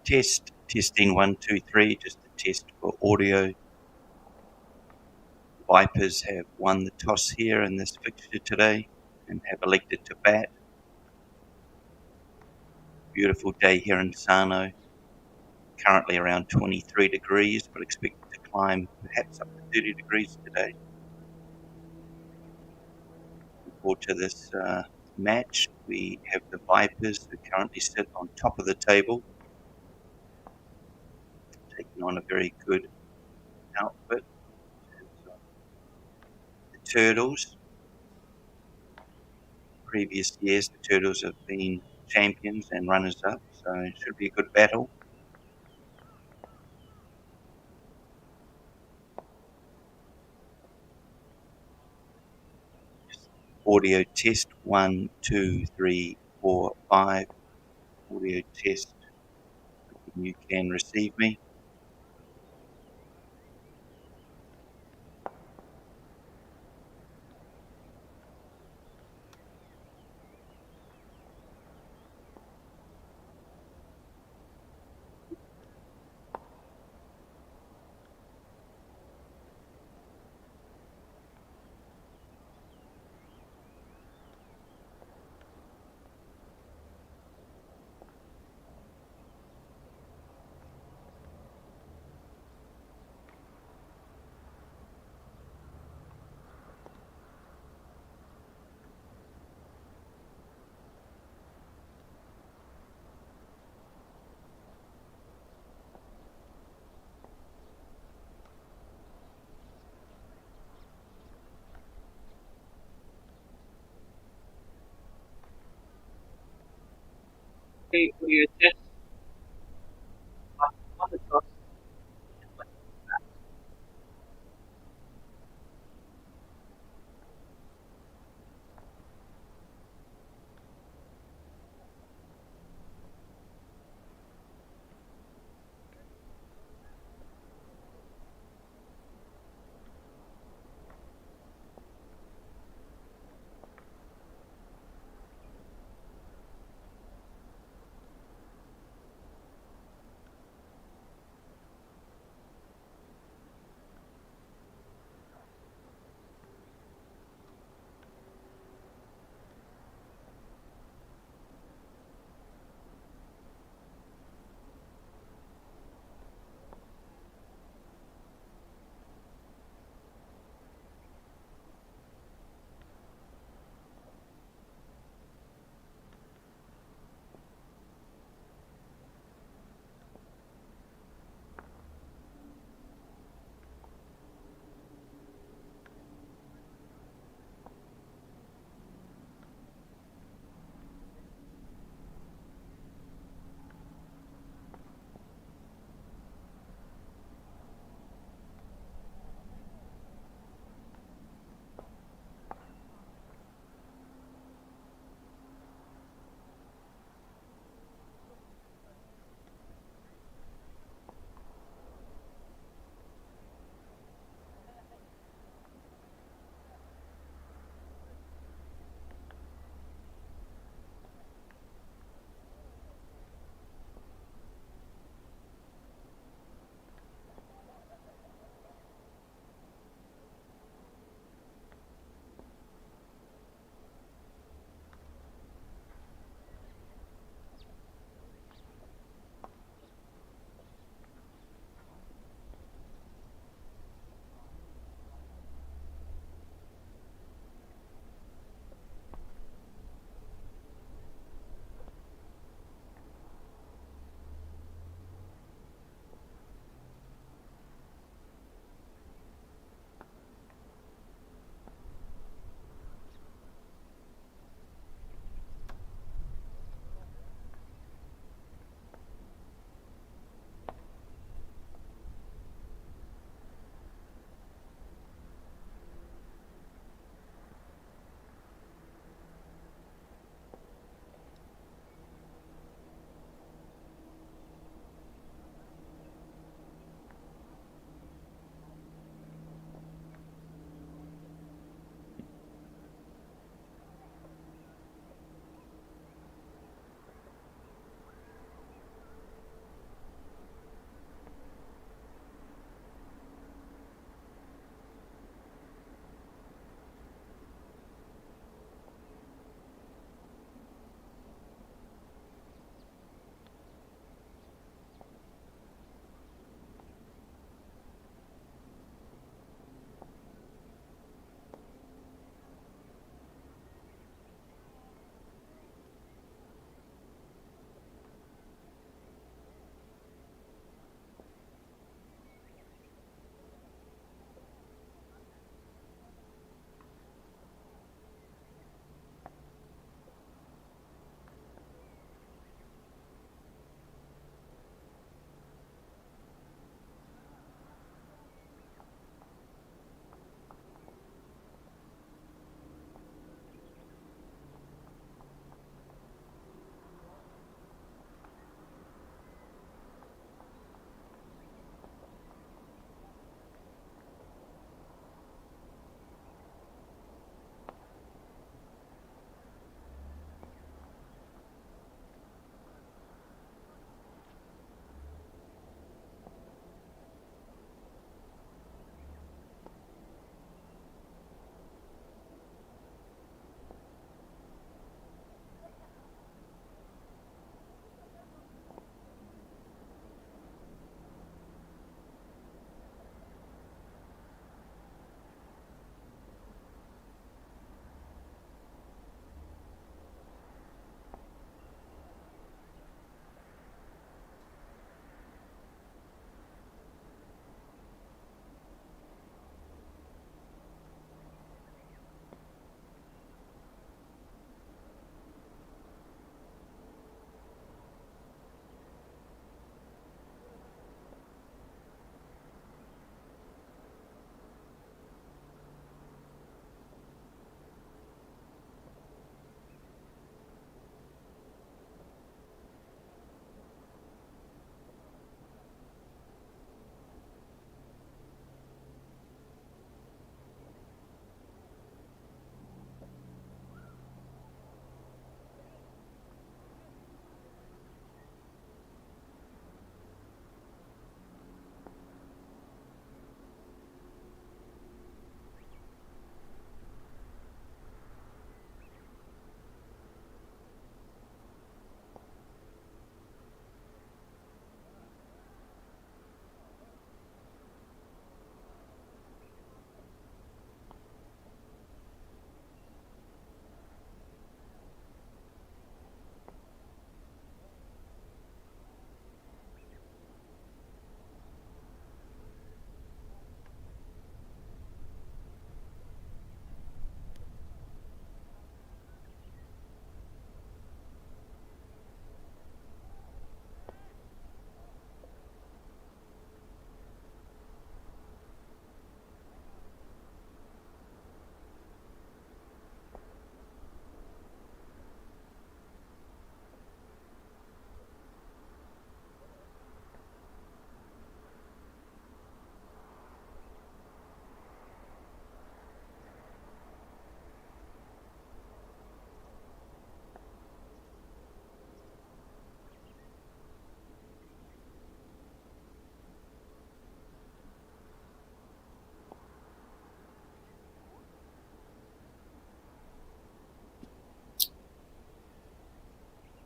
Testing 1, 2, 3, just a test for audio. Vipers have won the toss here in this fixture today and have elected to bat. Beautiful day here in Sano, currently around 23 degrees, but expected to climb perhaps up to 30 degrees today. Looking forward to this match. We have the Vipers who currently sit on top of the table, taking on a very good outfit. The Turtles. Previous years, the Turtles have been champions and runners-up, so it should be a good battle. Audio test 1, 2, 3, 4, 5. Audio test. You can receive me. Okay, audio test. On the toss.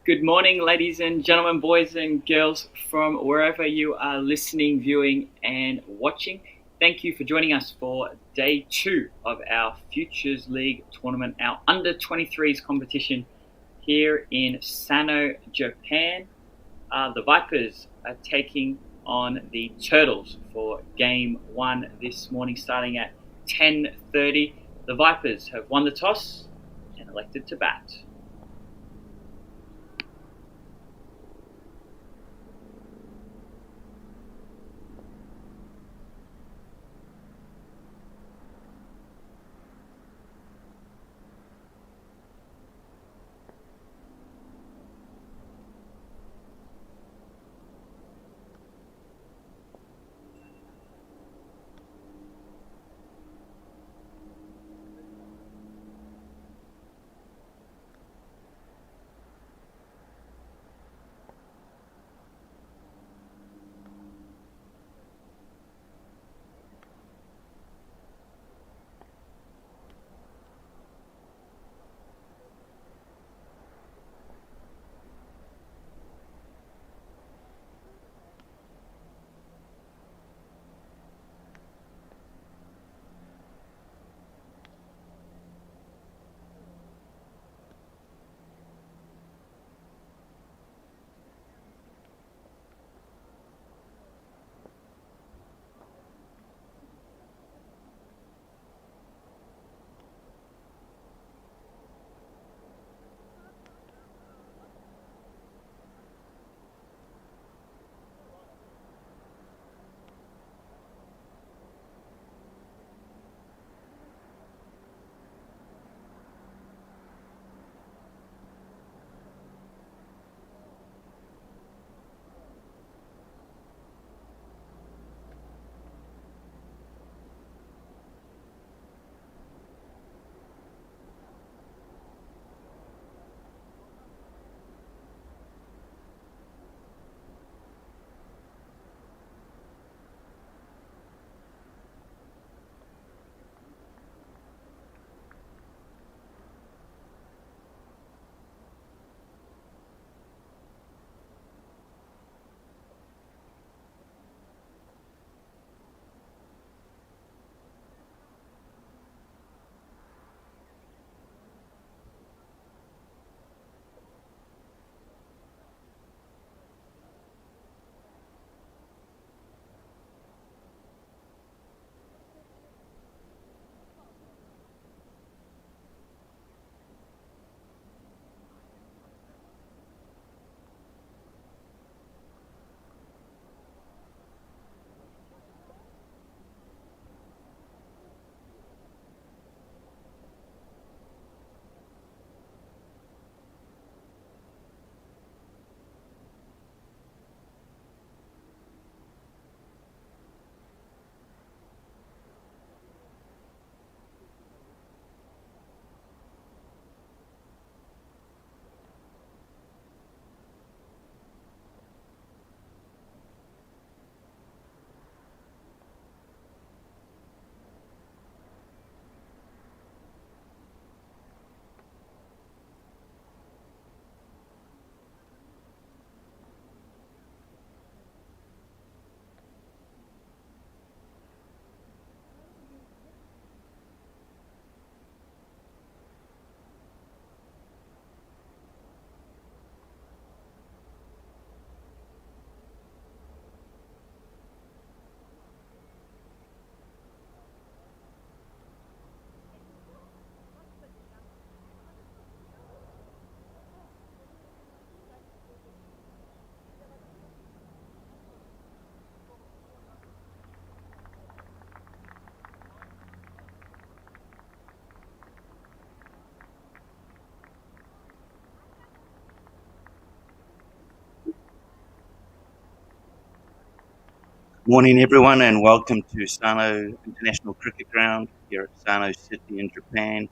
Good morning, ladies and gentlemen, boys and girls from wherever you are listening, viewing, and watching. Thank you for joining us for day 2 of our Futures League tournament, our under 23s competition here in Sano, Japan. The Vipers are taking on the Turtles for game 1 this morning, starting at 10:30. The Vipers have won the toss and elected to bat. Morning, everyone, and welcome to Sano International Cricket Ground here at Sano City in Japan.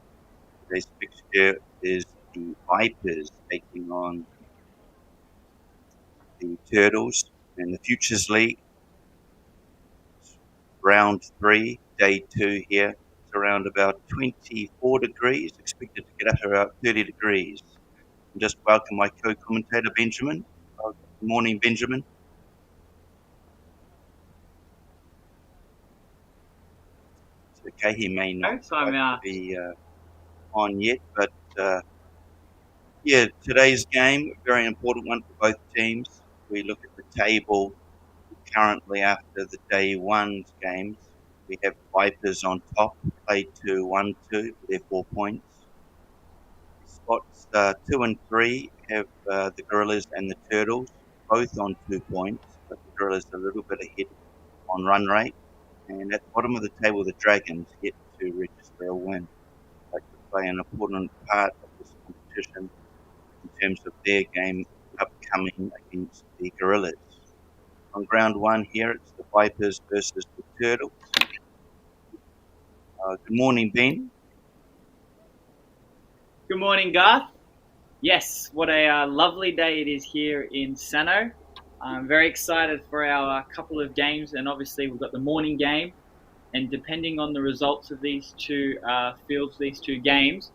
Today's fixture is the Vipers taking on the Turtles in the Futures League. Round 3, day 2 here. It's around about 24 degrees, expected to get up to about 30 degrees. And just welcome my co-commentator, Benjamin. Good morning, Benjamin. It's okay, he may not be on yet, but today's game, a very important one for both teams. We look at the table currently after the day one's games. We have Vipers on top, played 2-1-2 for their 4 points. Spots 2 and 3 have the Gorillas and the Turtles, both on 2 points, but the Gorillas a little bit ahead on run rate. And at the bottom of the table, the Dragons yet to register a win. Like to play an important part of this competition in terms of their game upcoming against the Gorillas. On ground one here, it's the Vipers versus the Turtles. Good morning, Ben. Good morning, Garth. Yes, what a lovely day it is here in Sano. I'm very excited for our couple of games, and obviously we've got the morning game, and depending on the results of these two fields, these two games,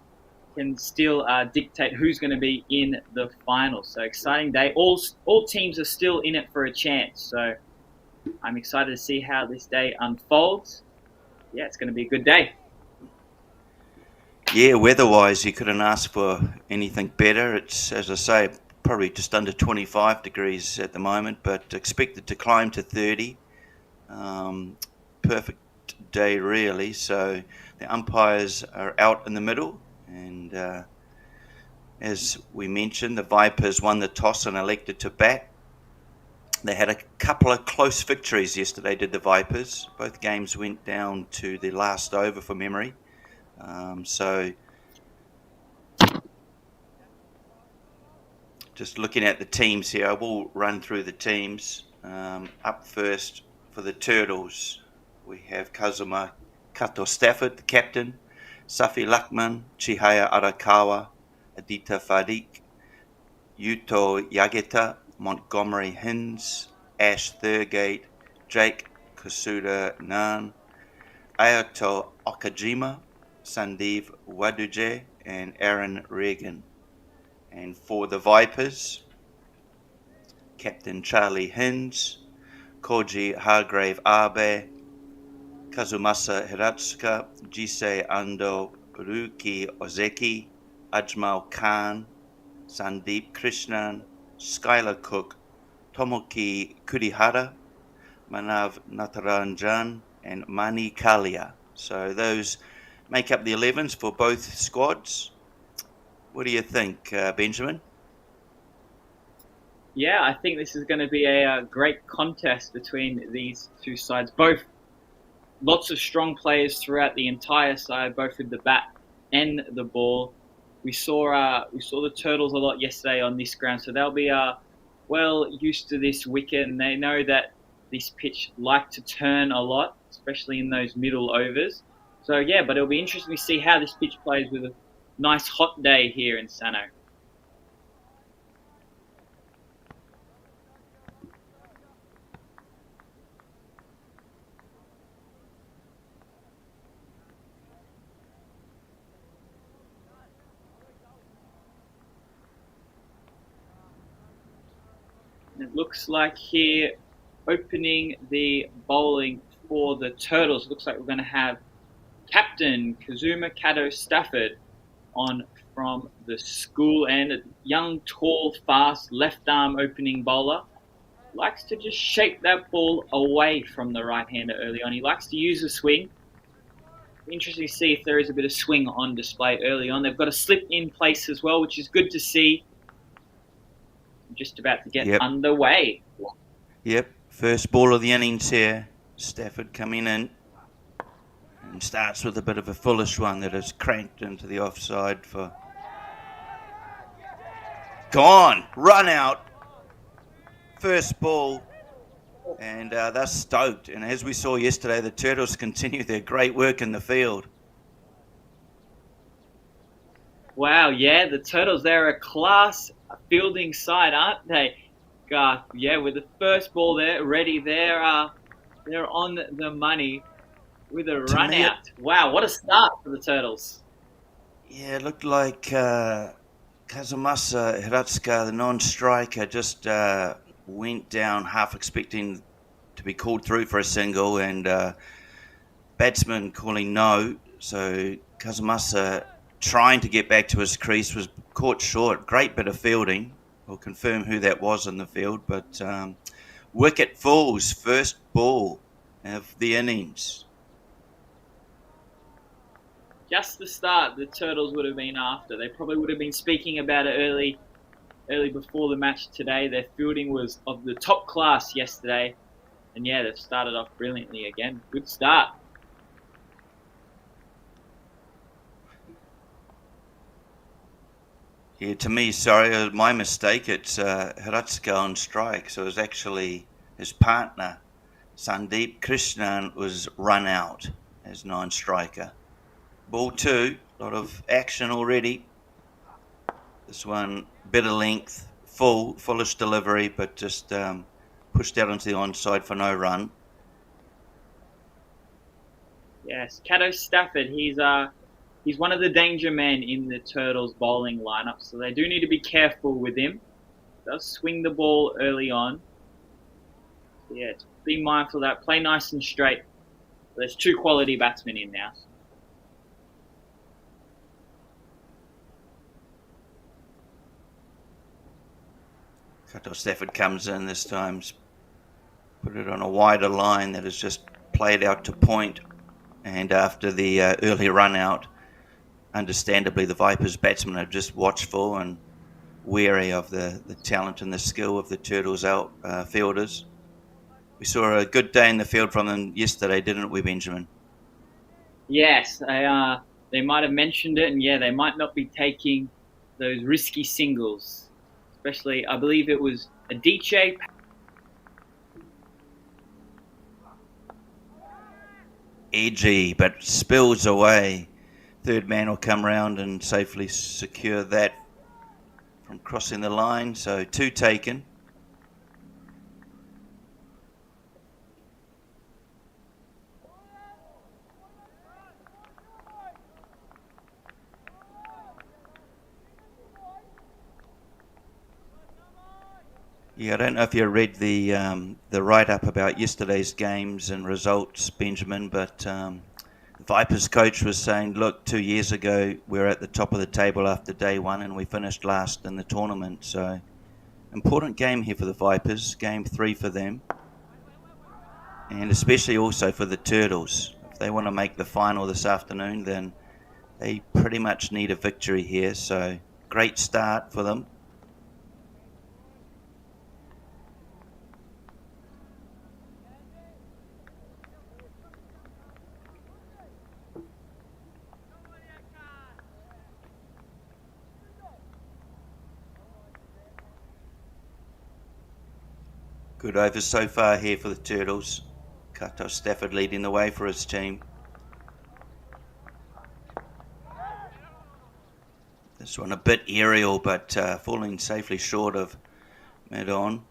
can still dictate who's going to be in the final. So exciting day. All teams are still in it for a chance. So I'm excited to see how this day unfolds. Yeah, it's going to be a good day. Yeah, weather-wise, you couldn't ask for anything better. It's, as I say, probably just under 25 degrees at the moment, but expected to climb to 30. Perfect day, really. So the umpires are out in the middle, and as we mentioned, the Vipers won the toss and elected to bat. They had a couple of close victories yesterday, did the Vipers. Both games went down to the last over from memory. So just looking at the teams here, I will run through the teams. Up first for the Turtles, we have Kazuma Kato Stafford, the captain, Safi Lakman, Chihaya Arakawa, Adita Fadik, Yuto Yageta, Montgomery Hins, Ash Thurgate, Jake Kusuda Nan, Ayato Okajima, Sandeep Waduje, and Aaron Regan. And for the Vipers, Captain Charlie Hins, Koji Hargrave Abe, Kazumasa Hiratsuka, Jisei Ando Ruki Ozeki, Ajmal Khan, Sandeep Krishnan, Skylar Cook, Tomoki Kurihara, Manav Nataranjan, and Mani Kalia. So those make up the 11s for both squads. What do you think, Benjamin? Yeah, I think this is going to be a great contest between these two sides. Both lots of strong players throughout the entire side, both with the bat and the ball. We saw the Turtles a lot yesterday on this ground, so they'll be well used to this wicket, and they know that this pitch like to turn a lot, especially in those middle overs. So yeah, but it'll be interesting to see how this pitch plays with a nice hot day here in Sano. It looks like here, opening the bowling for the Turtles, looks like we're going to have Captain Kazuma Kato Stafford on from the school end. A young, tall, fast, left arm opening bowler. Likes to just shake that ball away from the right-hander early on. He likes to use the swing. Interesting to see if there is a bit of swing on display early on. They've got a slip in place as well, which is good to see. Just about to get underway. Yep, first ball of the innings here. Stafford coming in and starts with a bit of a foolish one that is cranked into the offside for... Gone! Run out! First ball, and they're stoked. And as we saw yesterday, the Turtles continue their great work in the field. Wow, yeah, the Turtles, they're a class fielding side, aren't they? Garth, yeah, with the first ball there, ready, they're on the money with a run out. Wow, what a start for the Turtles. Yeah, it looked like Kazumasa Hiratsuka, the non-striker, just went down half expecting to be called through for a single, and batsman calling no. So Kazumasa, trying to get back to his crease, was caught short. Great bit of fielding. We'll confirm who that was in the field, but wicket falls, first ball of the innings. Just the start the Turtles would have been after. They probably would have been speaking about it early before the match today. Their fielding was of the top class yesterday. And yeah, they've started off brilliantly again. Good start. Yeah, to me, sorry, my mistake. It's Hiratsuka on strike. So it was actually his partner, Sandeep Krishnan, was run out as non-striker. Ball 2, a lot of action already. This one, bit of length, fullish delivery, but just pushed out onto the onside for no run. Yes, Cato Stafford, he's one of the danger men in the Turtles bowling lineup, so they do need to be careful with him. He does swing the ball early on. So yeah, be mindful of that. Play nice and straight. There's 2 quality batsmen in now. Cato Stafford comes in this time, put it on a wider line that is just played out to point, and after the early run out, understandably the Vipers batsmen are just watchful and wary of the talent and the skill of the Turtles outfielders. We saw a good day in the field from them yesterday, didn't we, Benjamin? Yes, they might have mentioned it, and yeah, they might not be taking those risky singles. Especially, I believe it was a DJ. Edgy, but spills away. Third man will come round and safely secure that from crossing the line. So 2 taken. Yeah, I don't know if you read the write-up about yesterday's games and results, Benjamin, but the Vipers coach was saying, look, 2 years ago we were at the top of the table after day 1 and we finished last in the tournament. So important game here for the Vipers, game 3 for them, and especially also for the Turtles. If they want to make the final this afternoon, then they pretty much need a victory here. So great start for them. Good overs so far here for the Turtles. Cato Stafford leading the way for his team. This one a bit aerial, but falling safely short of mid-on.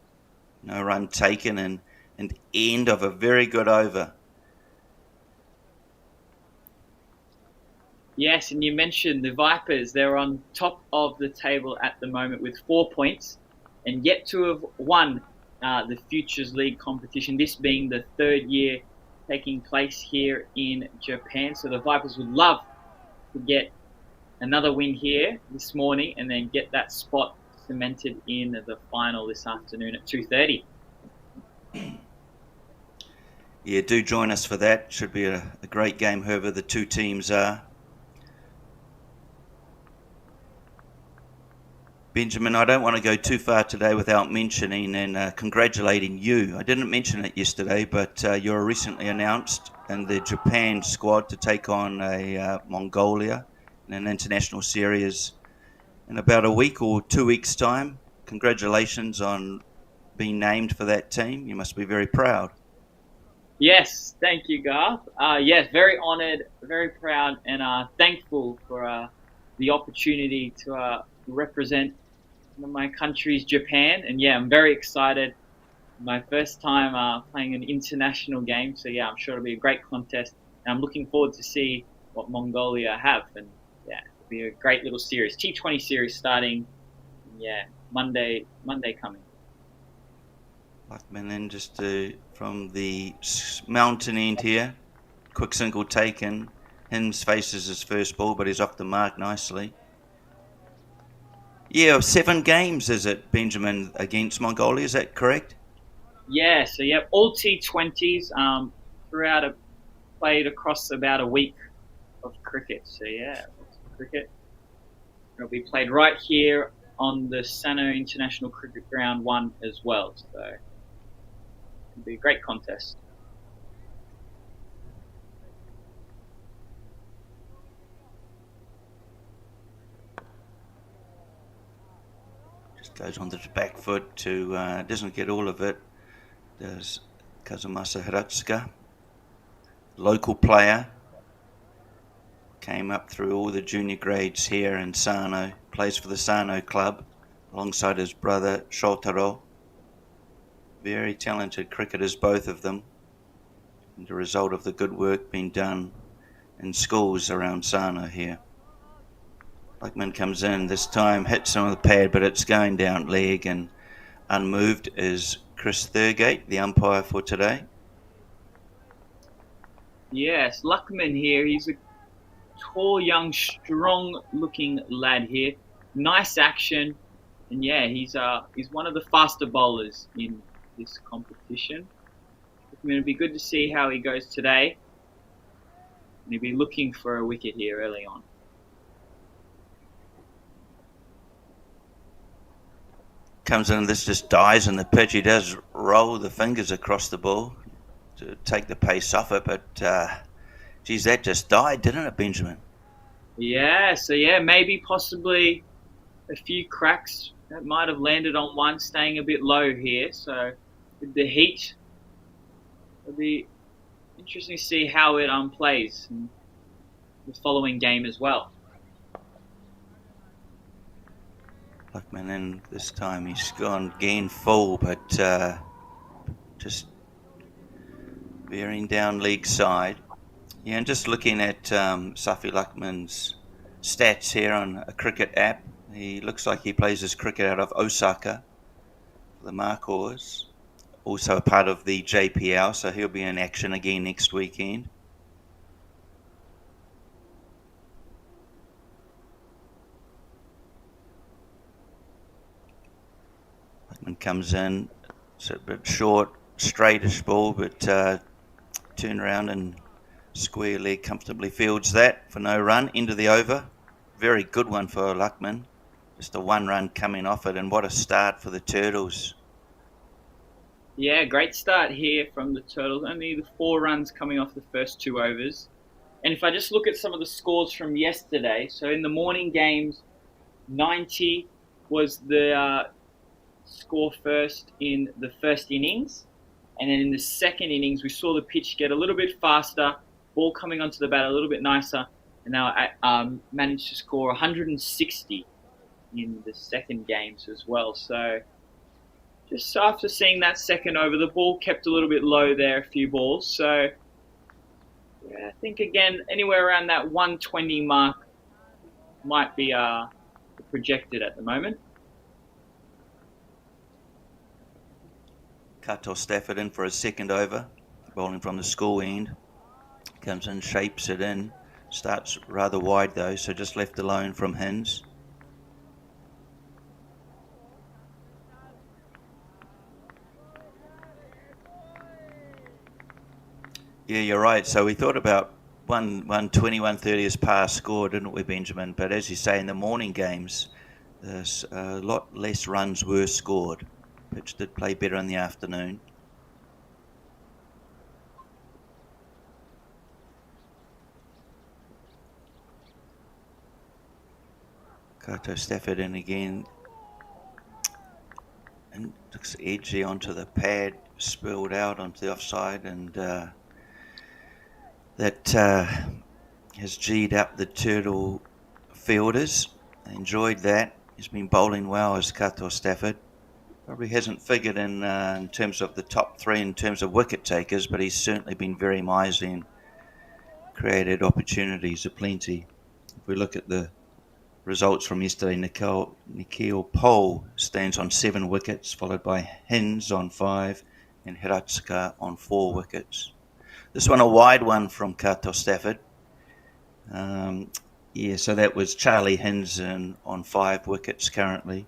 No run taken, and end of a very good over. Yes, and you mentioned the Vipers. They're on top of the table at the moment with 4 points and yet to have won the Futures League competition, this being the 3rd year taking place here in Japan. So the Vipers would love to get another win here this morning and then get that spot cemented in the final this afternoon at 2:30. Yeah, do join us for that. Should be a great game, whoever the 2 teams are. Benjamin, I don't want to go too far today without mentioning and congratulating you. I didn't mention it yesterday, but you're recently announced in the Japan squad to take on Mongolia in an international series in about a week or 2 weeks' time. Congratulations on being named for that team. You must be very proud. Yes, thank you, Garth. Yes, very honoured, very proud, and thankful for the opportunity to represent my country's Japan. And yeah, I'm very excited. My first time playing an international game, so yeah, I'm sure it'll be a great contest. And I'm looking forward to see what Mongolia have. And yeah, It'll be a great little series. T20 series starting, Monday coming. Luckman then just from the mountain end here. Quick single taken. Hinds faces his first ball, but he's off the mark nicely. Yeah, 7 games, is it, Benjamin, against Mongolia? Is that correct? Yeah, so all T20s played across about a week of cricket. So lots of cricket. It'll be played right here on the Sano International Cricket Ground 1 as well. So it'll be a great contest. Goes onto the back foot doesn't get all of it. Does Kazumasa Hiratsuka, local player, came up through all the junior grades here in Sano, plays for the Sano club alongside his brother Shotaro. Very talented cricketers, both of them, and the result of the good work being done in schools around Sano here. Luckman comes in this time, hits on the pad, but it's going down leg, and unmoved is Chris Thurgate, the umpire for today. Yes, Luckman here. He's a tall, young, strong-looking lad here. Nice action, and he's one of the faster bowlers in this competition. It'll be good to see how he goes today. And he'll be looking for a wicket here early on. Comes in, this just dies in the pitch. He does roll the fingers across the ball to take the pace off it, but that just died, didn't it, Benjamin? Yeah, so maybe possibly a few cracks that might have landed on one, staying a bit low here. So with the heat, it'll be interesting to see how it plays in the following game as well. Luckman in this time, he's gone again full, but just veering down leg side. Yeah, and just looking at Safi Luckman's stats here on a cricket app, he looks like he plays his cricket out of Osaka for the Markhors. Also a part of the JPL, so he'll be in action again next weekend. Luckman comes in, it's a bit short, straightish ball, but turn around and square leg comfortably fields that for no run. End of the over. Very good one for Luckman. Just a 1 run coming off it, and what a start for the Turtles. Yeah, great start here from the Turtles. Only the 4 runs coming off the first 2 overs. And if I just look at some of the scores from yesterday, so in the morning games, 90 was the score first in the first innings. And then in the second innings, we saw the pitch get a little bit faster, ball coming onto the bat a little bit nicer, and now managed to score 160 in the second games as well. So just after seeing that second over, the ball kept a little bit low there, a few balls. So I think, again, anywhere around that 120 mark might be projected at the moment. Kato Stafford in for a second over, bowling from the school end. Comes in, shapes it in. Starts rather wide though, so just left alone from Hinds. Yeah, you're right. So we thought about 120, 130 as par score, didn't we, Benjamin? But as you say, in the morning games, there's a lot less runs were scored. Pitch did play better in the afternoon. Kato Stafford in again. And looks edgy onto the pad, spilled out onto the offside, and that has G'd up the Turtle fielders. They enjoyed that. He's been bowling well as Kato Stafford. Probably hasn't figured in terms of the top 3 in terms of wicket takers, but he's certainly been very miserly and created opportunities aplenty. If we look at the results from yesterday, Nikhil Pol stands on 7 wickets, followed by Hinz on 5 and Hiratsuka on 4 wickets. This one a wide one from Kato Stafford. So that was Charlie Hinz on 5 wickets currently,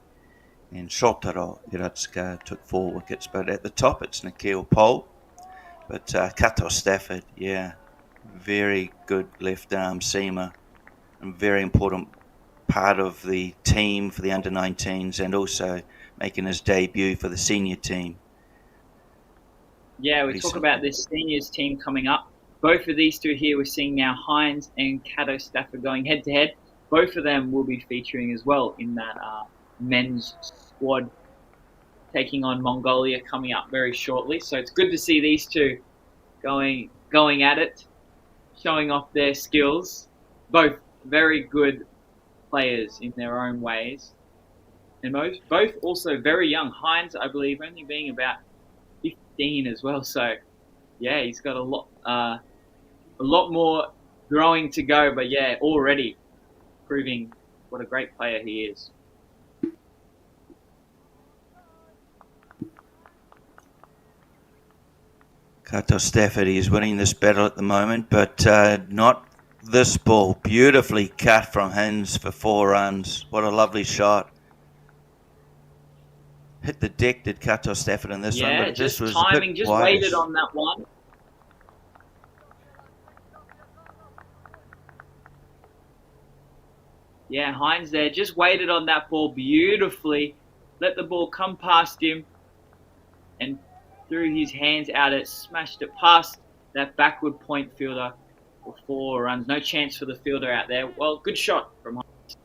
and Shotaro Hiratsuka took 4 wickets. But at the top it's Nikhil Pol. But Kato Stafford, very good left arm seamer and very important part of the team for the under-19s, and also making his debut for the senior team. Yeah, we talk about this seniors team coming up. Both of these two here we're seeing now, Hinz and Kato Stafford going head-to-head. Both of them will be featuring as well in that men's squad, taking on Mongolia coming up very shortly. So it's good to see these two going at it, showing off their skills. Both very good players in their own ways, and both also very young. Hinz, I believe, only being about 15 as well. So yeah, he's got a lot more growing to go. But yeah, already proving what a great player he is. Kato Stafford is winning this battle at the moment, but not this ball. Beautifully cut from Hinz for 4 runs. What a lovely shot. Hit the deck, did Kato Stafford in this one, but it just was timing, a bit just wide. waited on that one. Yeah, Hinz there just waited on that ball beautifully, let the ball come past him, and threw his hands out it, smashed it past that backward point fielder for 4 runs. No chance for the fielder out there. Well, good shot from Hinz.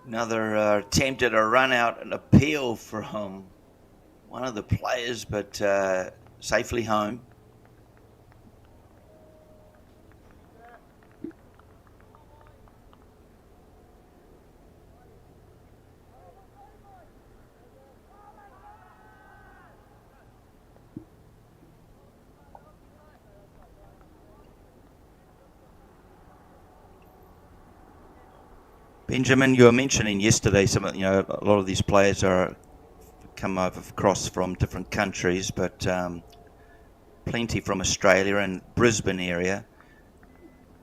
Another attempt at a run out, an appeal from one of the players, but safely home. Benjamin, you were mentioning yesterday a lot of these players come over across from different countries, but plenty from Australia and Brisbane area.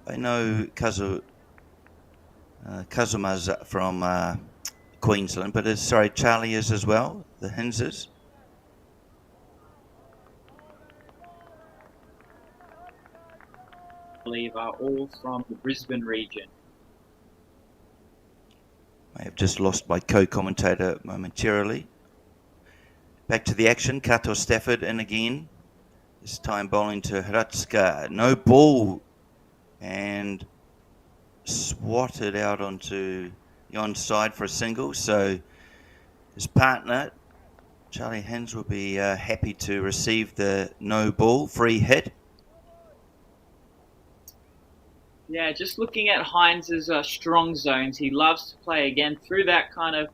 I know Kazuma's from Queensland, but Charlie is as well, the Hinzes. I believe are all from the Brisbane region. I have just lost my co-commentator momentarily. Back to the action. Kato Stafford in again. This time bowling to Hiratsuka. No ball. And swatted out onto the onside for a single. So his partner, Charlie Hinz, will be happy to receive the no ball free hit. Yeah, just looking at Hinz's strong zones, he loves to play again through that kind of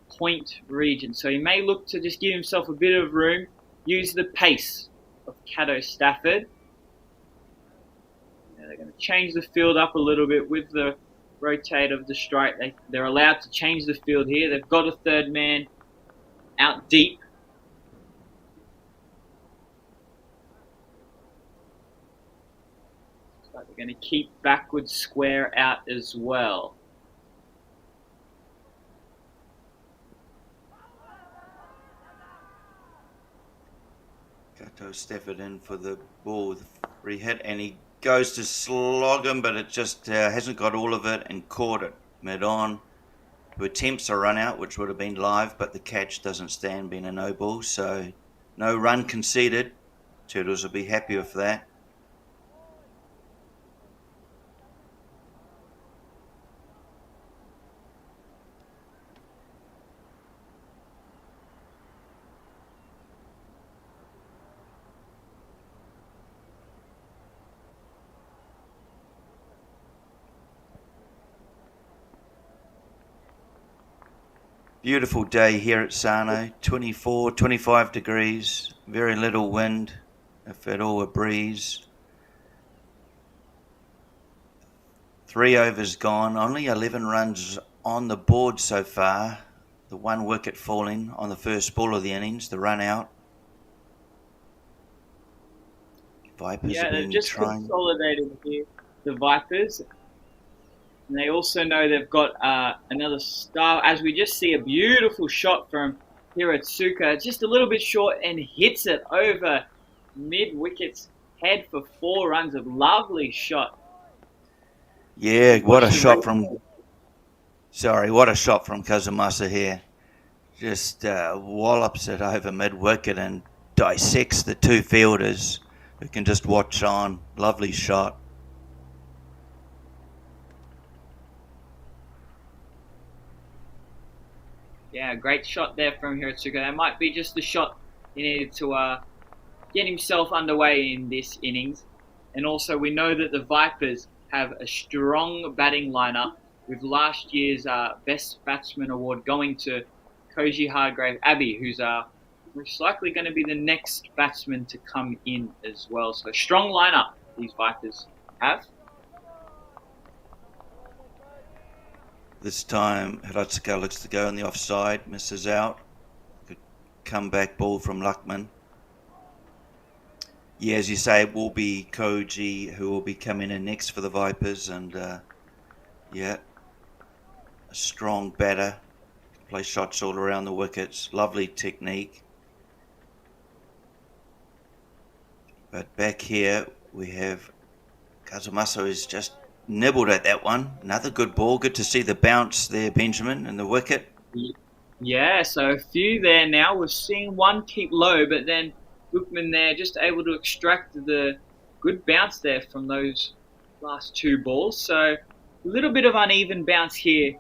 point region. So he may look to just give himself a bit of room, use the pace of Kato Stafford. Yeah, they're going to change the field up a little bit with the rotate of the strike. They're allowed to change the field here. They've got a third man out deep. But they're going to keep backward square out as well. Kato Stafford in for the ball with a free hit, and he goes to slog him, but it just hasn't got all of it and caught it mid-on. Who attempts a run out, which would have been live, but the catch doesn't stand, being a no ball, so no run conceded. Turtles will be happy with that. Beautiful day here at Sano, 24, 25 degrees, very little wind, if at all a breeze. 3 overs gone, only 11 runs on the board so far. The 1 wicket falling on the first ball of the innings, the run out. Vipers have been just trying. Consolidated here, the Vipers. And they also know they've got another star, as we just see a beautiful shot from Hiratsuka, just a little bit short and hits it over mid-wicket's head for 4 runs. A lovely shot. Yeah, what a shot from Kazumasa here. Just wallops it over mid-wicket and dissects the 2 fielders who can just watch on. Lovely shot. Yeah, great shot there from Hiratsuka. That might be just the shot he needed to get himself underway in this innings. And also, we know that the Vipers have a strong batting lineup, with last year's Best Batsman award going to Koji Hargrave Abbey, who's most likely going to be the next batsman to come in as well. So, strong lineup these Vipers have. This time, Hiratsuka looks to go on the offside, misses out. Good comeback ball from Luckman. Yeah, as you say, it will be Koji who will be coming in next for the Vipers. And, a strong batter. Play shots all around the wickets. Lovely technique. But back here, we have Kazumasa, who's just nibbled at that one. Another good ball. Good to see the bounce there, Benjamin, and the wicket. Yeah, so a few there now. We've seen one keep low, but then Bookman there just able to extract the good bounce there from those last 2 balls. So a little bit of uneven bounce here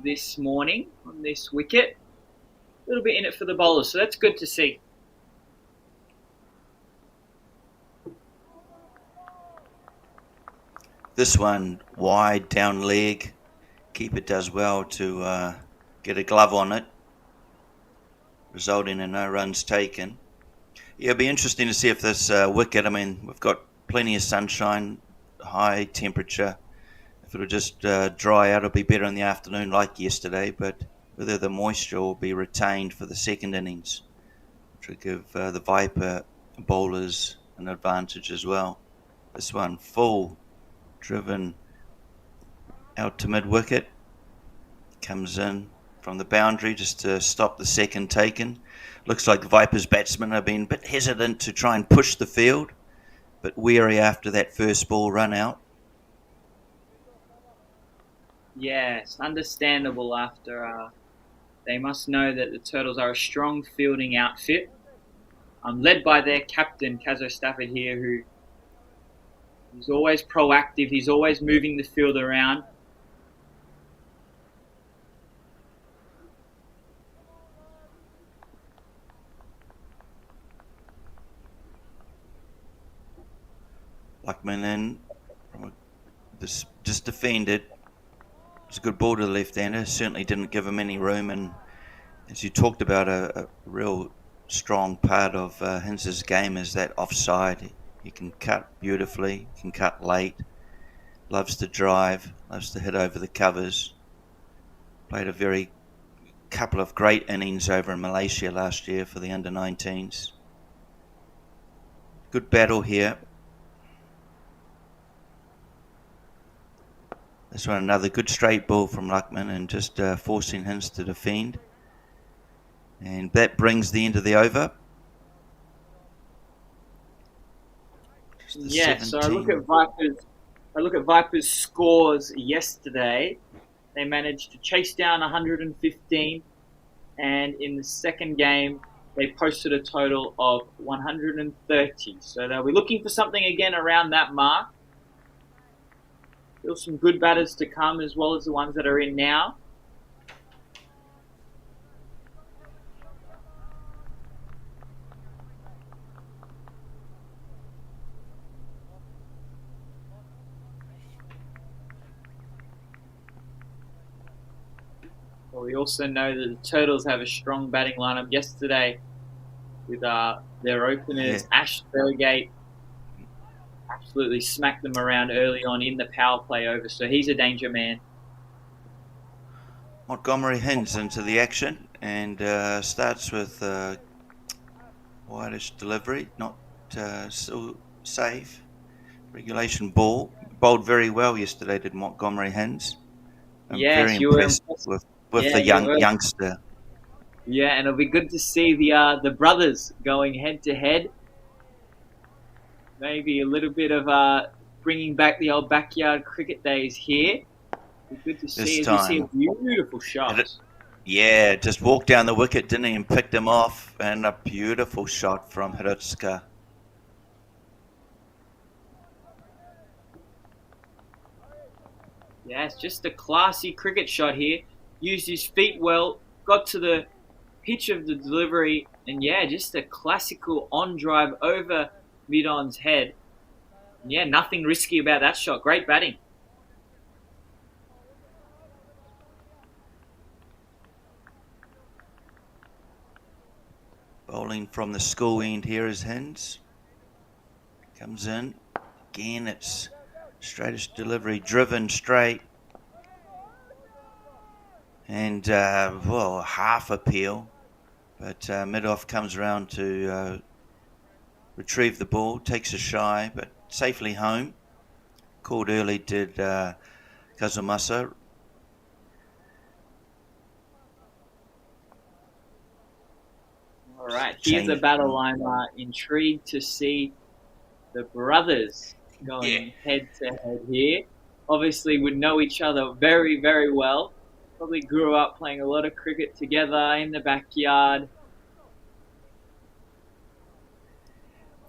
this morning on this wicket. A little bit in it for the bowlers, so that's good to see. This one wide down leg. Keeper does well to get a glove on it, resulting in no runs taken. Yeah, it'll be interesting to see if this wicket, I mean, we've got plenty of sunshine, high temperature. If it'll just dry out, it'll be better in the afternoon like yesterday, but whether the moisture will be retained for the second innings, which will give the Viper bowlers an advantage as well. This one full, driven out to mid-wicket, comes in from the boundary just to stop the second taken. Looks like the Vipers batsmen have been a bit hesitant to try and push the field, but wary after that first ball run out. Yes, understandable after they must know that the Turtles are a strong fielding outfit, led by their captain, Kazo Stafford here, who he's always proactive. He's always moving the field around. Luckman in, just defended. It was a good ball to the left-hander. Certainly didn't give him any room. And as you talked about, a real strong part of Hinz's game is that offside. He can cut beautifully, can cut late, loves to drive, loves to hit over the covers. Played a couple of great innings over in Malaysia last year for the under-19s. Good battle here. This one, another good straight ball from Luckman and just forcing Hinz to defend. And that brings the end of the over. Yeah, so I look at Vipers' scores yesterday. They managed to chase down 115, and in the second game, they posted a total of 130. So they'll be looking for something again around that mark. Still some good batters to come, as well as the ones that are in now. we also know that the Turtles have a strong batting lineup yesterday with their openers, Ash Thurgate, absolutely smacked them around early on in the power play over, so he's a danger man. Montgomery Hinds into the action and starts with wideish delivery, not still safe. Regulation ball. Bowled very well yesterday, did Montgomery Hinds. I'm very impressed with the youngster. Yeah, and it'll be good to see the brothers going head to head. Maybe a little bit of bringing back the old backyard cricket days here. It'll be good to see as we see a beautiful shot. Just walked down the wicket, didn't he, and picked him off, and a beautiful shot from Hirotsuka. Yeah, it's just a classy cricket shot here. Used his feet well, got to the pitch of the delivery, and just a classical on-drive over mid-on's head. And nothing risky about that shot. Great batting. Bowling from the school end here is Hinds. Comes in. Again, it's straightest delivery, driven straight. And, half appeal. But mid-off comes around to retrieve the ball, takes a shy, but safely home. Called early did Kazumasa. All right, here's the battle line. Intrigued to see the brothers going head to head here. Obviously would know each other very, very well. Probably grew up playing a lot of cricket together in the backyard.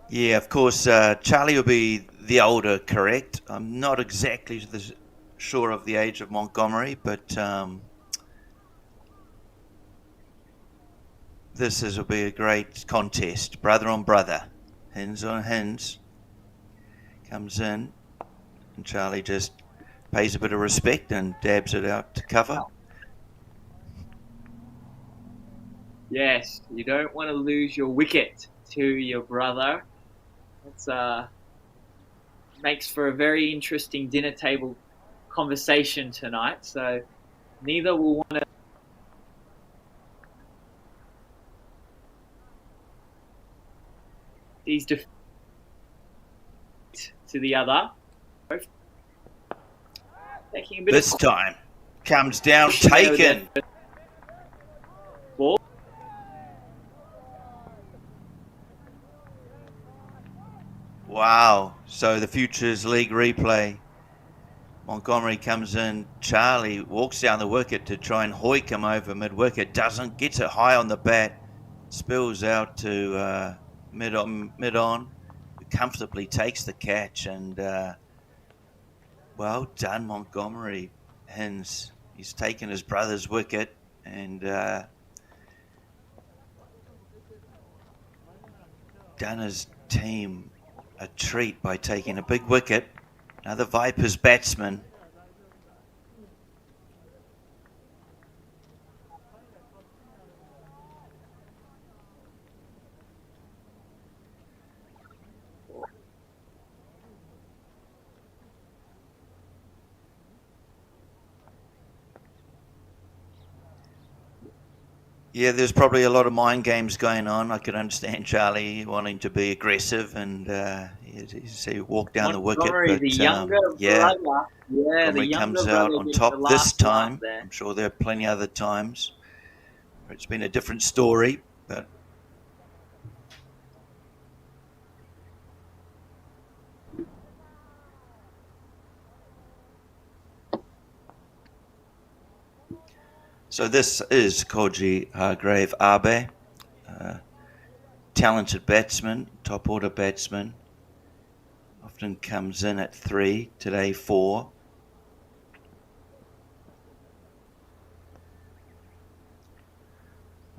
Yeah, of course, Charlie will be the older, correct? I'm not exactly sure of the age of Montgomery, but this will be a great contest. Brother on brother. Hinds on Hinds. Comes in, and Charlie just pays a bit of respect and dabs it out to cover. Yes, you don't want to lose your wicket to your brother. It's makes for a very interesting dinner table conversation tonight. So neither will want to. These to the other. Taking a bit this time comes down, taken. Ball. Wow. So the Futures League replay. Montgomery comes in. Charlie walks down the wicket to try and hoik him over mid-wicket. Doesn't. Gets it high on the bat. Spills out to mid-on. Comfortably takes the catch. And well done, Montgomery. Hinds. He's taken his brother's wicket. And done his team a treat by taking a big wicket. Another Vipers batsman. Yeah, there's probably a lot of mind games going on. I could understand Charlie wanting to be aggressive and he walked down the wicket. But the younger brother, Montgomery comes out on top this time. I'm sure there are plenty other times where it's been a different story, but so this is Koji Hargrave Abe, talented batsman, top order batsman. Often comes in at 3, today 4.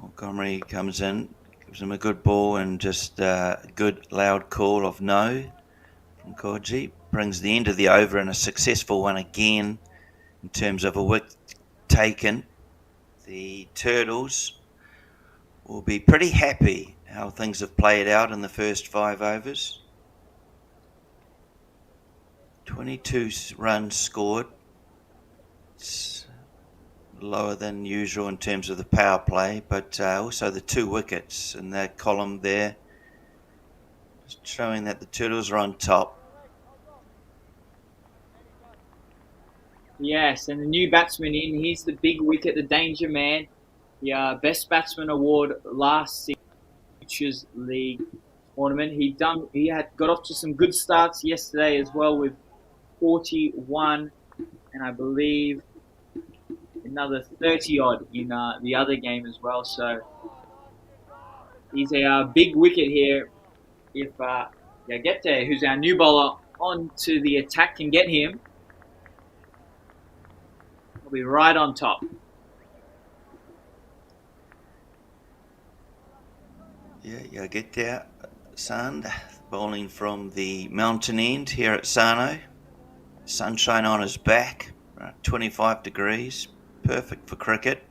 Montgomery comes in, gives him a good ball and just a good loud call of no from Koji. Brings the end of the over and a successful one again in terms of a wicket taken. the Turtles will be pretty happy how things have played out in the first 5 overs. 22 runs scored. It's lower than usual in terms of the power play, but also the 2 wickets in that column there, just showing that the Turtles are on top. Yes, and the new batsman in, he's the big wicket, the danger man. The best batsman award last Futures League tournament. He had got off to some good starts yesterday as well with 41, and I believe another 30 odd in the other game as well. So he's a big wicket here. If Yagete, who's our new bowler, onto the attack can get him, he'll be right on top. Yeah, get there, Sand, bowling from the mountain end here at Sano. Sunshine on his back, 25 degrees, perfect for cricket.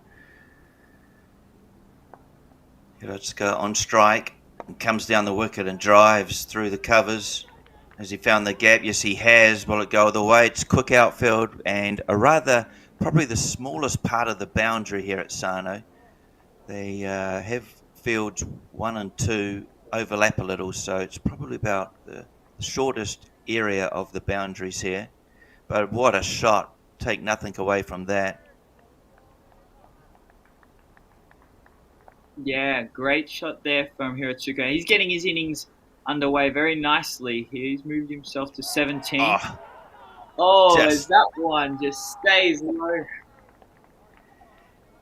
Let's go on strike, and comes down the wicket and drives through the covers. Has he found the gap? Yes, he has. Will it go the way? It's quick outfield and probably the smallest part of the boundary here at Sano. They have fields 1 and 2 overlap a little, so it's probably about the shortest area of the boundaries here. But what a shot. Take nothing away from that. Yeah, great shot there from Hiratsuka. He's getting his innings underway very nicely here. He's moved himself to 17. That one just stays low.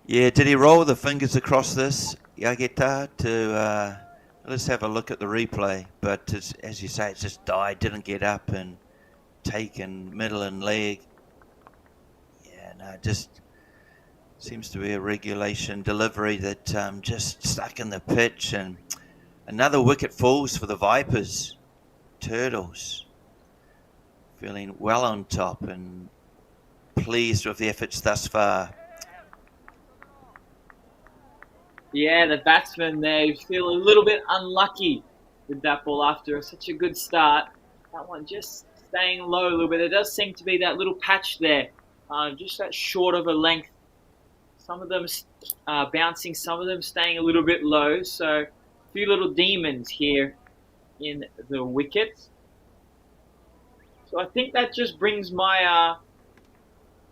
Yeah, did he roll the fingers across this, Yageta, to let's have a look at the replay. But as you say, it just died, didn't get up and taken middle and leg. Yeah, no, just seems to be a regulation delivery that just stuck in the pitch. And another wicket falls for the Vipers. Turtles feeling well on top and pleased with the efforts thus far. Yeah, the batsman there feel a little bit unlucky with that ball after such a good start. That one just staying low a little bit. There does seem to be that little patch there, just that short of a length. Some of them bouncing, some of them staying a little bit low. So a few little demons here in the wicket. So I think that just brings my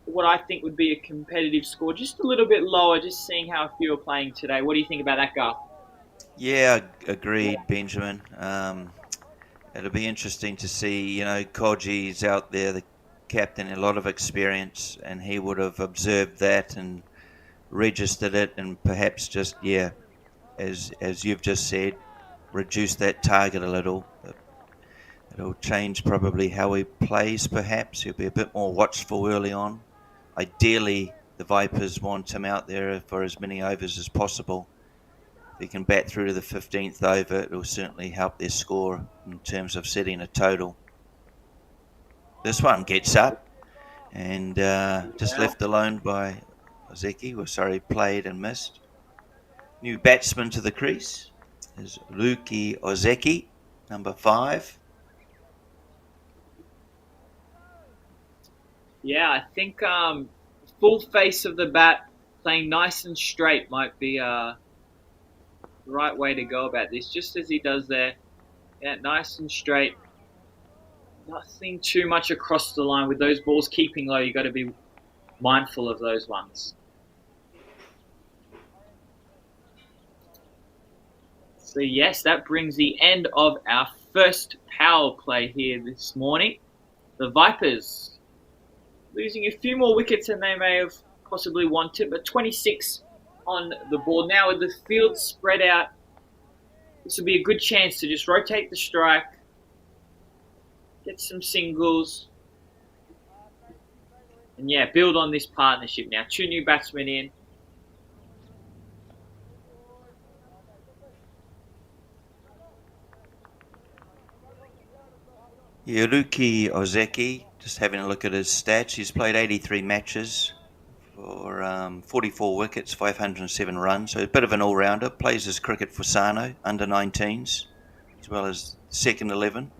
what I think would be a competitive score just a little bit lower, just seeing how a few are playing today. What do you think about that, Garth? Yeah, agreed, Benjamin. It'll be interesting to see, Koji's out there, the captain, a lot of experience, and he would have observed that and registered it and perhaps just, as you've just said, reduce that target a little. It'll change probably how he plays, perhaps. He'll be a bit more watchful early on. Ideally, the Vipers want him out there for as many overs as possible. If he can bat through to the 15th over, it will certainly help their score in terms of setting a total. This one gets up and just left alone by Ozeki. Played and missed. New batsman to the crease is Ruki Ozeki, number 5. Yeah, I think full face of the bat, playing nice and straight might be the right way to go about this. Just as he does there, nice and straight. Nothing too much across the line with those balls keeping low. You've got to be mindful of those ones. So yes, that brings the end of our first power play here this morning. The Vipers losing a few more wickets than they may have possibly wanted, but 26 on the board. Now with the field spread out, this will be a good chance to just rotate the strike, get some singles, and build on this partnership now. 2 new batsmen in. Ruki Ozeki, just having a look at his stats. He's played 83 matches for for 44 wickets, 507 runs. So a bit of an all-rounder. Plays his cricket for Sano, under 19s, as well as second 11.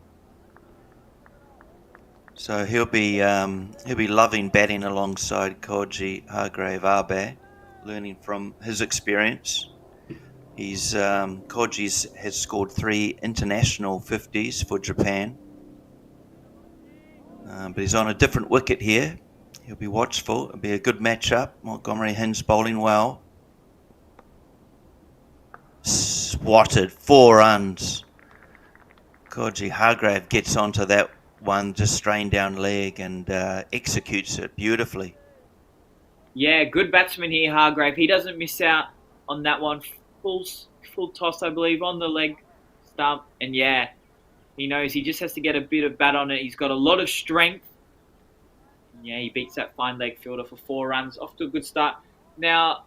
So he'll be loving batting alongside Koji Hargrave Arbe, learning from his experience. Koji has scored 3 international 50s for Japan, but he's on a different wicket here. He'll be watchful. It'll be a good matchup. Montgomery Hinds bowling well. Swatted, 4 runs. Koji Hargrave gets onto that one, just strained down leg, and executes it beautifully. Yeah, good batsman here, Hargrave. He doesn't miss out on that one. Full toss, I believe, on the leg stump. And yeah, he knows he just has to get a bit of bat on it. He's got a lot of strength. Yeah, he beats that fine leg fielder for 4 runs. Off to a good start. Now,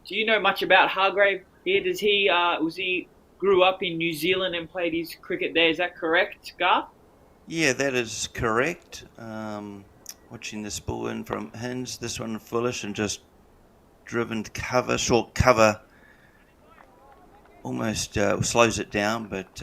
do you know much about Hargrave here? Does he grew up in New Zealand and played his cricket there? Is that correct, Garth? Yeah, that is correct. Watching this ball in from Hinds, this one foolish and just driven to cover, short cover. Almost slows it down, but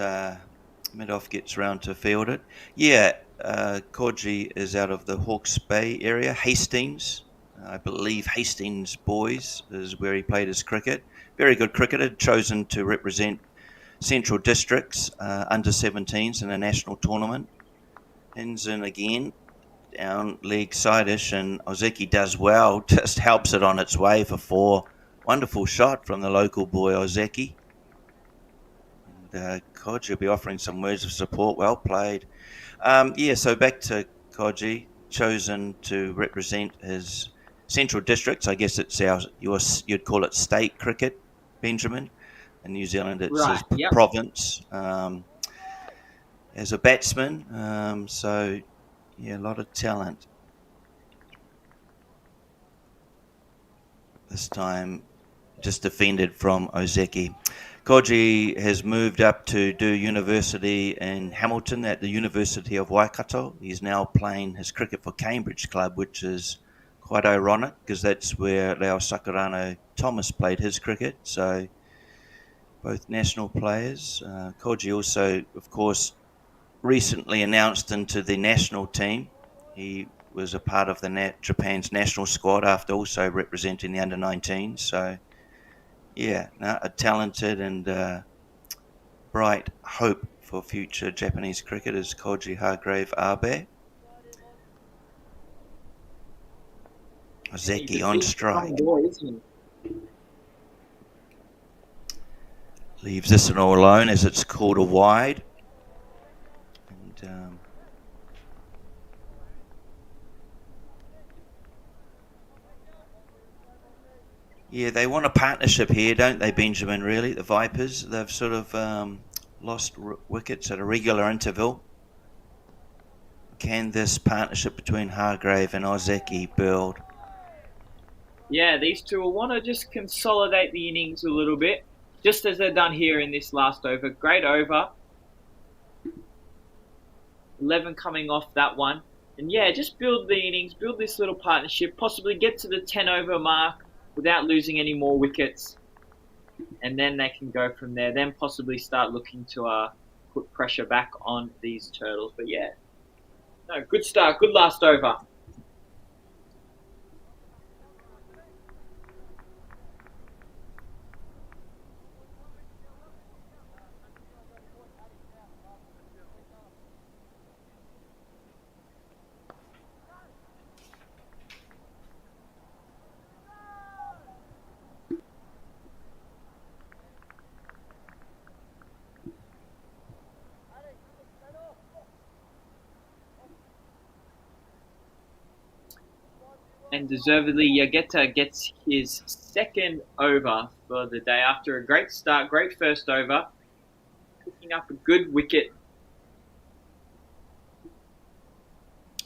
mid-off gets round to field it. Yeah, Koji is out of the Hawke's Bay area, Hastings. I believe Hastings Boys is where he played his cricket. Very good cricketer, chosen to represent Central Districts under 17s in a national tournament. Hinds in again, down leg side-ish, and Ozeki does well, just helps it on its way for 4. Wonderful shot from the local boy Ozeki. And Koji will be offering some words of support. Well played. So back to Koji, chosen to represent his Central Districts. I guess it's you'd call it state cricket, Benjamin. In New Zealand, it's right, his province. As a batsman, a lot of talent. This time, just defended from Ozeki. Koji has moved up to do university in Hamilton at the University of Waikato. He's now playing his cricket for Cambridge Club, which is quite ironic because that's where Leo Sakurano Thomas played his cricket. So both national players. Koji also, of course, recently announced into the national team. He was a part of the Japan's national squad after also representing the under-19s. So, a talented and bright hope for future Japanese cricketers, Koji Hargrave Arbe. Ozeki on strike. Leaves this one all alone as it's called a wide. And they want a partnership here, don't they, Benjamin, really? The Vipers, they've sort of lost wickets at a regular interval. Can this partnership between Hargrave and Ozeki build? Yeah, these two will want to just consolidate the innings a little bit, just as they've done here in this last over. Great over. 11 coming off that one. And just build the innings, build this little partnership, possibly get to the 10 over mark without losing any more wickets. And then they can go from there. Then possibly start looking to put pressure back on these Turtles. But good start, good last over. And deservedly, Yageta gets his second over for the day after a great start, great first over, picking up a good wicket.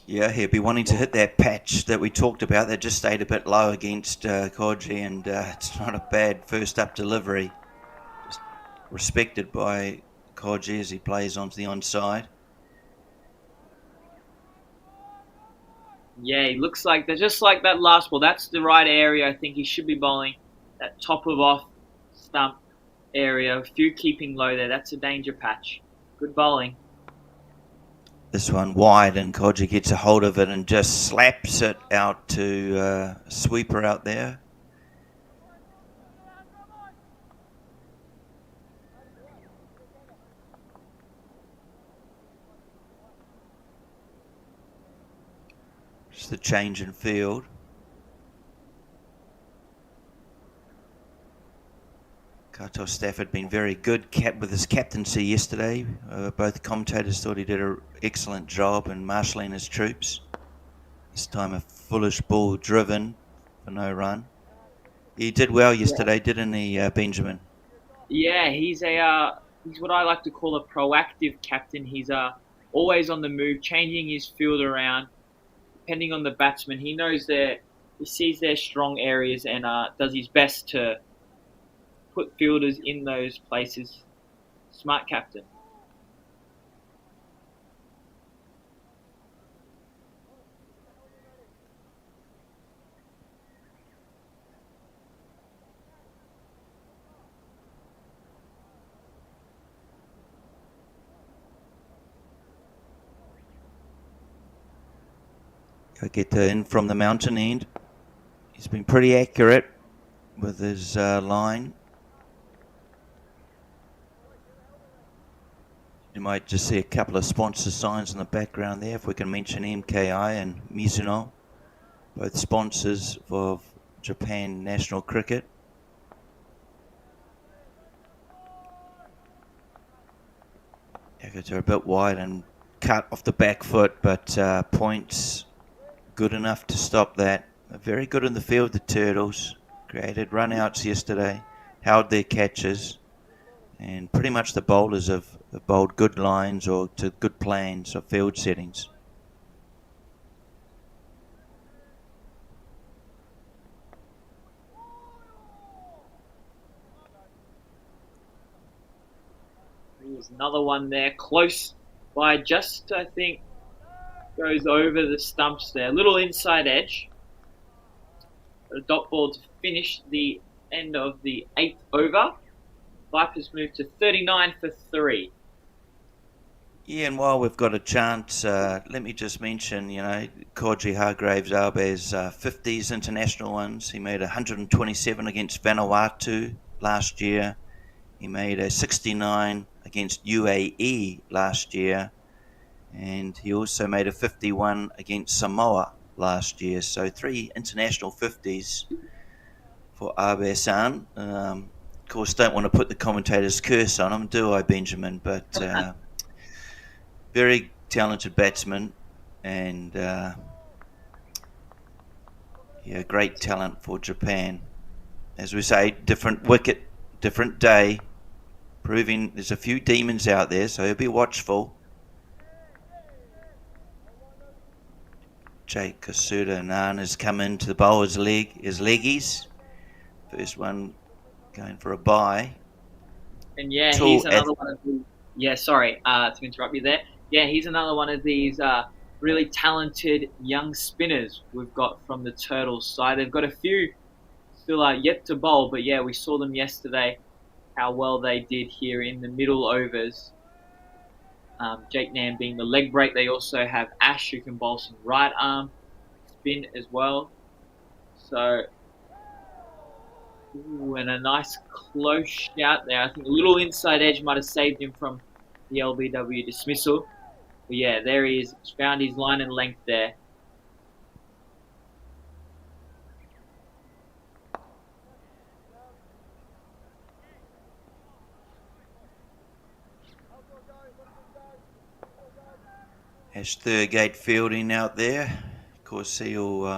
Yeah, he'll be wanting to hit that patch that we talked about that just stayed a bit low against Koji, and it's not a bad first up delivery. Just respected by Koji as he plays onto the onside. Yeah, he looks like they're just like that last ball. That's the right area. I think he should be bowling that top of off stump area. A few keeping low there. That's a danger patch. Good bowling. This one wide, and Kodja gets a hold of it and just slaps it out to sweeper out there. Just the change in field. Kato Stafford been very good with his captaincy yesterday. Both commentators thought he did an excellent job in marshalling his troops. This time a foolish ball driven for no run. He did well yesterday, didn't he, Benjamin? Yeah, he's what I like to call a proactive captain. He's always on the move, changing his field around depending on the batsman. He sees their strong areas and does his best to put fielders in those places. Smart captain. Go get in from the mountain end. He's been pretty accurate with his line. You might just see a couple of sponsor signs in the background there, if we can mention MKI and Mizuno, both sponsors of Japan national cricket. They're a bit wide and cut off the back foot, but points good enough to stop that. Very good in the field, the Turtles. Created run-outs yesterday, held their catches, and pretty much the bowlers have bowled good lines or to good plans or field settings. There's another one there, close by just, I think, goes over the stumps there. Little inside edge. A dot ball to finish the end of the 8th over. Vipers move to 39 for 3. Yeah, and while we've got a chance, let me just mention, Kodji Hargraves Arbe's 50s international ones. He made 127 against Vanuatu last year. He made a 69 against UAE last year. And he also made a 51 against Samoa last year. So 3 international 50s for Abe-san. Of course, don't want to put the commentator's curse on him, do I, Benjamin? But very talented batsman and great talent for Japan. As we say, different wicket, different day, proving there's a few demons out there, so he'll be watchful. Jake Kasuda Nan has come into the bowler's leg, his leggies. First one going for a bye. And he's another one of these. Sorry to interrupt you there. Yeah, he's another one of these really talented young spinners we've got from the Turtles side. They've got a few still yet to bowl, but we saw them yesterday, how well they did here in the middle overs. Jake Nam being the leg break. They also have Ash, who can bowl some right arm spin as well. So, and a nice close shout there. I think a little inside edge might have saved him from the LBW dismissal. But there he is. Found his line and length there. Ash Thurgate fielding out there. Of course, he'll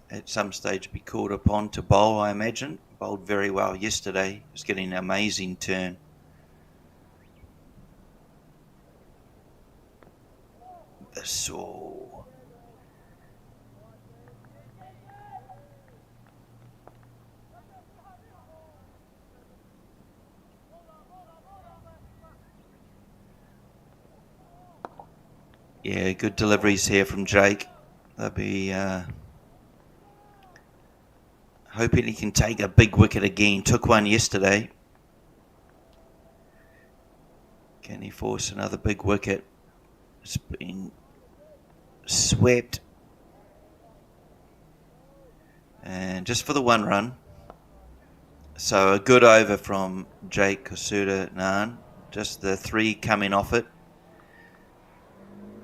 at some stage be called upon to bowl, I imagine. Bowled very well yesterday. He was getting an amazing turn. This all. Yeah, good deliveries here from Jake. they'll be hoping he can take a big wicket again. Took one yesterday. Can he force another big wicket? It's been swept. And just for the one run. So a good over from Jake Kosuda-Nan. Just the 3 coming off it.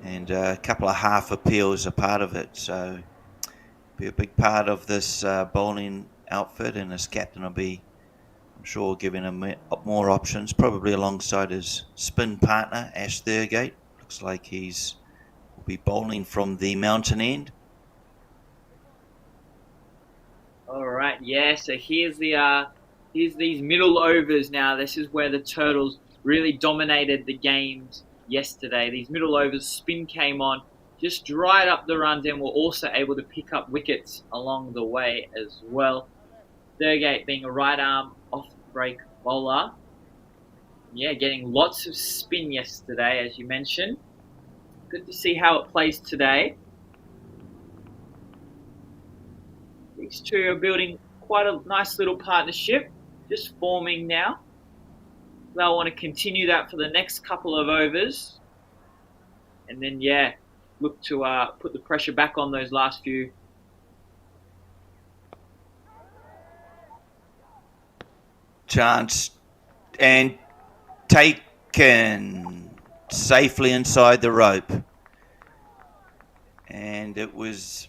And a couple of half appeals are part of it. So be a big part of this bowling outfit, and his captain will be, I'm sure, giving him more options, probably alongside his spin partner, Ash Thurgate. Looks like will be bowling from the mountain end. All right, yeah, so here's these middle overs now. This is where the Turtles really dominated the games yesterday. These middle overs, spin came on, just dried up the runs, and were also able to pick up wickets along the way as well. Thurgate being a right arm off break bowler. Yeah, getting lots of spin yesterday, as you mentioned. Good to see how it plays today. These two are building quite a nice little partnership, just forming now. They'll want to continue that for the next couple of overs. And then, yeah, look to put the pressure back on those last few. Chance and taken safely inside the rope. And it was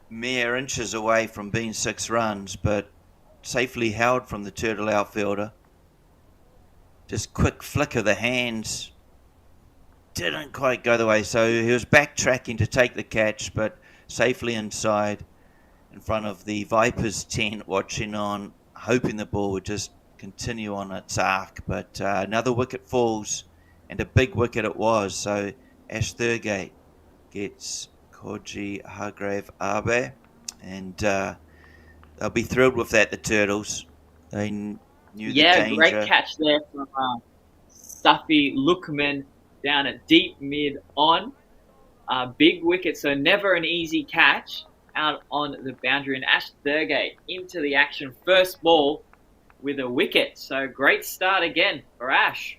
mere inches away from being 6 runs, but safely held from the Turtle outfielder. Just quick flick of the hands. Didn't quite go the way, so he was backtracking to take the catch, but safely inside in front of the Vipers tent, watching on, hoping the ball would just continue on its arc. But another wicket falls, and a big wicket it was. So Ash Thurgate gets Koji Hargrave Abe, and they'll be thrilled with that, the Turtles. They knew the danger. Great catch there from Safi Lukman down at deep mid on. Big wicket, so never an easy catch out on the boundary. And Ash Thurgate into the action, first ball with a wicket. So great start again for Ash.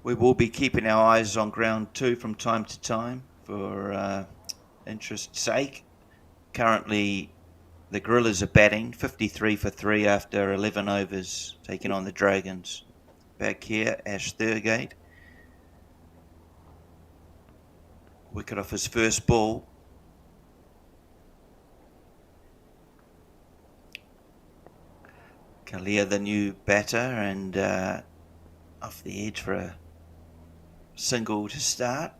We will be keeping our eyes on ground 2 from time to time for interest's sake. Currently, the Gorillas are batting 53 for 3 after 11 overs, taking on the Dragons. Back here, Ash Thurgate. Wicket off his first ball. Kalia, the new batter, and off the edge for a single to start.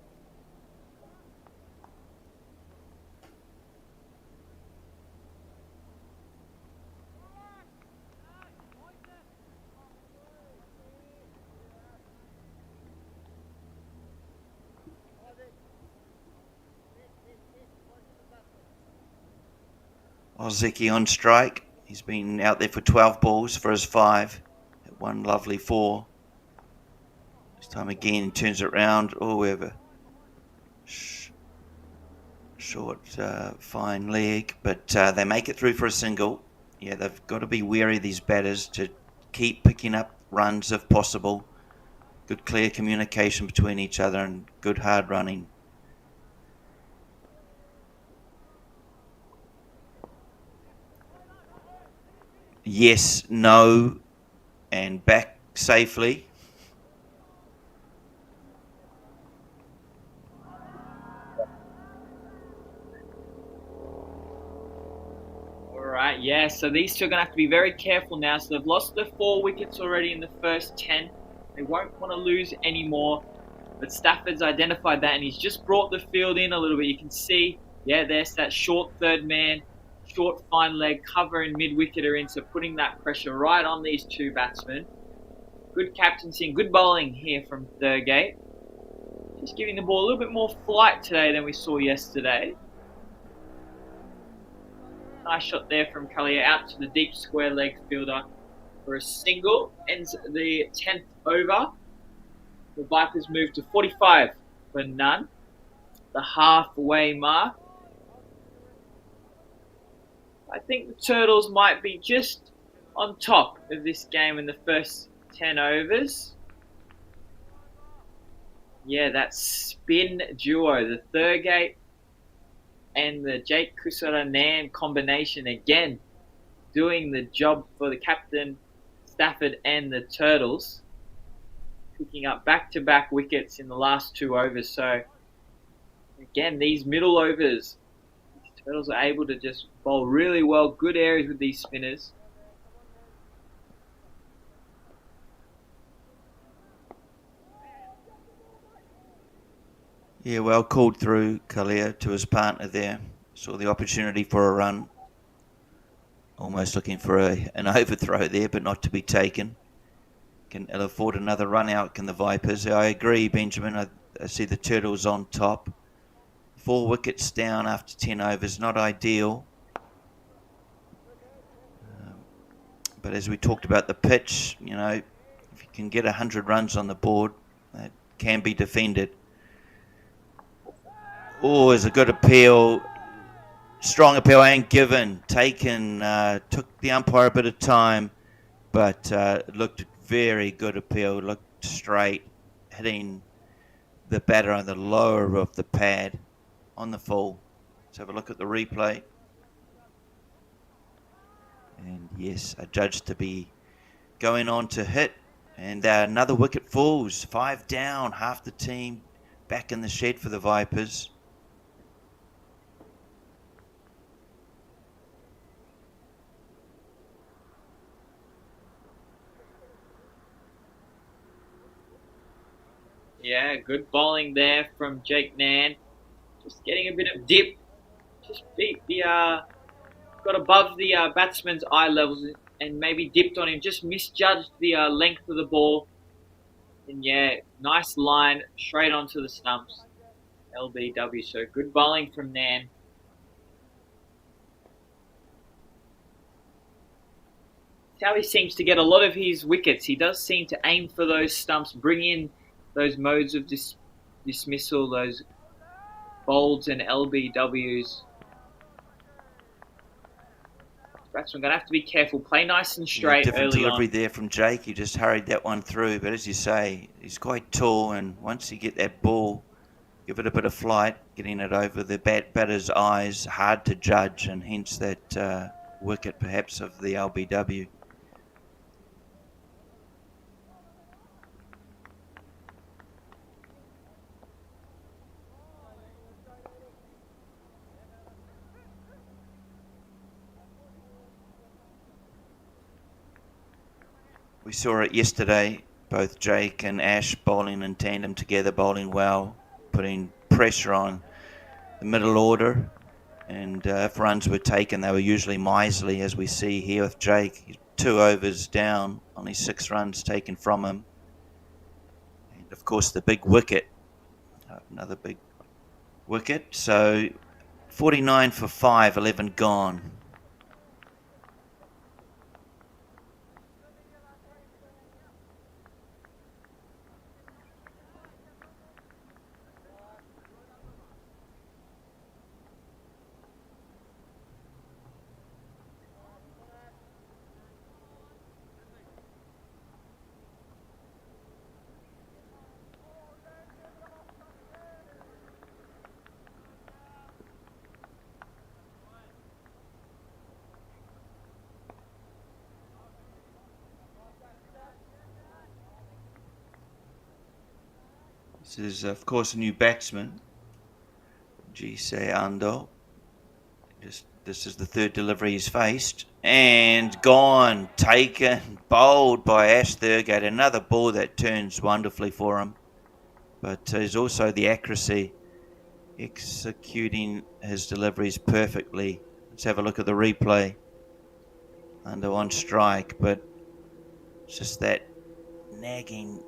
Ozeki on strike. He's been out there for 12 balls for his 5. At one lovely 4. This time again, turns it round. Oh, we have a short, fine leg, but they make it through for a single. Yeah, they've got to be wary, these batters, to keep picking up runs if possible. Good clear communication between each other and good hard running. Yes, no, and back safely. Right, yeah, so these two are going to have to be very careful now. So they've lost the 4 wickets already in the first 10. They won't want to lose any more. But Stafford's identified that, and he's just brought the field in a little bit. You can see, yeah, there's that short third man, short fine leg, covering mid-wicketer in, so putting that pressure right on these two batsmen. good captaincy and good bowling here from Thurgate. Just giving the ball a little bit more flight today than we saw yesterday. Nice shot there from Kalia out to the deep square leg fielder for a single. Ends the 10th over. The Vipers move to 45 for none. The halfway mark. I think the Turtles might be just on top of this game in the first 10 overs. Yeah, that spin duo, the Thurgate and the Jake Kusara-Nan combination again, doing the job for the captain, Stafford and the Turtles, picking up back-to-back wickets in the last 2 overs. So, again, these middle overs, the Turtles are able to just bowl really well, good areas with these spinners. Yeah, well called through Kalia to his partner there. Saw the opportunity for a run. Almost looking for an overthrow there, but not to be taken. Can ill afford another run out, can the Vipers. I agree, Benjamin. I see the Turtles on top. 4 wickets down after 10 overs, not ideal. But as we talked about the pitch, you know, if you can get 100 runs on the board, that can be defended. Oh, it's a good appeal. Strong appeal and given. Taken, took the umpire a bit of time, but it looked very good appeal. Looked straight, hitting the batter on the lower of the pad on the full. Let's have a look at the replay. And yes, adjudged to be going on to hit. And another wicket falls. 5 down, half the team back in the shed for the Vipers. Yeah, good bowling there from Jake Nan. Just getting a bit of dip. Just beat the, got above the batsman's eye levels and maybe dipped on him. Just misjudged the length of the ball. And yeah, nice line straight onto the stumps. LBW. So good bowling from Nan. That's how he seems to get a lot of his wickets. He does seem to aim for those stumps, bring in those modes of dismissal, those bolds and LBWs. Batsman going to have to be careful. Play nice and straight different early delivery on. there from Jake. He just hurried that one through. But as you say, he's quite tall, and once you get that ball, give it a bit of flight, getting it over the batter's eyes, hard to judge, and hence that wicket perhaps of the LBW. We saw it yesterday, both Jake and Ash bowling in tandem together, bowling well, putting pressure on the middle order. And if runs were taken, they were usually miserly, as we see here with Jake. 2 overs down, only 6 runs taken from him. And of course the big wicket, another big wicket. So 49 for 5, 11 gone. This is, of course, a new batsman, Jise Ando. This is the 3rd delivery he's faced. And gone, taken, bowled by Ash Thurgate. Another ball that turns wonderfully for him. But there's also the accuracy, executing his deliveries perfectly. Let's have a look at the replay. Ando on strike, but it's just that nagging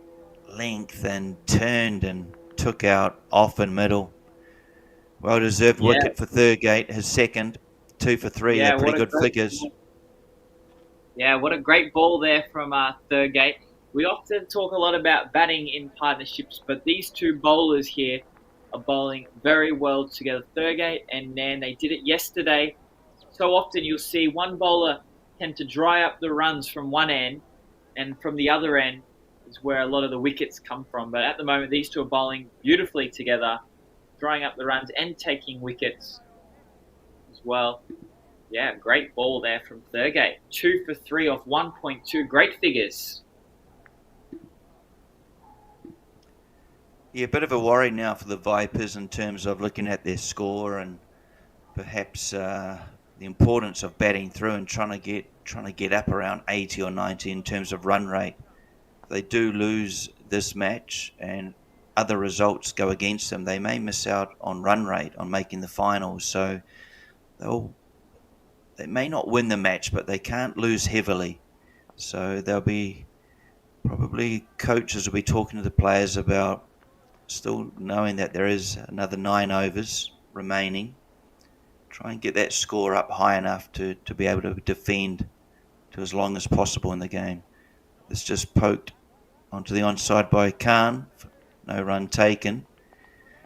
length and turned and took out off and middle. Well deserved wicket for Thurgate, his second. 2 for 3, they're pretty good figures. Yeah, what a great ball there from Thurgate. We often talk a lot about batting in partnerships, but these two bowlers here are bowling very well together. Thurgate and Nan, they did it yesterday. So often you'll see one bowler tend to dry up the runs from one end, and from the other end is where a lot of the wickets come from. But at the moment, these two are bowling beautifully together, drying up the runs and taking wickets as well. Yeah, great ball there from Thurgate. 2 for 3 off 1.2. Great figures. Yeah, a bit of a worry now for the Vipers in terms of looking at their score and perhaps the importance of batting through and trying to get up around 80 or 90 in terms of run rate. If they do lose this match and other results go against them, they may miss out on run rate on making the finals. So they may not win the match, but they can't lose heavily. So they'll be probably coaches will be talking to the players about still knowing that there is another 9 overs remaining. Try and get that score up high enough to be able to defend to as long as possible in the game. It's just poked onto the onside by Khan. No run taken.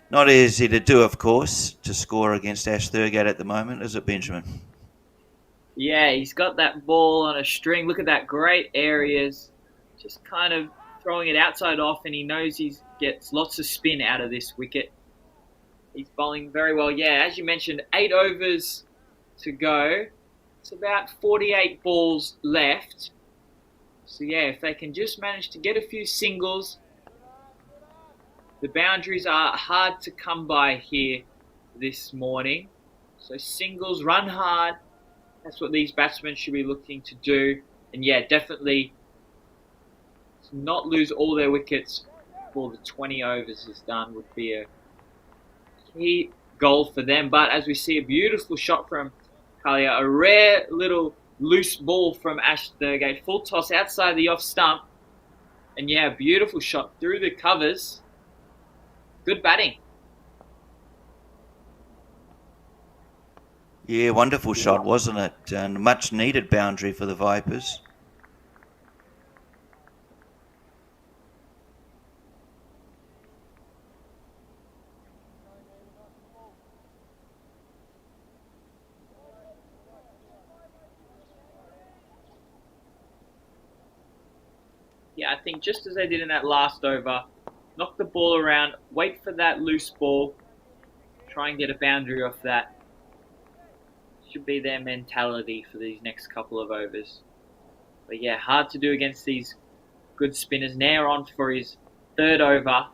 Not easy to do, of course, to score against Ash Thurgate at the moment, is it, Benjamin? Yeah, he's got that ball on a string. Look at that, great areas. Just kind of throwing it outside off, and he knows he gets lots of spin out of this wicket. He's bowling very well. Yeah, as you mentioned, 8 overs to go. It's about 48 balls left. So yeah, if they can just manage to get a few singles, the boundaries are hard to come by here this morning. So singles, run hard. That's what these batsmen should be looking to do. And yeah, definitely not lose all their wickets before the 20 overs is done would be a key goal for them. But as we see, a beautiful shot from Kalia, a rare little loose ball from Ash Thurgate, full toss outside the off stump. And yeah, beautiful shot through the covers. Good batting. Yeah, wonderful shot, wasn't it? And much needed boundary for the Vipers. Yeah, I think just as they did in that last over, knock the ball around, wait for that loose ball, try and get a boundary off that. Should be their mentality for these next couple of overs. But yeah, hard to do against these good spinners. Nair on for his 3rd over.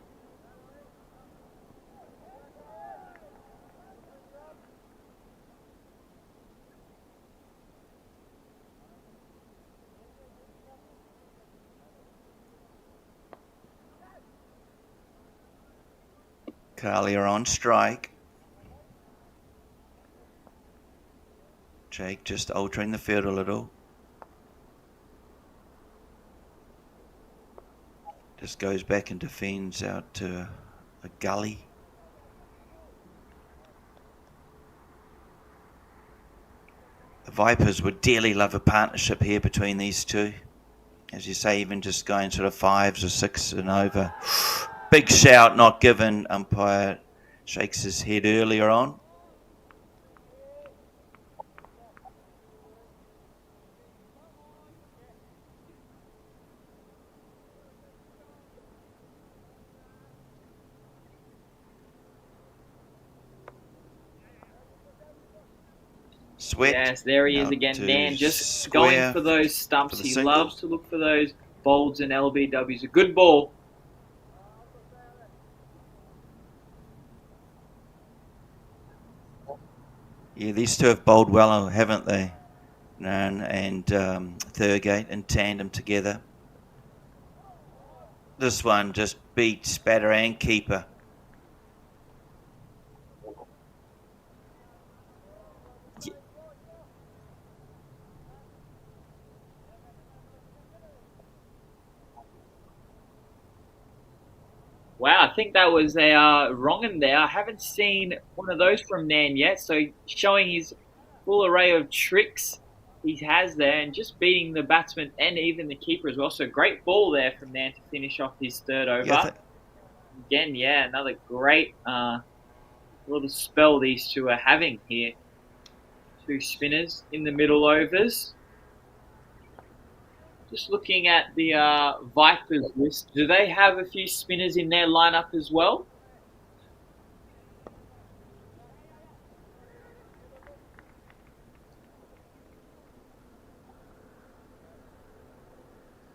Kalia on strike. Jake just altering the field a little. Just goes back and defends out to a gully. The Vipers would dearly love a partnership here between these two. As you say, even just going sort of 5s or 6 and over. Big shout not given. Umpire shakes his head earlier on. Sweat. Yes, there he is again. Nan just going for those stumps. He loves to look for those bolds and LBWs. A good ball. Yeah, these two have bowled well, haven't they? Nan and Thurgate in tandem together. This one just beats batter and keeper. think that was a wrong in there. I haven't seen one of those from Nan yet. So showing his full array of tricks he has there and just beating the batsman and even the keeper as well. So great ball there from Nan to finish off his third over. Again, yeah, another great little spell these two are having here. Two spinners in the middle overs. Just looking at the Vipers list, do they have a few spinners in their lineup as well?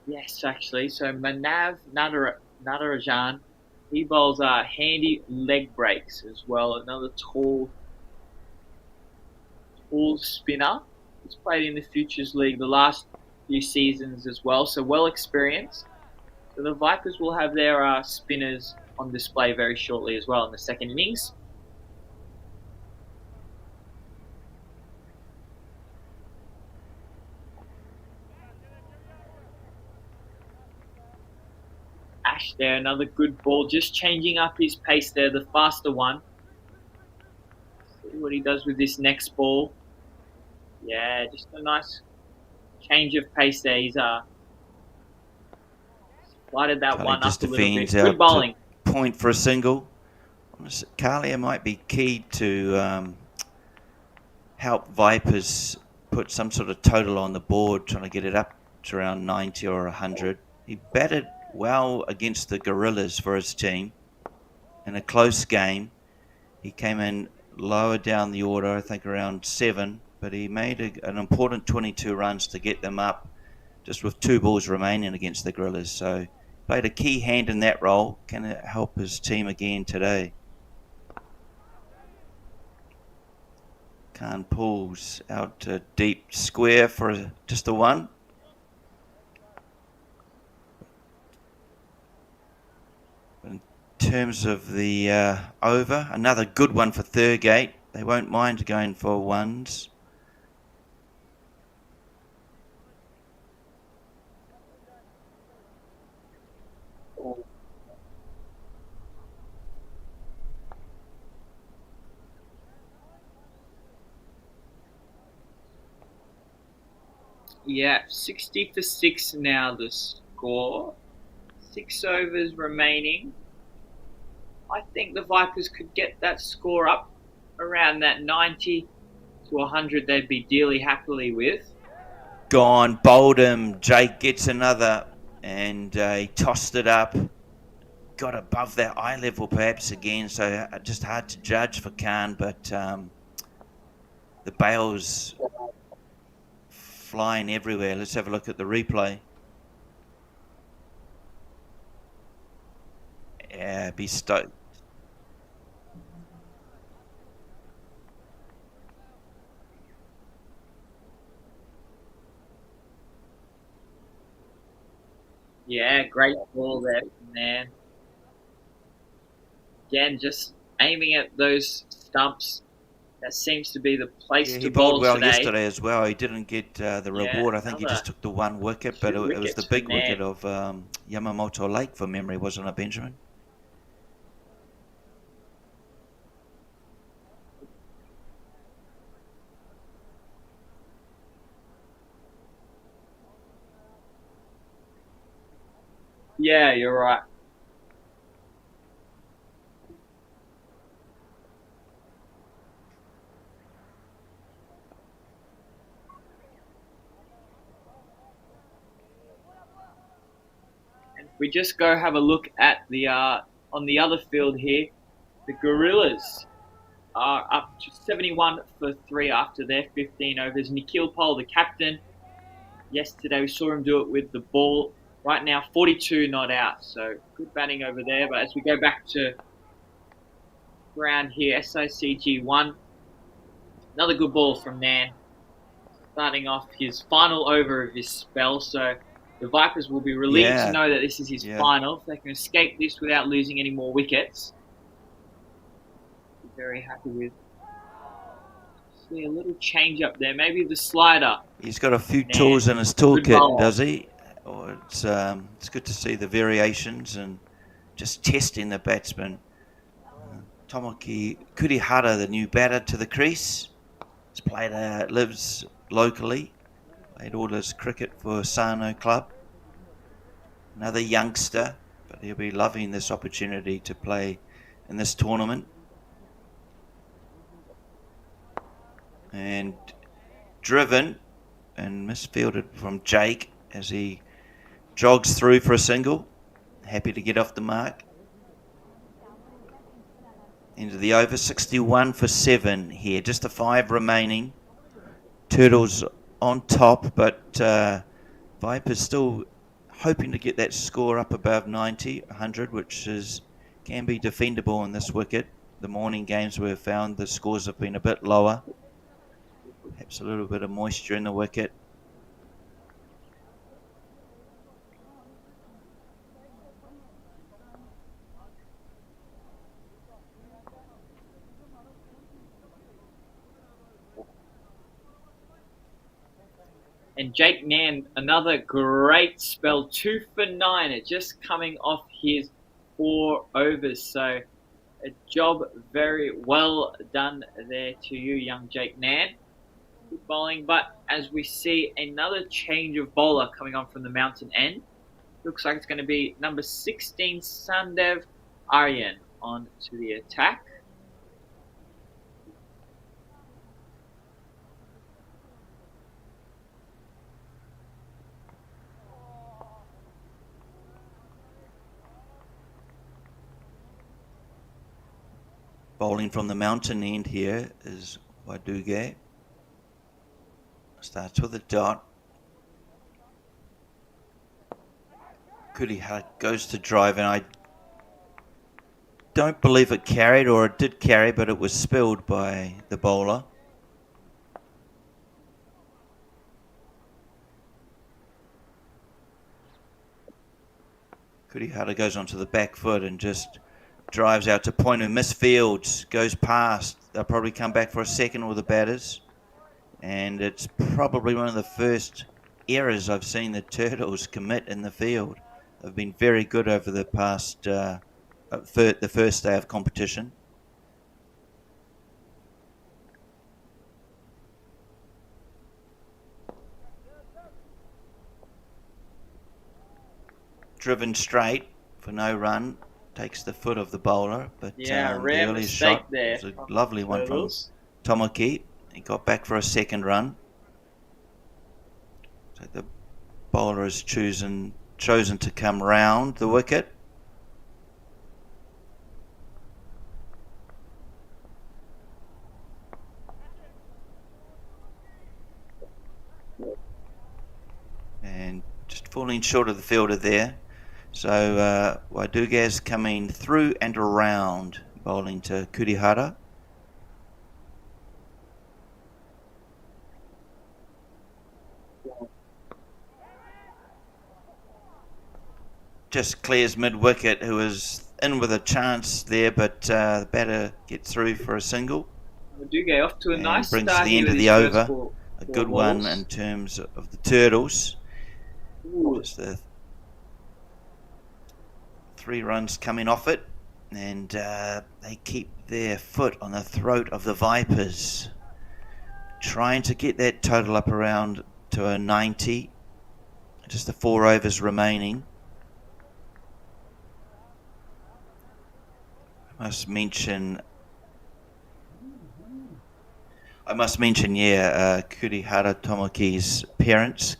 Yes, actually. So Manav Natarajan, he bowls handy leg breaks as well. Another tall spinner. He's played in the Futures League the last few seasons as well, so well experienced. So the Vipers will have their spinners on display very shortly as well in the second innings. Ash there, another good ball, just changing up his pace there, the faster one. See what he does with this next ball. Yeah, just a nice change of pace there. He's slided that one up a little bit. Good bowling. Point for a single. Kalia might be key to help Vipers put some sort of total on the board, trying to get it up to around 90 or 100. He batted well against the Gorillas for his team in a close game. He came in lower down the order, I think around 7, but he made an important 22 runs to get them up just with 2 balls remaining against the Gorillas. So played a key hand in that role. Can it help his team again today? Khan pulls out a deep square for just a 1. In terms of the over, another good one for Thurgate. They won't mind going for 1s. Yeah, 60 for 6 now the score. 6 overs remaining. I think the Vipers could get that score up around that 90 to 100 they'd be dearly happily with. Gone, bowled him. Jake gets another, and he tossed it up. Got above that eye level perhaps again, so just hard to judge for Khan, but the bails flying everywhere. Let's have a look at the replay. Yeah, be stoked. Yeah, great ball there from there. Again, just aiming at those stumps. That seems to be the place to bowl well today. Yesterday as well. He didn't get the reward. I think he just took the 1 wicket, but it was the big wicket of Yamamoto Lake, from memory, wasn't it, Benjamin? Yeah, you're right. And if we just go have a look at the on the other field here, the Gorillas are up to 71 for 3 after their 15 overs. Nikhil Pal, the captain, yesterday we saw him do it with the ball. Right now, 42 not out, so good batting over there. But as we go back to ground here, SICG 1, another good ball from Nan, starting off his final over of his spell. So the Vipers will be relieved to know that this is his final. If they can escape this without losing any more wickets, be very happy with. See a little change up there, maybe the slider. He's got a few tools in his toolkit, does he? It's good to see the variations, and just testing the batsman. Tomoki Kurihara, the new batter, to the crease. He's played, lives locally. Played all his cricket for Sano Club. Another youngster, but he'll be loving this opportunity to play in this tournament. And driven and misfielded from Jake as he jogs through for a single. Happy to get off the mark. Into the over, 61 for 7 here. Just a 5 remaining. Turtles on top, but Vipers still hoping to get that score up above 90, 100, which can be defendable in this wicket. The morning games we've found the scores have been a bit lower. Perhaps a little bit of moisture in the wicket. And Jake Nan, another great spell, 2 for 9. It just coming off his 4 overs. So a job very well done there to you, young Jake Nan. Good bowling, but as we see another change of bowler coming on from the mountain end, looks like it's going to be number 16, Sandev Aryan, on to the attack. Bowling from the mountain end here is Waduge. Starts with a dot. Kurihara goes to drive, and I don't believe it carried, or it did carry, but it was spilled by the bowler. Kurihara goes onto the back foot and just drives out to point and misfields, goes past. They'll probably come back for a second, all the batters. And it's probably one of the first errors I've seen the Turtles commit in the field. They've been very good over the past, the first day of competition. Driven straight for no run. Takes the foot of the bowler, but the early shot was a lovely one from Tomoki. He got back for a second run. So the bowler has chosen to come round the wicket. And just falling short of the fielder there. So Waduge's coming through and around, bowling to Kurihara. Just clears mid-wicket, who was in with a chance there, but the batter gets through for a single. Waduge off to a nice brings start the end of the over. A good one in terms of the Turtles. Just the 3 runs coming off it, and they keep their foot on the throat of the Vipers, trying to get that total up around to a 90. Just the 4 overs remaining. I must mention, Kurihara Tomoki's parents,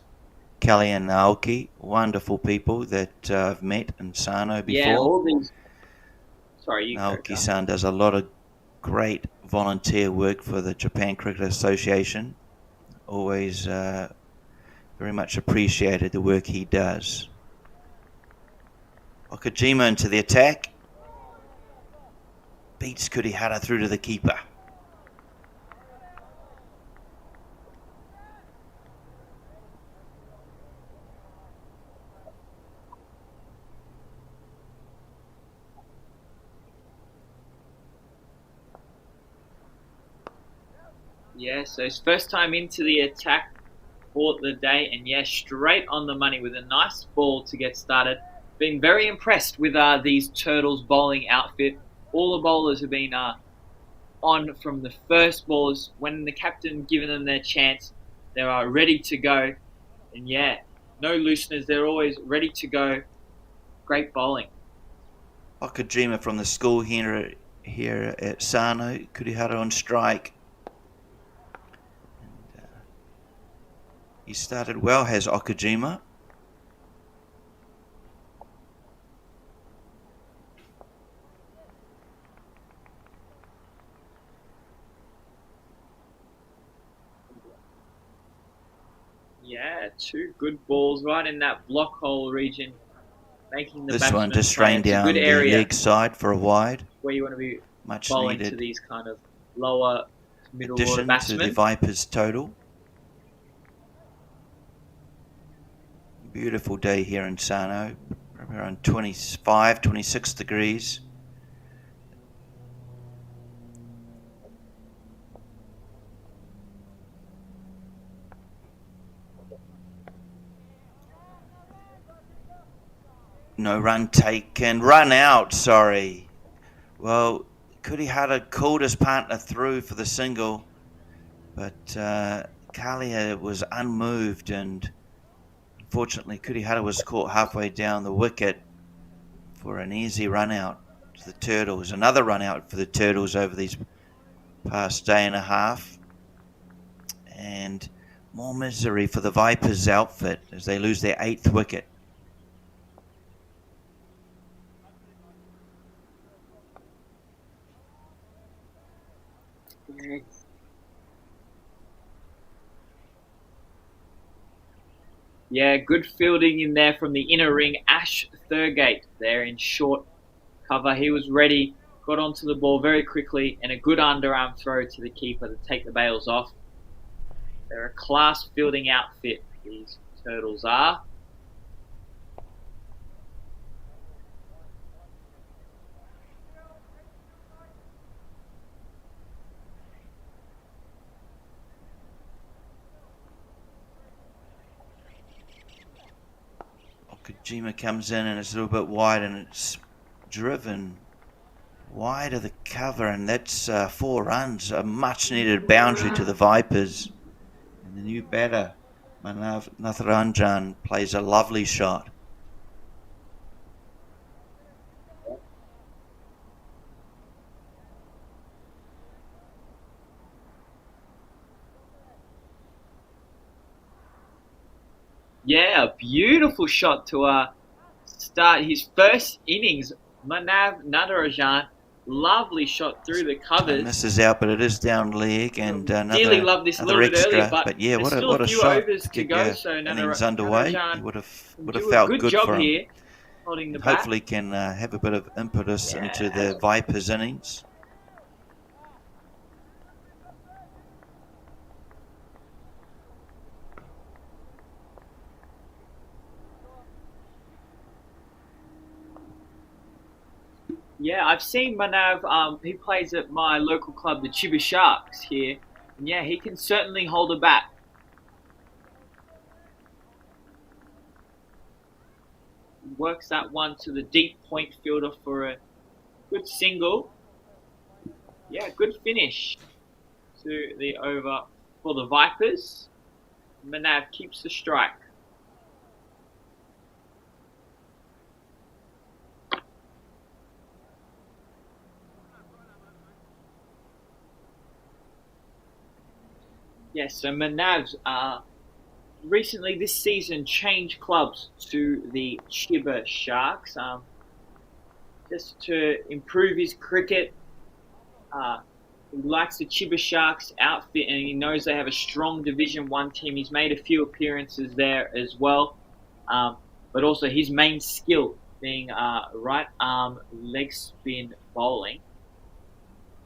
Kelly and Naoki, wonderful people that I've met in Sano before. Yeah, all these. Sorry, Naoki-san does a lot of great volunteer work for the Japan Cricket Association. Always very much appreciated the work he does. Okajima into the attack. Beats Kurihara through to the keeper. Yeah, so his first time into the attack for the day, and yeah, straight on the money with a nice ball to get started. been very impressed with these Turtles bowling outfit. All the bowlers have been on from the first balls. When the captain given them their chance, they are ready to go. And yeah, no looseners. They're always ready to go. Great bowling. Okajima from the school here at Sano. Kurihara on strike. And, he started well, has Okajima. Yeah, two good balls right in that block hole region, making the this one just rained down the leg side for a wide. Where you want to be much bowling needed to these kind of lower middle order addition batsmen. to the Vipers total. Beautiful day here in Sano, around 25, 26 degrees. No run taken, run out, sorry. Well, Kurihara called his partner through for the single, but Kalia was unmoved, and unfortunately Kurihara was caught halfway down the wicket for an easy run out to the Turtles. Another run out for the Turtles over these past day and a half, and more misery for the Vipers outfit as they lose their 8th wicket. Yeah, good fielding in there from the inner ring. Ash Thurgate there in short cover. He was ready, got onto the ball very quickly, and a good underarm throw to the keeper to take the bails off. They're a class fielding outfit, these Turtles are. Okajima comes in and it's a little bit wide, and it's driven wide of the cover, and that's 4 runs, a much needed boundary to the Vipers. And the new batter, Manav Natharanjan, plays a lovely shot. Yeah, a beautiful shot to start his first innings. Manav Natarajan, lovely shot through the covers. Misses out, but it is down leg, and Really love this a little extra. bit earlier, but yeah, what a few shot overs to go. So innings underway. He would have do felt a good good job for him. here, holding the Hopefully, bat. can have a bit of impetus into the Vipers innings. Yeah, I've seen Manav. He plays at my local club, the Chiba Sharks here. And yeah, he can certainly hold a bat. He works that one to the deep point fielder for a good single. Yeah, good finish to the over for the Vipers. Manav keeps the strike. Yes, so Manav's recently this season changed clubs to the Chiba Sharks just to improve his cricket. He likes the Chiba Sharks outfit, and he knows they have a strong Division 1 team. He's made a few appearances there as well, but also his main skill being right arm leg spin bowling.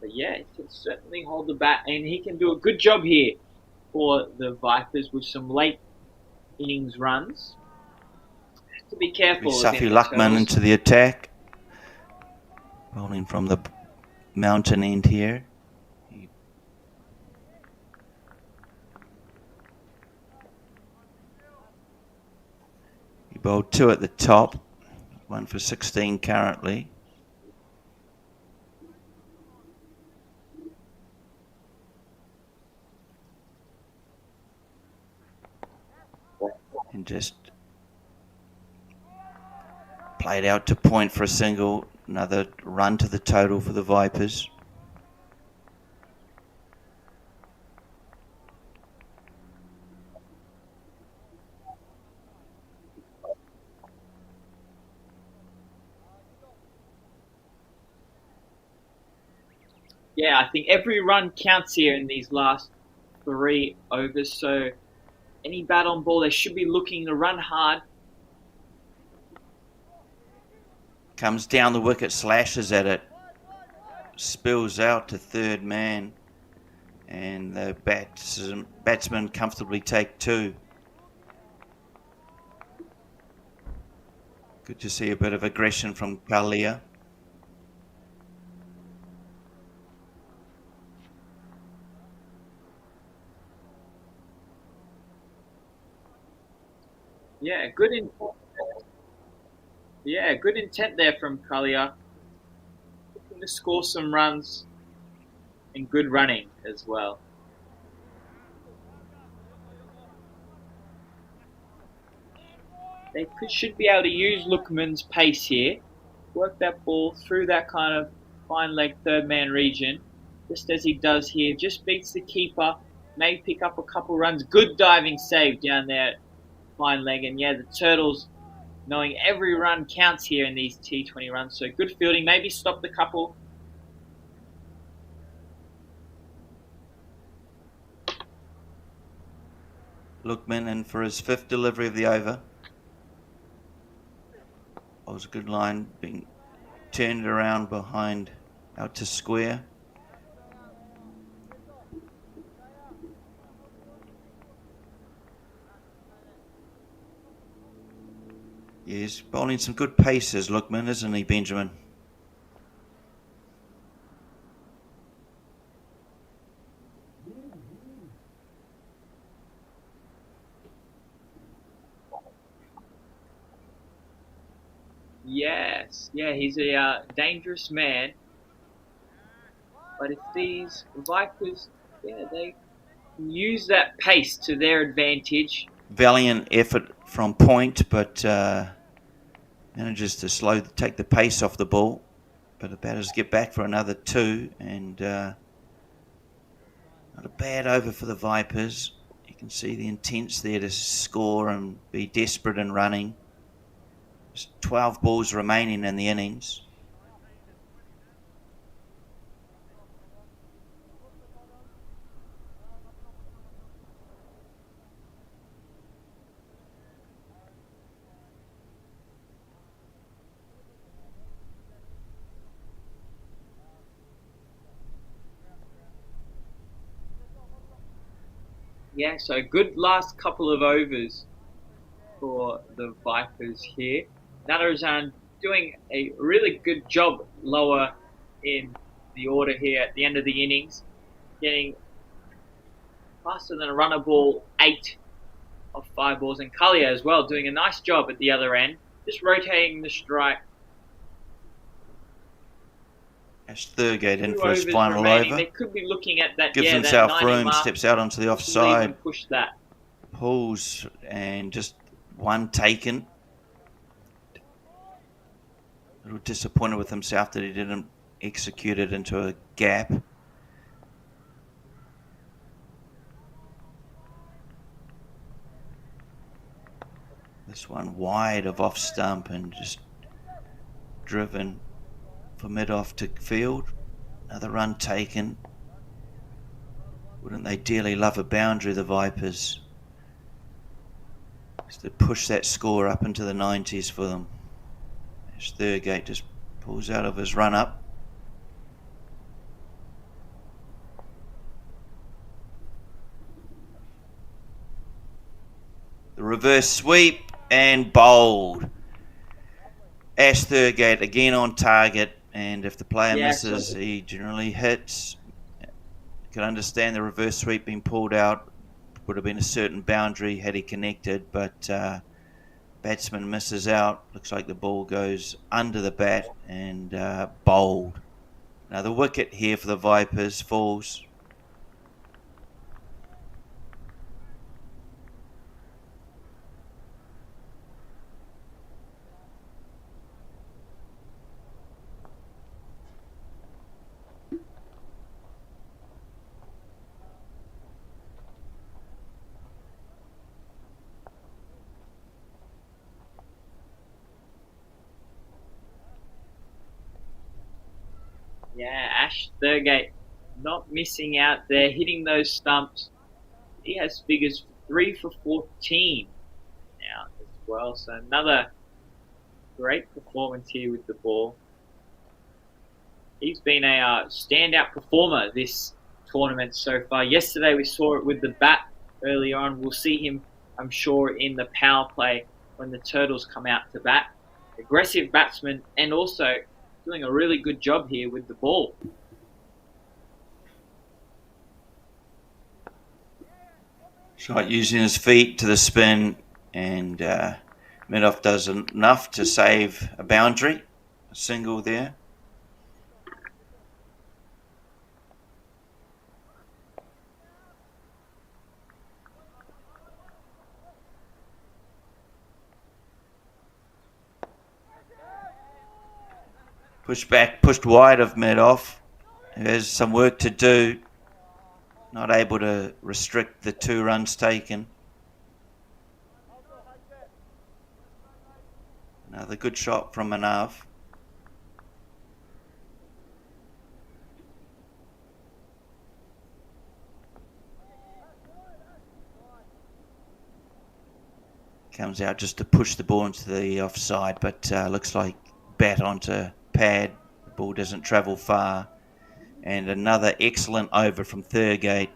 But yeah, he can certainly hold the bat, and he can do a good job here for the Vipers with some late innings runs. Have to be careful. Safi Luckman into the attack, bowling from the mountain end here. He bowled 2 at the top, 1 for 16 currently. And just played out to point for a single. Another run to the total for the Vipers. Yeah, I think every run counts here in these last 3 overs. So any bat on ball, they should be looking to run hard. Comes down the wicket, slashes at it, spills out to third man, and the batsmen comfortably take 2. Good to see a bit of aggression from Kalia. Yeah, good intent there from Kalia. Looking to score some runs and good running as well. They should be able to use Lookman's pace here. Work that ball through that kind of fine leg third man region. Just as he does here. Just beats the keeper. May pick up a couple runs. Good diving save down there. Fine leg. And yeah, the Turtles, knowing every run counts here in these T20 runs. So good fielding. Maybe stop the couple. Lookman in for his 5th delivery of the over. That was a good line, being turned around behind out to square. He's bowling some good paces, Lookman, isn't he, Benjamin? Yes, yeah, he's a dangerous man. But if these Vipers, they can use that pace to their advantage. Valiant effort from point, but manages to take the pace off the ball. But the batters get back for another 2, and not a bad over for the Vipers. You can see the intents there to score and be desperate in running. There's 12 balls remaining in the innings. Yeah, so good last couple of overs for the Vipers here. Nadaruzan doing a really good job lower in the order here at the end of the innings, getting faster than a runner ball 8 of 5 balls, and Kalia as well doing a nice job at the other end, just rotating the strike. Ash Thurgate in for his final remaining. over. They could be looking at that. Gives himself room, mark. Steps out onto the offside. Push that. Pulls and just one taken. A little disappointed with himself that he didn't execute it into a gap. This one wide of off stump and just driven for mid-off to field. Another run taken. Wouldn't they dearly love a boundary, the Vipers? Just to push that score up into the 90s for them. Ash Thurgate just pulls out of his run-up. The reverse sweep and bowled. Ash Thurgate again on target. And if the player misses, he generally hits. You can understand the reverse sweep being pulled out. Would have been a certain boundary had he connected, but Batsman misses out. Looks like the ball goes under the bat and bowled. Now the wicket here for the Vipers falls. Yeah, Ash Thurgate not missing out there, hitting those stumps. He has figures 3 for 14 now as well. So another great performance here with the ball. He's been a standout performer this tournament so far. Yesterday we saw it with the bat early on. We'll see him, I'm sure, in the power play when the Turtles come out to bat. Aggressive batsman and also doing a really good job here with the ball. Shot using his feet to the spin, and Medoff does enough to save a boundary, a single there. Pushed back, pushed wide of Medoff, who has some work to do. Not able to restrict the 2 runs taken. Another good shot from Manav. Comes out just to push the ball into the offside, but looks like bat onto pad. The ball doesn't travel far. And another excellent over from Thurgate.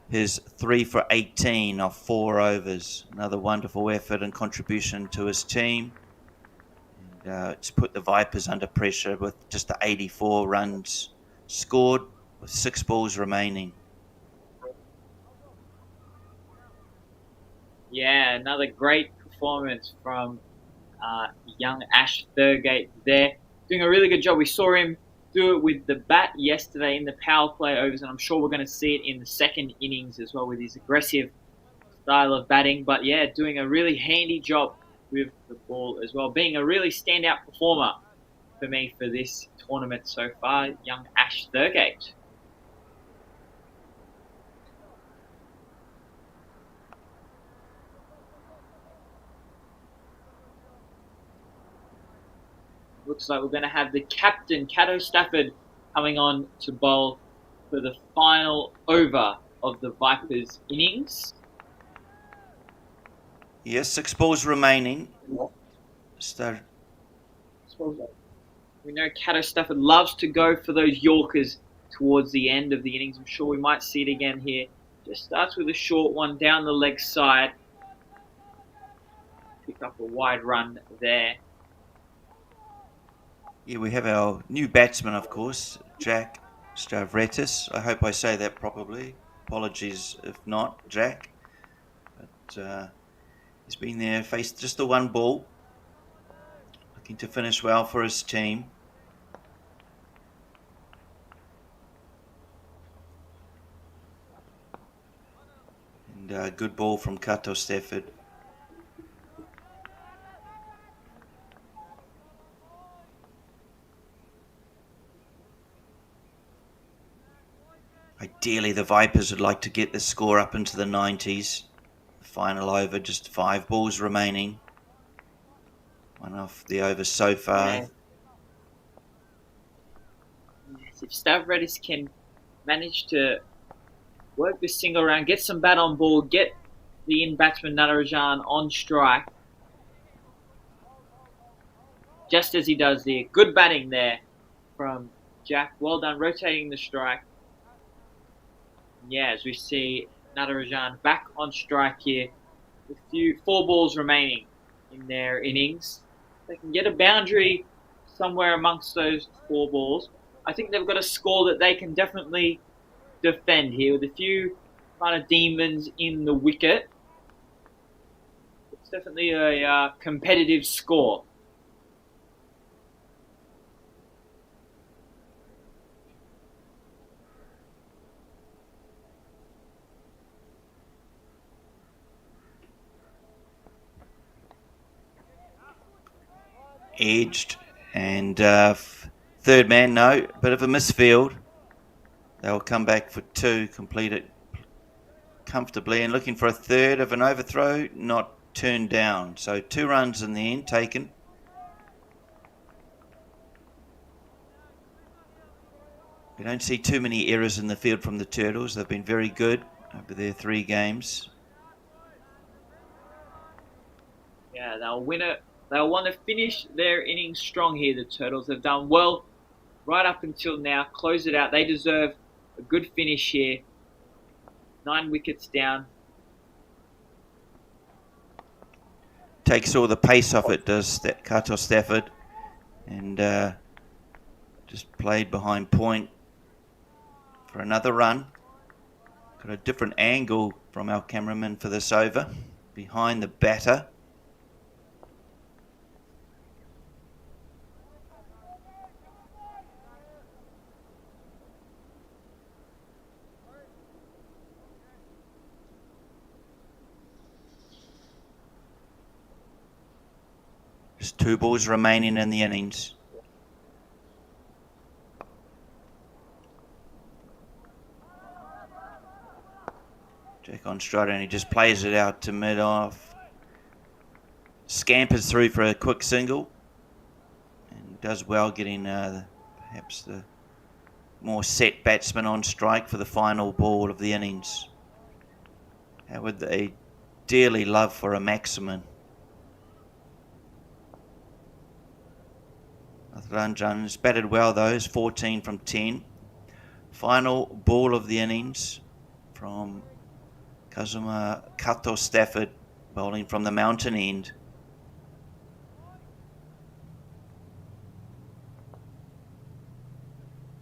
His 3 for 18 off 4 overs. Another wonderful effort and contribution to his team. And it's put the Vipers under pressure with just the 84 runs scored with 6 balls remaining. Yeah, another great performance from young Ash Thurgate there. Doing a really good job. We saw him do it with the bat yesterday in the power play overs, and I'm sure we're going to see it in the second innings as well with his aggressive style of batting. But yeah, doing a really handy job with the ball as well. Being a really standout performer for me for this tournament so far, young Ash Thurgate. Looks like we're going to have the captain, Cato Stafford, coming on to bowl for the final over of the Vipers innings. Yes, 6 balls remaining. We know Cato Stafford loves to go for those Yorkers towards the end of the innings. I'm sure we might see it again here. Just starts with a short one down the leg side. Pick up a wide run there. Yeah, we have our new batsman, of course, Jack Stavretis. I hope I say that properly. Apologies if not, Jack. But he's been there, faced just the 1 ball. Looking to finish well for his team. And a good ball from Cato Stafford. Ideally, the Vipers would like to get the score up into the 90s. The final over, just 5 balls remaining. One off the over so far. Yeah. Yes, if Stavridis can manage to work this single round, get some bat on ball, get the in-batsman Natarajan on strike, just as he does there. Good batting there from Jack. Well done, rotating the strike. Yeah, as we see Natarajan back on strike here with 4 balls remaining in their innings. They can get a boundary somewhere amongst those 4 balls. I think they've got a score that they can definitely defend here with a few kind of demons in the wicket. It's Definitely a competitive score. Edged and third man, no, bit of a misfield. They'll come back for two, complete it comfortably, and looking for a third of an overthrow, not turned down. So 2 runs in the end taken. We don't see too many errors in the field from the Turtles. They've been very good over their 3 games. Yeah, they'll win it. They'll want to finish their innings strong here. The Turtles have done well right up until now. Close it out. They deserve a good finish here. 9 wickets down. Takes all the pace off it, does Kato Stafford, and just played behind point for another run. Got a different angle from our cameraman for this over, behind the batter. Just 2 balls remaining in the innings. Jack on stride, and he just plays it out to mid-off. Scampers through for a quick single. And does well getting perhaps the more set batsman on strike for the final ball of the innings. How would they dearly love for a maximum? Ranjan has batted well though, is 14 from 10. Final ball of the innings from Kazuma Kato Stafford, bowling from the mountain end.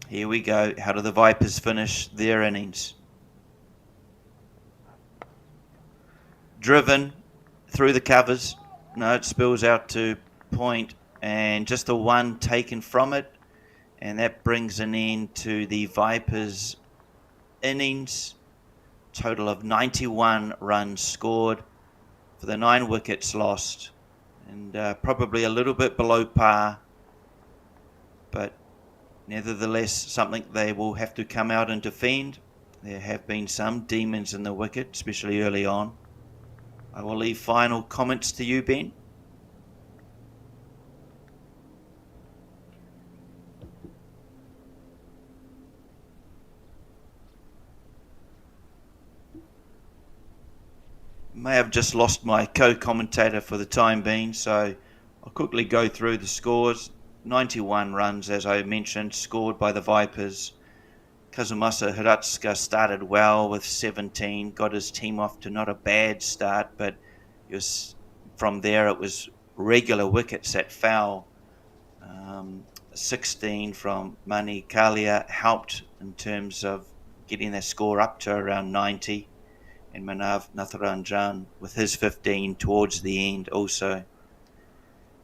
Here we go. How do the Vipers finish their innings? Driven through the covers. No, it spills out to point, and just the 1 taken from it, and that brings an end to the Vipers' innings. Total of 91 runs scored for the 9 wickets lost, and probably a little bit below par, but nevertheless something they will have to come out and defend. There have been some demons in the wicket, especially early on. I will leave final comments to you, Ben. May have just lost my co-commentator for the time being, so I'll quickly go through the scores. 91 runs, as I mentioned, scored by the Vipers. Kazumasa Hiratsuka started well with 17, got his team off to not a bad start, but from there it was regular wickets that fell. 16 from Mani Kalia helped in terms of getting their score up to around 90. And Manav Natharanjan with his 15 towards the end also.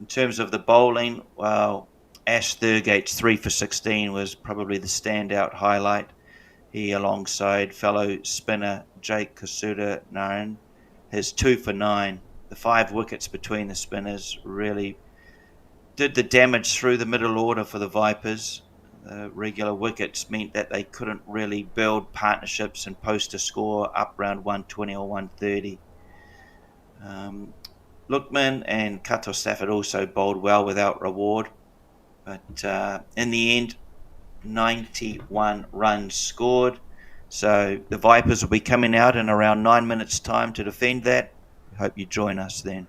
In terms of the bowling, well, Ash Thurgate's 3 for 16 was probably the standout highlight. He, alongside fellow spinner Jake Kasuda Naran, his 2 for 9. The 5 wickets between the spinners really did the damage through the middle order for the Vipers. Regular wickets meant that they couldn't really build partnerships and post a score up around 120 or 130. Lookman and Kato Stafford also bowled well without reward, but in the end 91 runs scored, so the Vipers will be coming out in around 9 minutes time to defend that. I hope you join us then.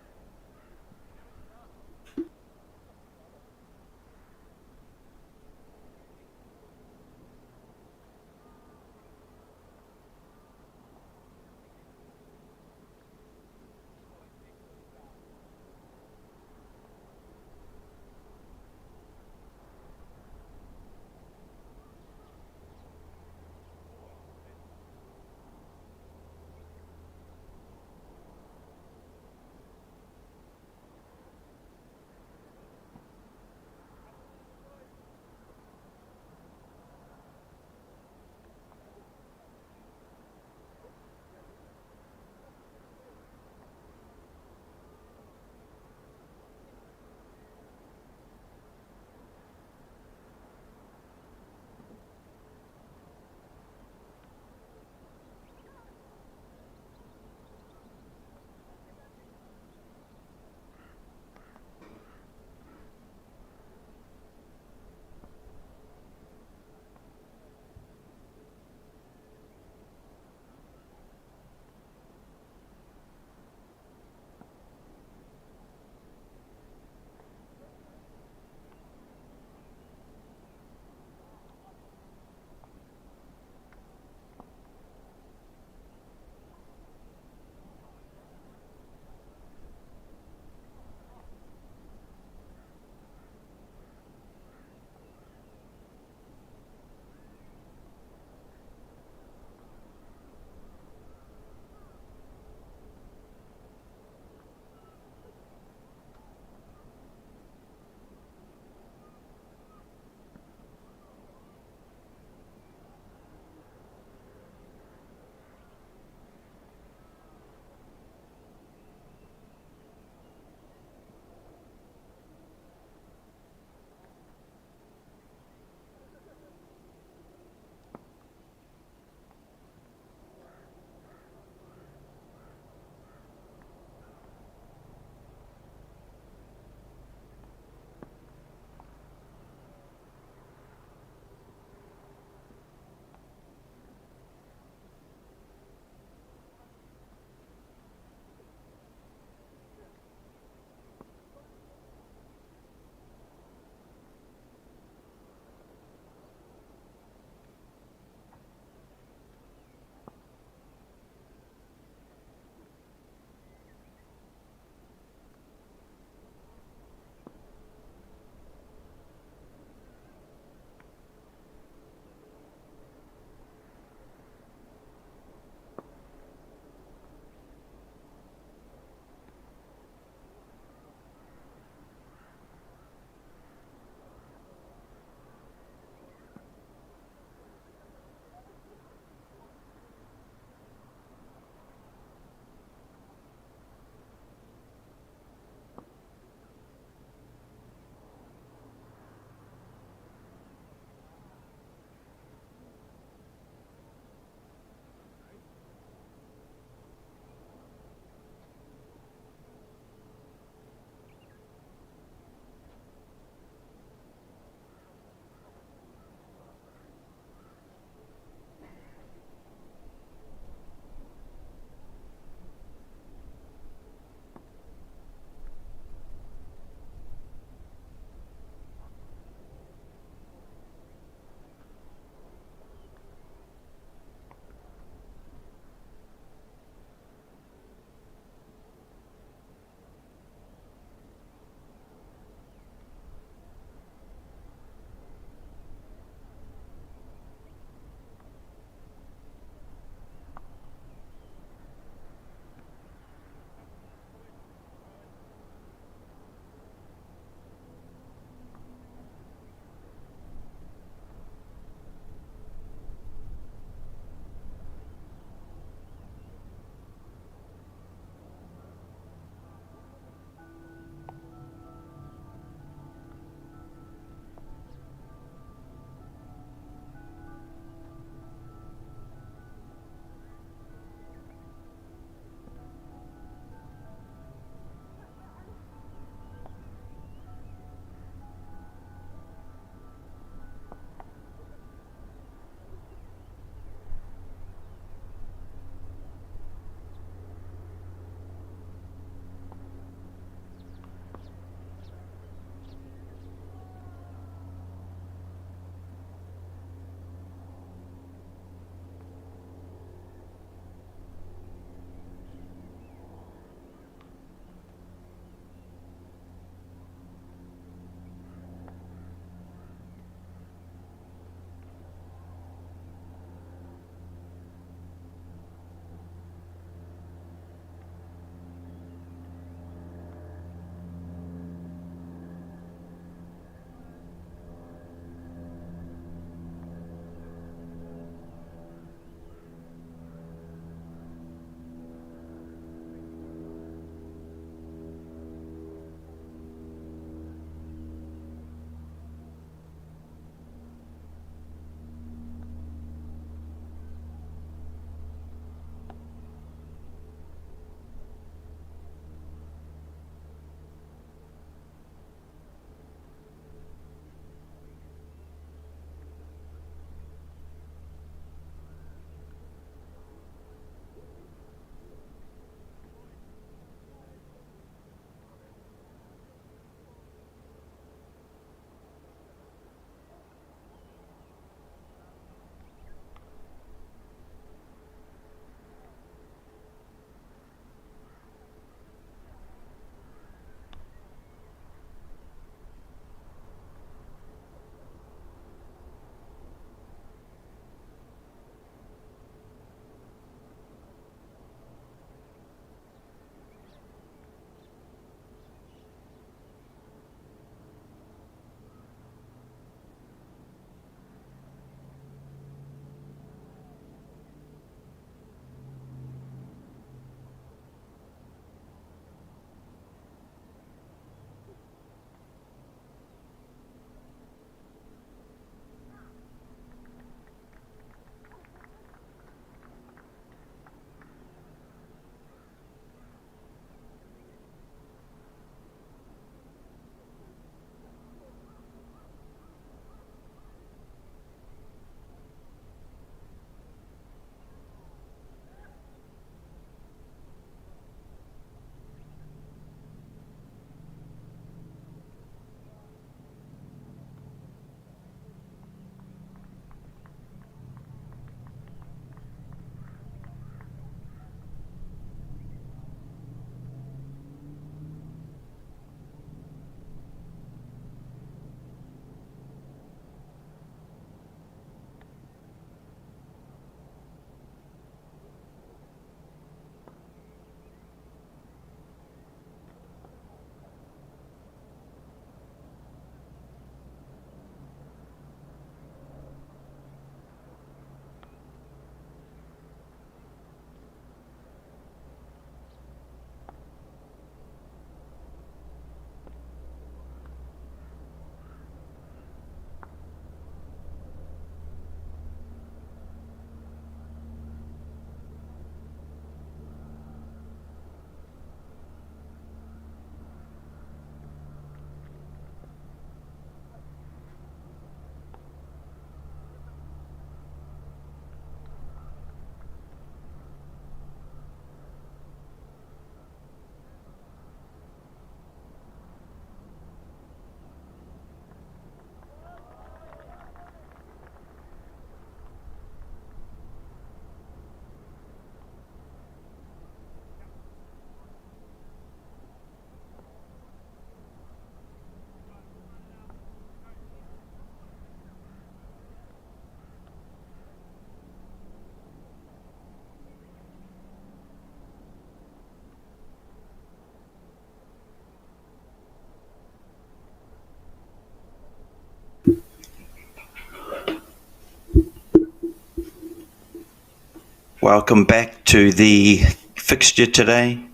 Welcome back to the fixture today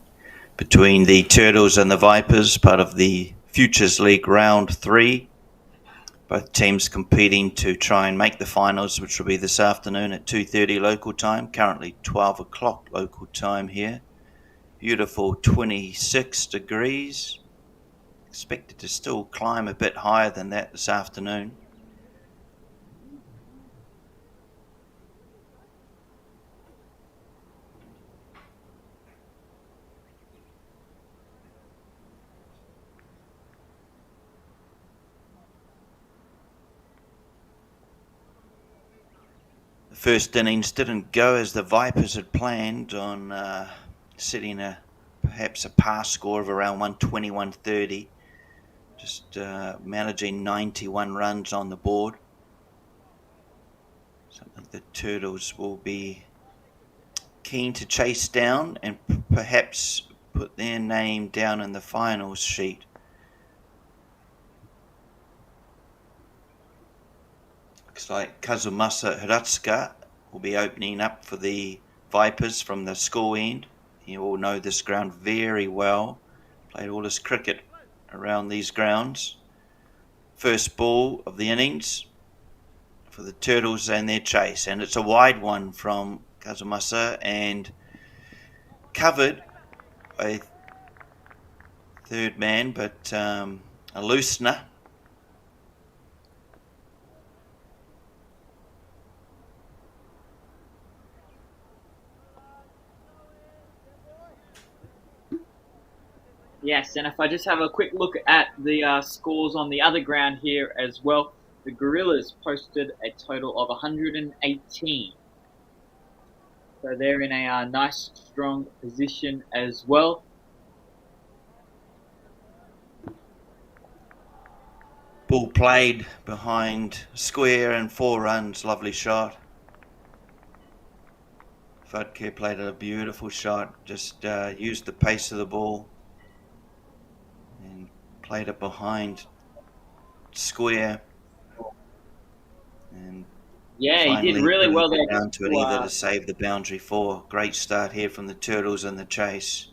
between the Turtles and the Vipers, part of the Futures League Round 3. Both teams competing to try and make the finals, which will be this afternoon at 2:30 local time, currently 12 o'clock local time here. Beautiful 26 degrees. Expected to still climb a bit higher than that this afternoon. The first innings didn't go as the Vipers had planned on setting perhaps a pass score of around 120, 130. Just managing 91 runs on the board. Something the Turtles will be keen to chase down and perhaps put their name down in the finals sheet. Looks like Kazumasa Hiratsuka will be opening up for the Vipers from the school end. You all know this ground very well. Played all his cricket around these grounds. First ball of the innings for the Turtles and their chase. And it's a wide one from Kazumasa and covered by third man, but a loosener. Yes, and if I just have a quick look at the scores on the other ground here as well, the Gorillas posted a total of 118. So they're in a nice, strong position as well. Ball played behind square and 4 runs. Lovely shot. Fudke played a beautiful shot. Just used the pace of the ball and played it behind square. And yeah, he did really well there. Down to it either to save the boundary for. Great start here from the Turtles in the chase.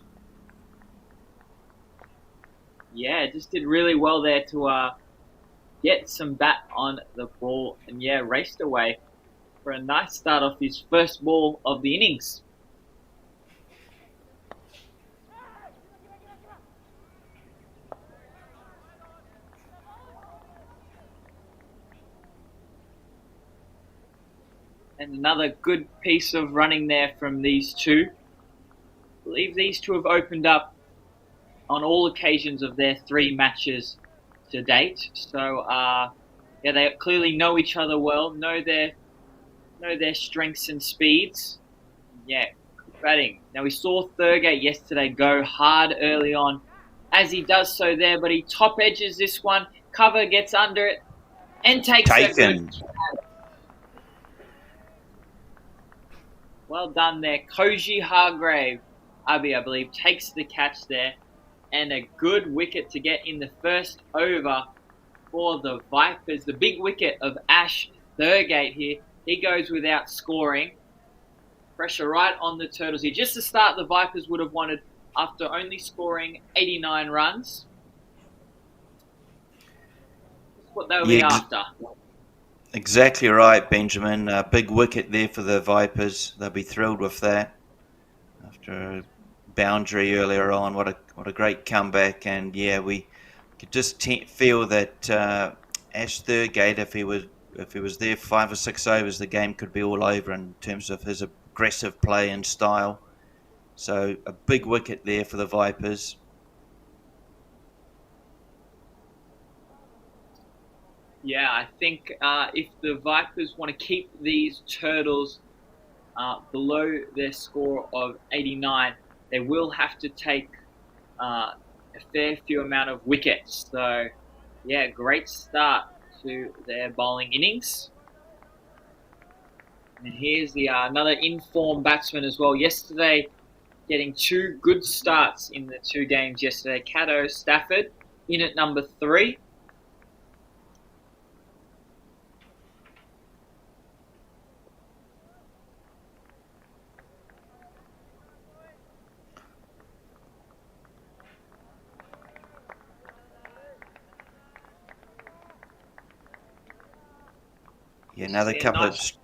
Yeah, just did really well there to get some bat on the ball and raced away for a nice start off his first ball of the innings. And another good piece of running there from these two. I believe these two have opened up on all occasions of their 3 matches to date. So, they clearly know each other well, know their strengths and speeds. Yeah, good batting. Now, we saw Thurgate yesterday go hard early on, as he does so there, but he top edges this one. Cover gets under it and takes a good catch. Well done there. Koji Hargrave, Abi, I believe, takes the catch there. And a good wicket to get in the first over for the Vipers. The big wicket of Ash Thurgate here. He goes without scoring. Pressure right on the Turtles here. Just to start, the Vipers would have wanted after only scoring 89 runs. That's what they'll be after. Exactly right, Benjamin. Big wicket there for the Vipers. They'll be thrilled with that. After a boundary earlier on, what a great comeback. And we could just feel that Ash Thurgate, if he was there 5 or 6 overs, the game could be all over in terms of his aggressive play and style. So a big wicket there for the Vipers. Yeah, I think if the Vipers want to keep these Turtles below their score of 89, they will have to take a fair few amount of wickets. So, great start to their bowling innings. And here's the another in-form batsman as well. Yesterday, getting 2 good starts in the 2 games yesterday. Cato Stafford in at number 3. Yeah, another See a couple nice- of,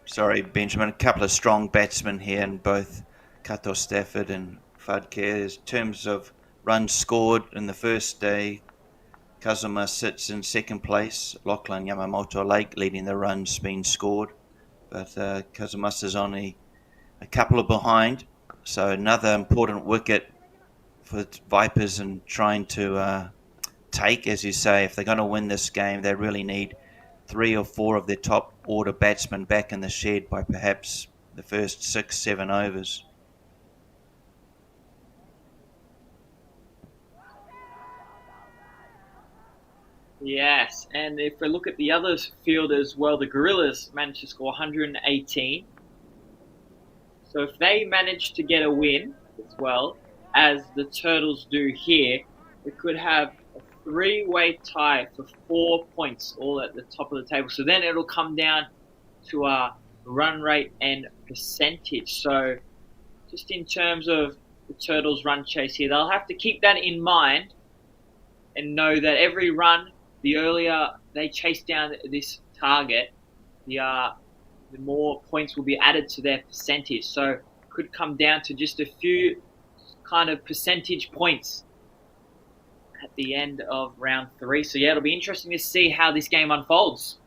sorry, Benjamin, a couple of strong batsmen here in both Kato Stafford and Fadke. In terms of runs scored in the first day, Kazuma sits in second place. Lachlan Yamamoto Lake leading the runs being scored. But Kazumasa's only a couple of behind. So another important wicket for the Vipers and trying to take, as you say, if they're going to win this game, they really need 3 or 4 of their top order batsmen back in the shed by perhaps the first 6-7 overs. Yes, and if we look at the other field as well, the Gorillas managed to score 118. So if they manage to get a win as well, as the Turtles do here, we could have a three-way tie for 4 points, all at the top of the table. So then it'll come down to our run rate and percentage. So just in terms of the Turtles' run chase here, they'll have to keep that in mind and know that every run, the earlier they chase down this target, the more points will be added to their percentage. So it could come down to just a few kind of percentage points at the end of round 3. So yeah, it'll be interesting to see how this game unfolds.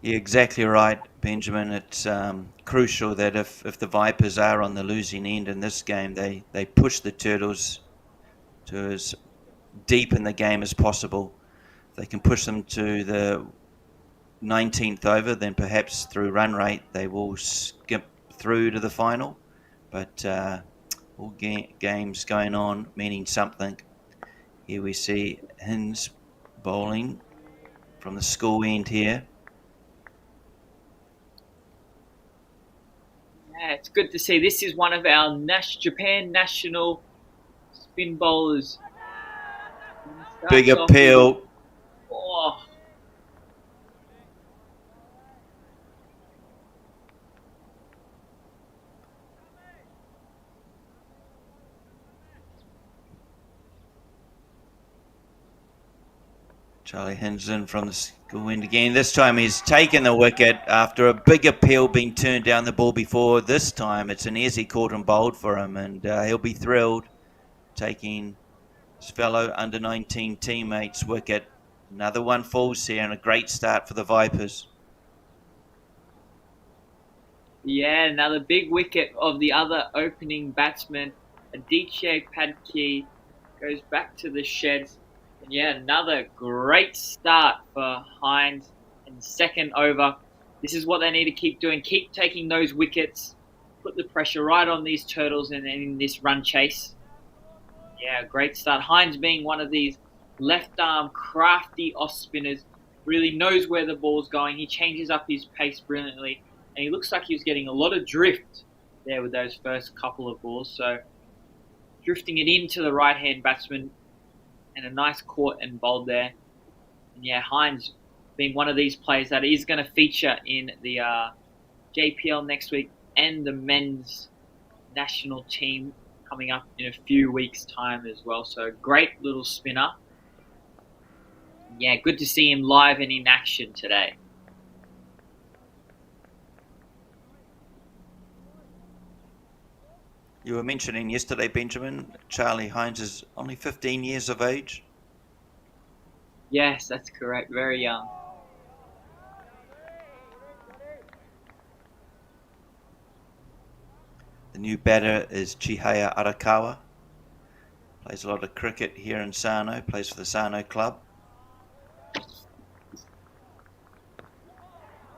You're exactly right, Benjamin. It's crucial that if the Vipers are on the losing end in this game, they push the Turtles to as deep in the game as possible. If they can push them to the 19th over, then perhaps through run rate they will skip through to the final. But all games going on meaning something. Here we see Hins bowling from the school end here. Yeah, it's good to see. This is one of our Japan national spin bowlers. Big appeal. Oh. Charlie Hinson from the school end again. This time he's taken the wicket after a big appeal being turned down the ball before. This time it's an easy caught and bowled for him, and he'll be thrilled taking his fellow under-19 teammates' wicket. Another one falls here, and a great start for the Vipers. Yeah, another big wicket of the other opening batsman, Adichie Padkey, goes back to the sheds. And yeah, another great start for Hines in the second over. This is what they need to keep doing. Keep taking those wickets. Put the pressure right on these Turtles and in this run chase. Yeah, great start. Hines being one of these left-arm crafty off spinners, really knows where the ball's going. He changes up his pace brilliantly. And he looks like he's getting a lot of drift there with those first couple of balls. So drifting it into the right-hand batsman and a nice caught and bowled there. And yeah, Hines being one of these players that is going to feature in the JPL next week and the men's national team coming up in a few weeks' time as well. So great little spinner. Yeah, good to see him live and in action today. You were mentioning yesterday, Benjamin, Charlie Hines is only 15 years of age. Yes, that's correct. Very young. The new batter is Chihaya Arakawa. Plays a lot of cricket here in Sano, plays for the Sano club.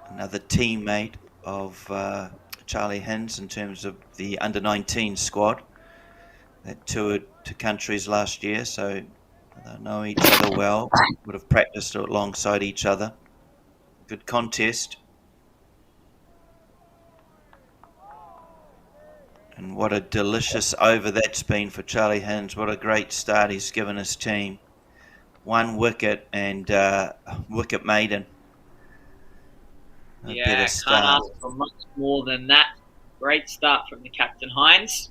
Another teammate of Charlie Hins in terms of the under-19 squad that toured to countries last year, so they know each other well, would have practiced alongside each other. Good contest. And what a delicious over that's been for Charlie Hins. What a great start he's given his team. 1 wicket and wicket maiden. Yeah, can't ask for much more than that. Great start from the captain, Hines.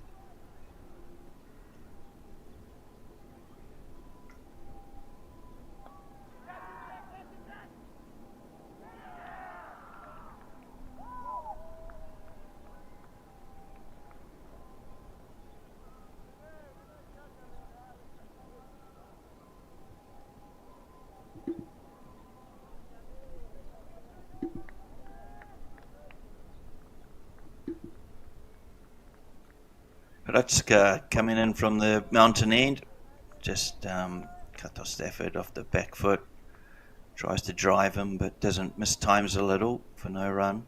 Hrutska coming in from the mountain end. Just Kato Stafford off the back foot. Tries to drive him, but doesn't, miss times a little for no run.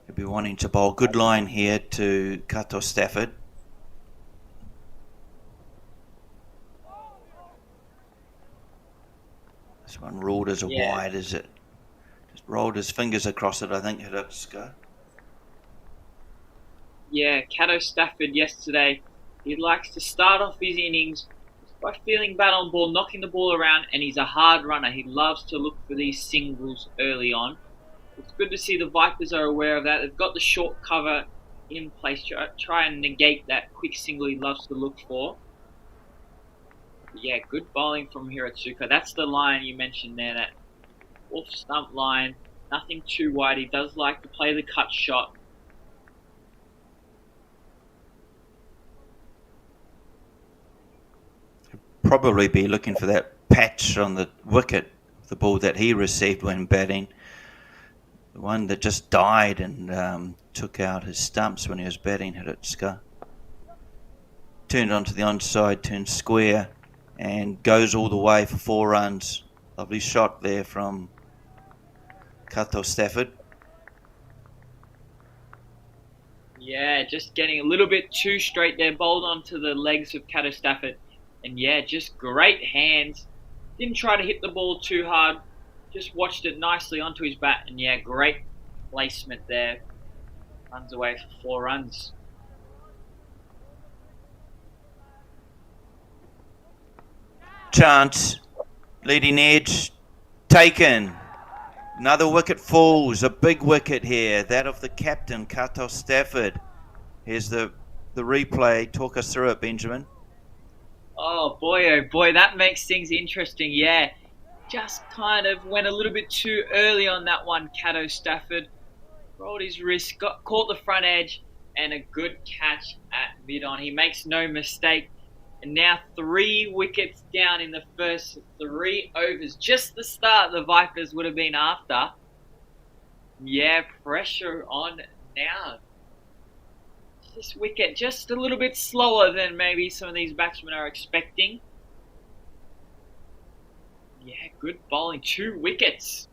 He'll be wanting to bowl good line here to Kato Stafford. This one ruled as a wide, is it? Just rolled his fingers across it, I think, Hrutska. Yeah, Kato Stafford yesterday, he likes to start off his innings by feeling bad on ball, knocking the ball around, and he's a hard runner. He loves to look for these singles early on. It's good to see the Vipers are aware of that. They've got the short cover in place to try and negate that quick single he loves to look for. Yeah, good bowling from Hiratsuka. That's the line you mentioned there, that off stump line. Nothing too wide. He does like to play the cut shot. Probably be looking for that patch on the wicket, the ball that he received when batting. The one that just died and took out his stumps when he was batting, Hrutska. Turned onto the onside, turned square, and goes all the way for 4 runs. Lovely shot there from Kato Stafford. Yeah, just getting a little bit too straight there, bowled onto the legs of Kato Stafford. And yeah, just great hands. Didn't try to hit the ball too hard. Just watched it nicely onto his bat. And yeah, great placement there. Runs away for 4 runs. Chance. Leading edge. Taken. Another wicket falls. A big wicket here. That of the captain, Kato Stafford. Here's the replay. Talk us through it, Benjamin. Oh boy, that makes things interesting. Yeah, just kind of went a little bit too early on that one, Kato Stafford. Rolled his wrist, caught the front edge, and a good catch at mid-on. He makes no mistake. And now 3 wickets down in the first 3 overs. Just the start the Vipers would have been after. Yeah, pressure on now. This wicket just a little bit slower than maybe some of these batsmen are expecting. Yeah, good bowling. 2 wickets.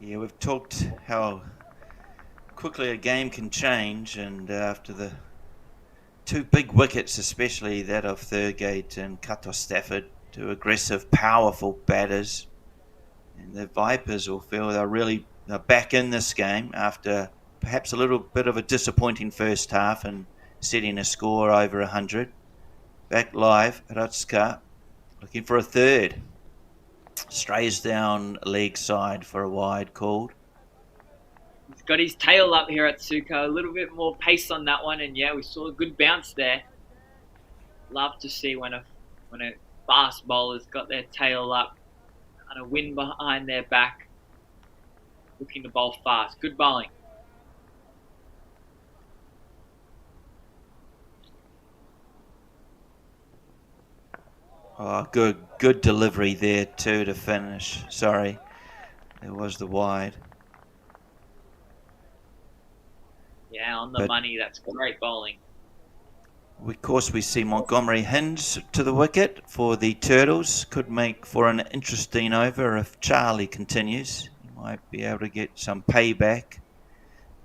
Yeah, we've talked how quickly a game can change, and after the 2 big wickets, especially that of Thurgate and Kato Stafford, 2 aggressive, powerful batters, and the Vipers will feel they're back in this game after perhaps a little bit of a disappointing first half and setting a score over 100. Back live, Hrutska looking for a third. Strays down leg side for a wide called. He's got his tail up here at Suko. A little bit more pace on that one, and yeah, we saw a good bounce there. Love to see when a fast bowler's got their tail up, kind of wind behind their back, looking to bowl fast. Good bowling. Oh, good delivery there too to finish. Sorry, there was the wide. Yeah, on the money. That's great bowling. Of course, we see Montgomery hinge to the wicket for the Turtles. Could make for an interesting over if Charlie continues. He might be able to get some payback.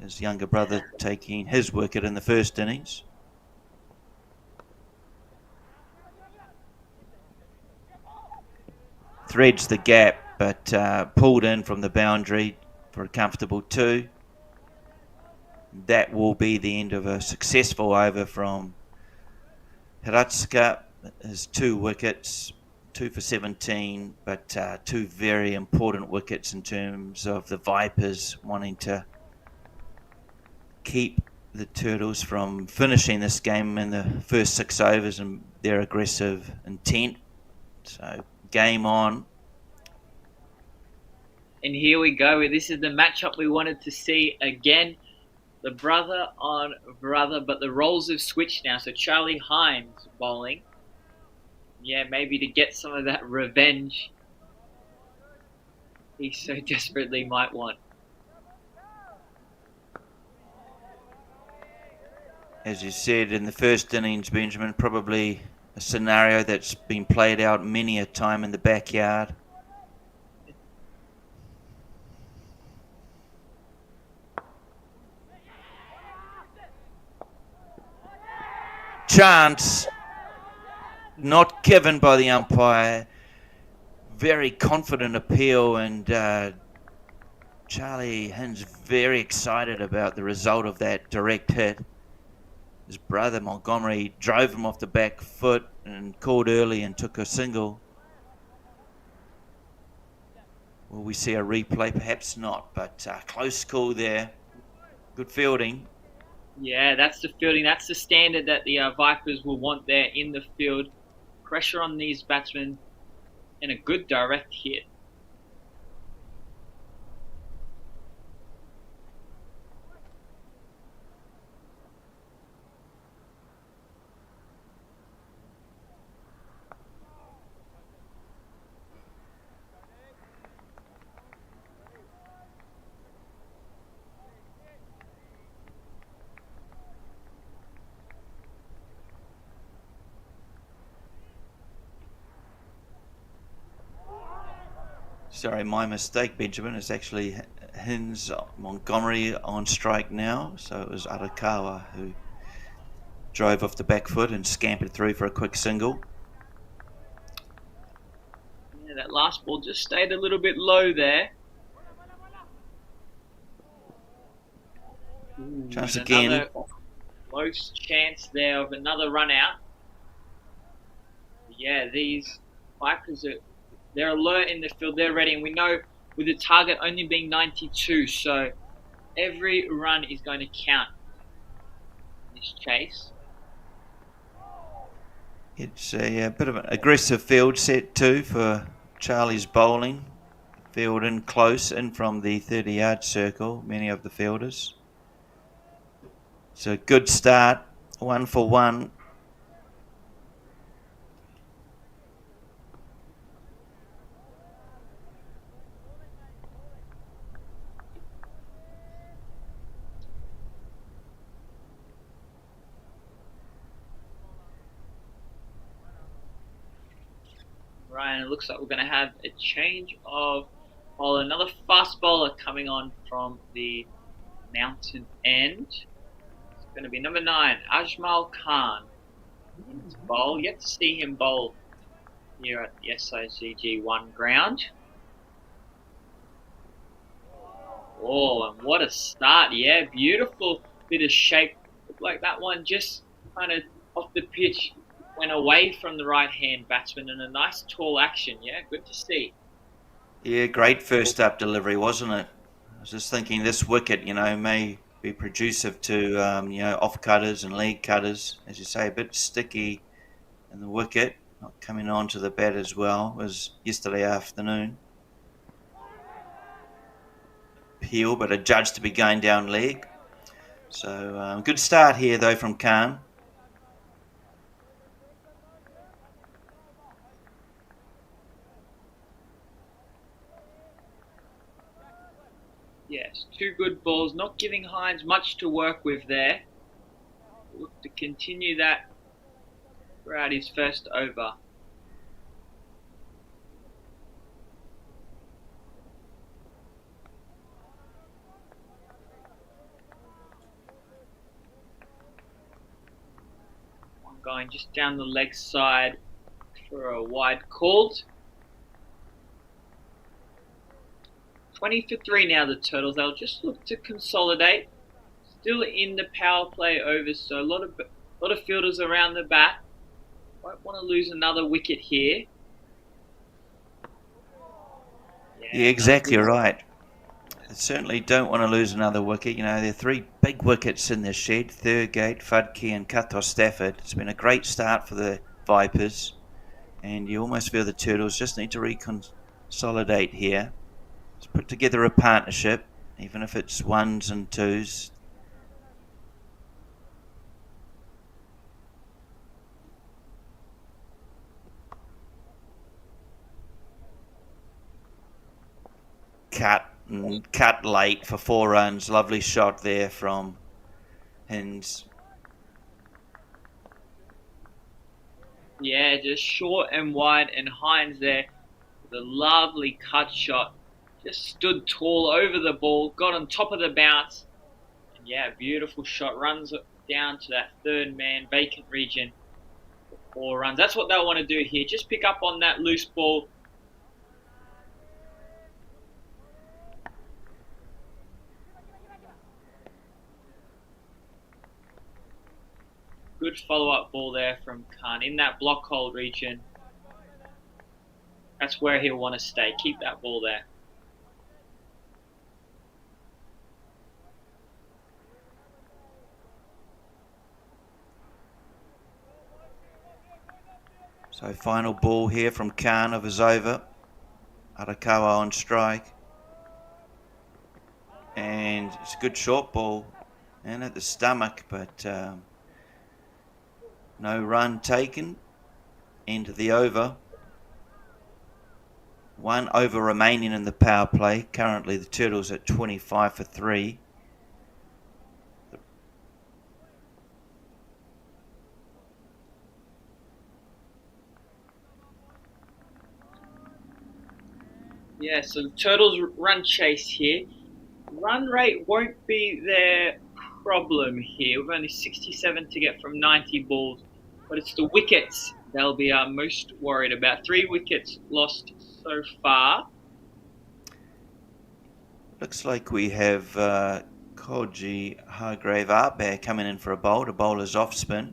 His younger brother taking his wicket in the first innings. Threads the gap, but pulled in from the boundary for a comfortable 2. That will be the end of a successful over from Hrutska. His 2 wickets, 2 for 17, but 2 very important wickets in terms of the Vipers wanting to keep the Turtles from finishing this game in the first 6 overs and their aggressive intent. So game on. And here we go. This is the matchup we wanted to see again. The brother on brother, but the roles have switched now. So Charlie Hines bowling Yeah, maybe to get some of that revenge he so desperately might want. As you said in the first innings, Benjamin, probably a scenario that's been played out many a time in the backyard. Chance not given by the umpire. Very confident appeal, and Charlie Hin's very excited about the result of that direct hit. His brother Montgomery drove him off the back foot and called early and took a single. Will we see a replay? Perhaps not, but close call there. Good fielding. Yeah, that's the fielding. That's the standard that the Vipers will want there in the field. Pressure on these batsmen and a good direct hit. Sorry, my mistake, Benjamin. It's actually Hin's Montgomery on strike now. So it was Arakawa who drove off the back foot and scampered through for a quick single. Yeah, that last ball just stayed a little bit low there. Chance again. Close chance there of another run out. Yeah, these Vipers they're alert in the field, they're ready, and we know with the target only being 92, so every run is going to count in this chase. It's a bit of an aggressive field set too for Charlie's bowling. Field in close, in from the 30-yard circle, many of the fielders. So good start, 1 for 1. Right, it looks like we're going to have a change of bowler. Another fast bowler coming on from the mountain end. It's going to be number 9, Ajmal Khan. To bowl. Yet to see him bowl here at the SICG 1 ground. Oh, and what a start. Yeah, beautiful bit of shape. Looked like that one just kind of off the pitch went away from the right-hand batsman, and a nice tall action. Yeah, good to see. Yeah, great first up delivery, wasn't it? I was just thinking this wicket, may be producive to, off cutters and leg cutters. As you say, a bit sticky in the wicket, not coming on to the bat as well as yesterday afternoon. Peel, but adjudged to be going down leg. So good start here though from Khan. Yes, 2 good balls, not giving Hines much to work with there. Look to continue that throughout his first over. One going just down the leg side for a wide called. 20 for 3 now, the Turtles. They'll just look to consolidate. Still in the power play overs, so a lot of fielders around the bat. Won't want to lose another wicket here. Yeah, exactly right. They certainly don't want to lose another wicket. There are 3 big wickets in the shed: Thurgate, Fudke and Kato Stafford. It's been a great start for the Vipers, and you almost feel the Turtles just need to reconsolidate here. Let's put together a partnership, even if it's 1s and 2s. cut late for 4 runs. Lovely shot there from Hins. Yeah, just short and wide, and Hines there with a lovely cut shot. Just stood tall over the ball, got on top of the bounce. And yeah, beautiful shot. Runs down to that third man vacant region for 4 runs. That's what they'll want to do here. Just pick up on that loose ball. Good follow-up ball there from Khan in that block hold region. That's where he'll want to stay. Keep that ball there. So final ball here from Khan of his over. Arakawa on strike. And it's a good short ball. And at the stomach, but no run taken. Into the over. 1 over remaining in the power play. Currently the Turtles at 25 for 3. Yeah, so the Turtles run chase here. Run rate won't be their problem here. We've only 67 to get from 90 balls, but it's the wickets they'll be most worried about. 3 wickets lost so far. Looks like we have Koji Hargrave Artbear coming in for a bowl. The bowler's off spin.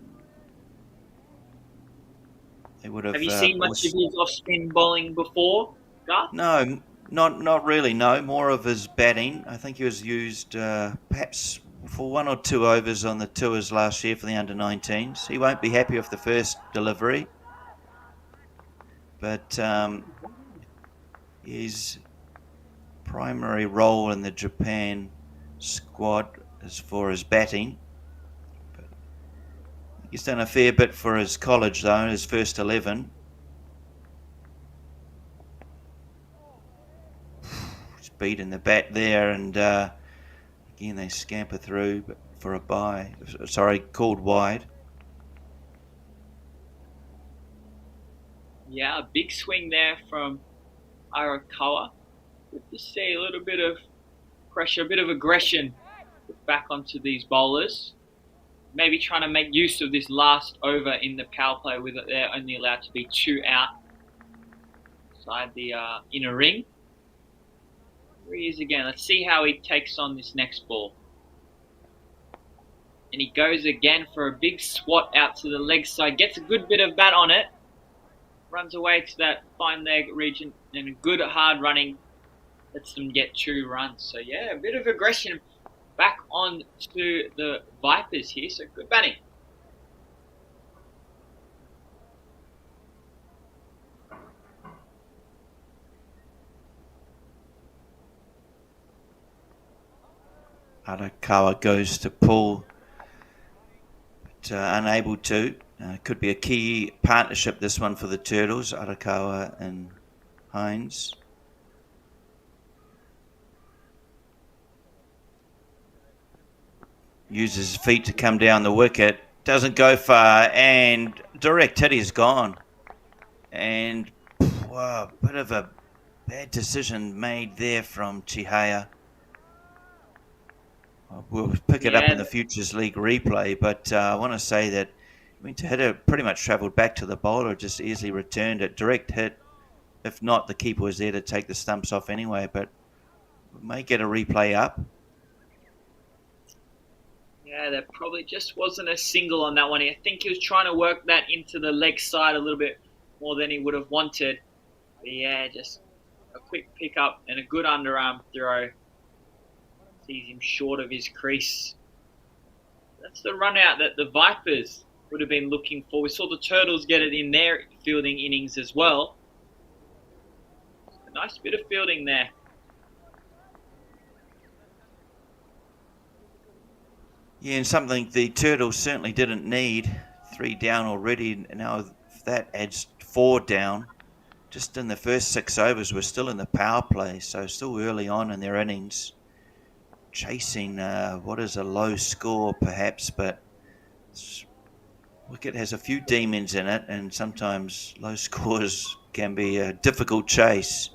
They would have you seen much of his off spin bowling before, Garth? No, not really. No, more of his batting. I think he was used perhaps for 1 or 2 overs on the tours last year for the under-19s. He won't be happy with the first delivery, but his primary role in the Japan squad is for his batting. But he's done a fair bit for his college, though, his first 11. Beating the bat there, and again they scamper through for a bye. Sorry, called wide. Yeah, a big swing there from Arakawa. Good to see a little bit of pressure, a bit of aggression back onto these bowlers. Maybe trying to make use of this last over in the power play with it. They're only allowed to be 2 out inside the inner ring. Here he is again. Let's see how he takes on this next ball. And he goes again for a big swat out to the leg side. Gets a good bit of bat on it. Runs away to that fine leg region. And a good hard running lets them get 2 runs. So yeah, a bit of aggression back on to the Vipers here. So good batting. Arakawa goes to pull, but unable to. Could be a key partnership, this one, for the Turtles, Arakawa and Hines. Uses his feet to come down the wicket. Doesn't go far, and direct hit is gone. And wow, bit of a bad decision made there from Chihaya. We'll pick it up in the Futures League replay, but I want to say that to hit it, pretty much travelled back to the bowler, just easily returned it. Direct hit. If not, the keeper was there to take the stumps off anyway, but we may get a replay up. Yeah, there probably just wasn't a single on that one. I think he was trying to work that into the leg side a little bit more than he would have wanted. But yeah, just a quick pick up and a good underarm throw. Sees him short of his crease. That's the run out that the Vipers would have been looking for. We saw the Turtles get it in their fielding innings as well. A nice bit of fielding there. Yeah, and something the Turtles certainly didn't need. 3 down already. Now that adds 4 down just in the first 6 overs, we're still in the power play, so still early on in their innings, chasing what is a low score perhaps, but wicket has a few demons in it, and sometimes low scores can be a difficult chase.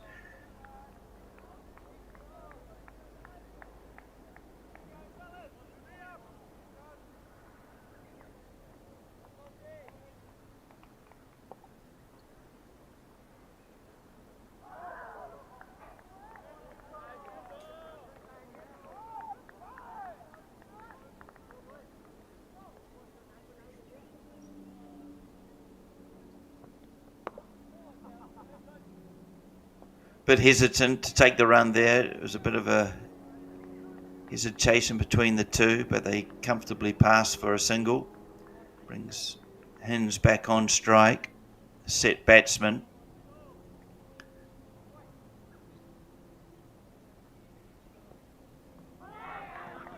Bit hesitant to take the run there. It was a bit of a hesitation between the two, but they comfortably passed for a single. Brings Hinds back on strike, set batsman.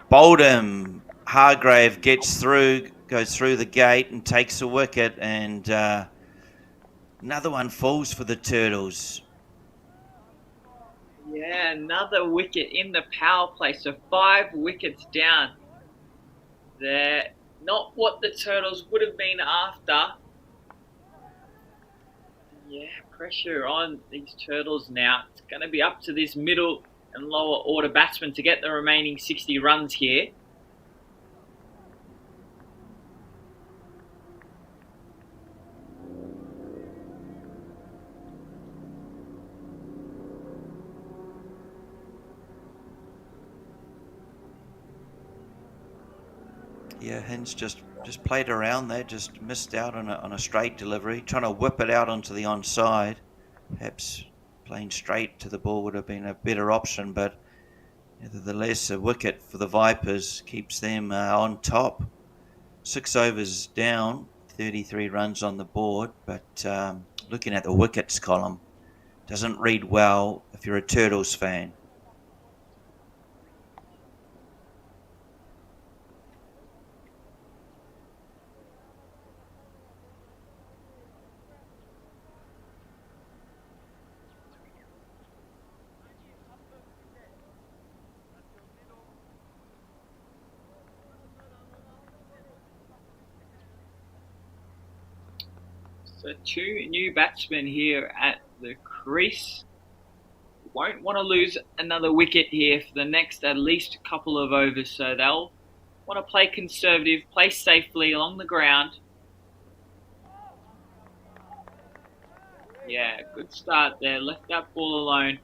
Bowled him. Hargrave gets through, goes through the gate and takes a wicket, and another one falls for the Turtles. Yeah, another wicket in the power play, so 5 wickets down. They're not what the Turtles would have been after. Yeah, pressure on these Turtles now. It's going to be up to this middle and lower order batsman to get the remaining 60 runs here. Yeah, Hinds just played around there, just missed out on a straight delivery, trying to whip it out onto the onside. Perhaps playing straight to the ball would have been a better option, but nevertheless, a wicket for the Vipers keeps them on top. 6 overs down, 33 runs on the board, but looking at the wickets column, doesn't read well if you're a Turtles fan. So 2 new batsmen here at the crease. Won't want to lose another wicket here for the next at least couple of overs, so they'll want to play conservative, play safely along the ground. Yeah, good start there, left that ball alone.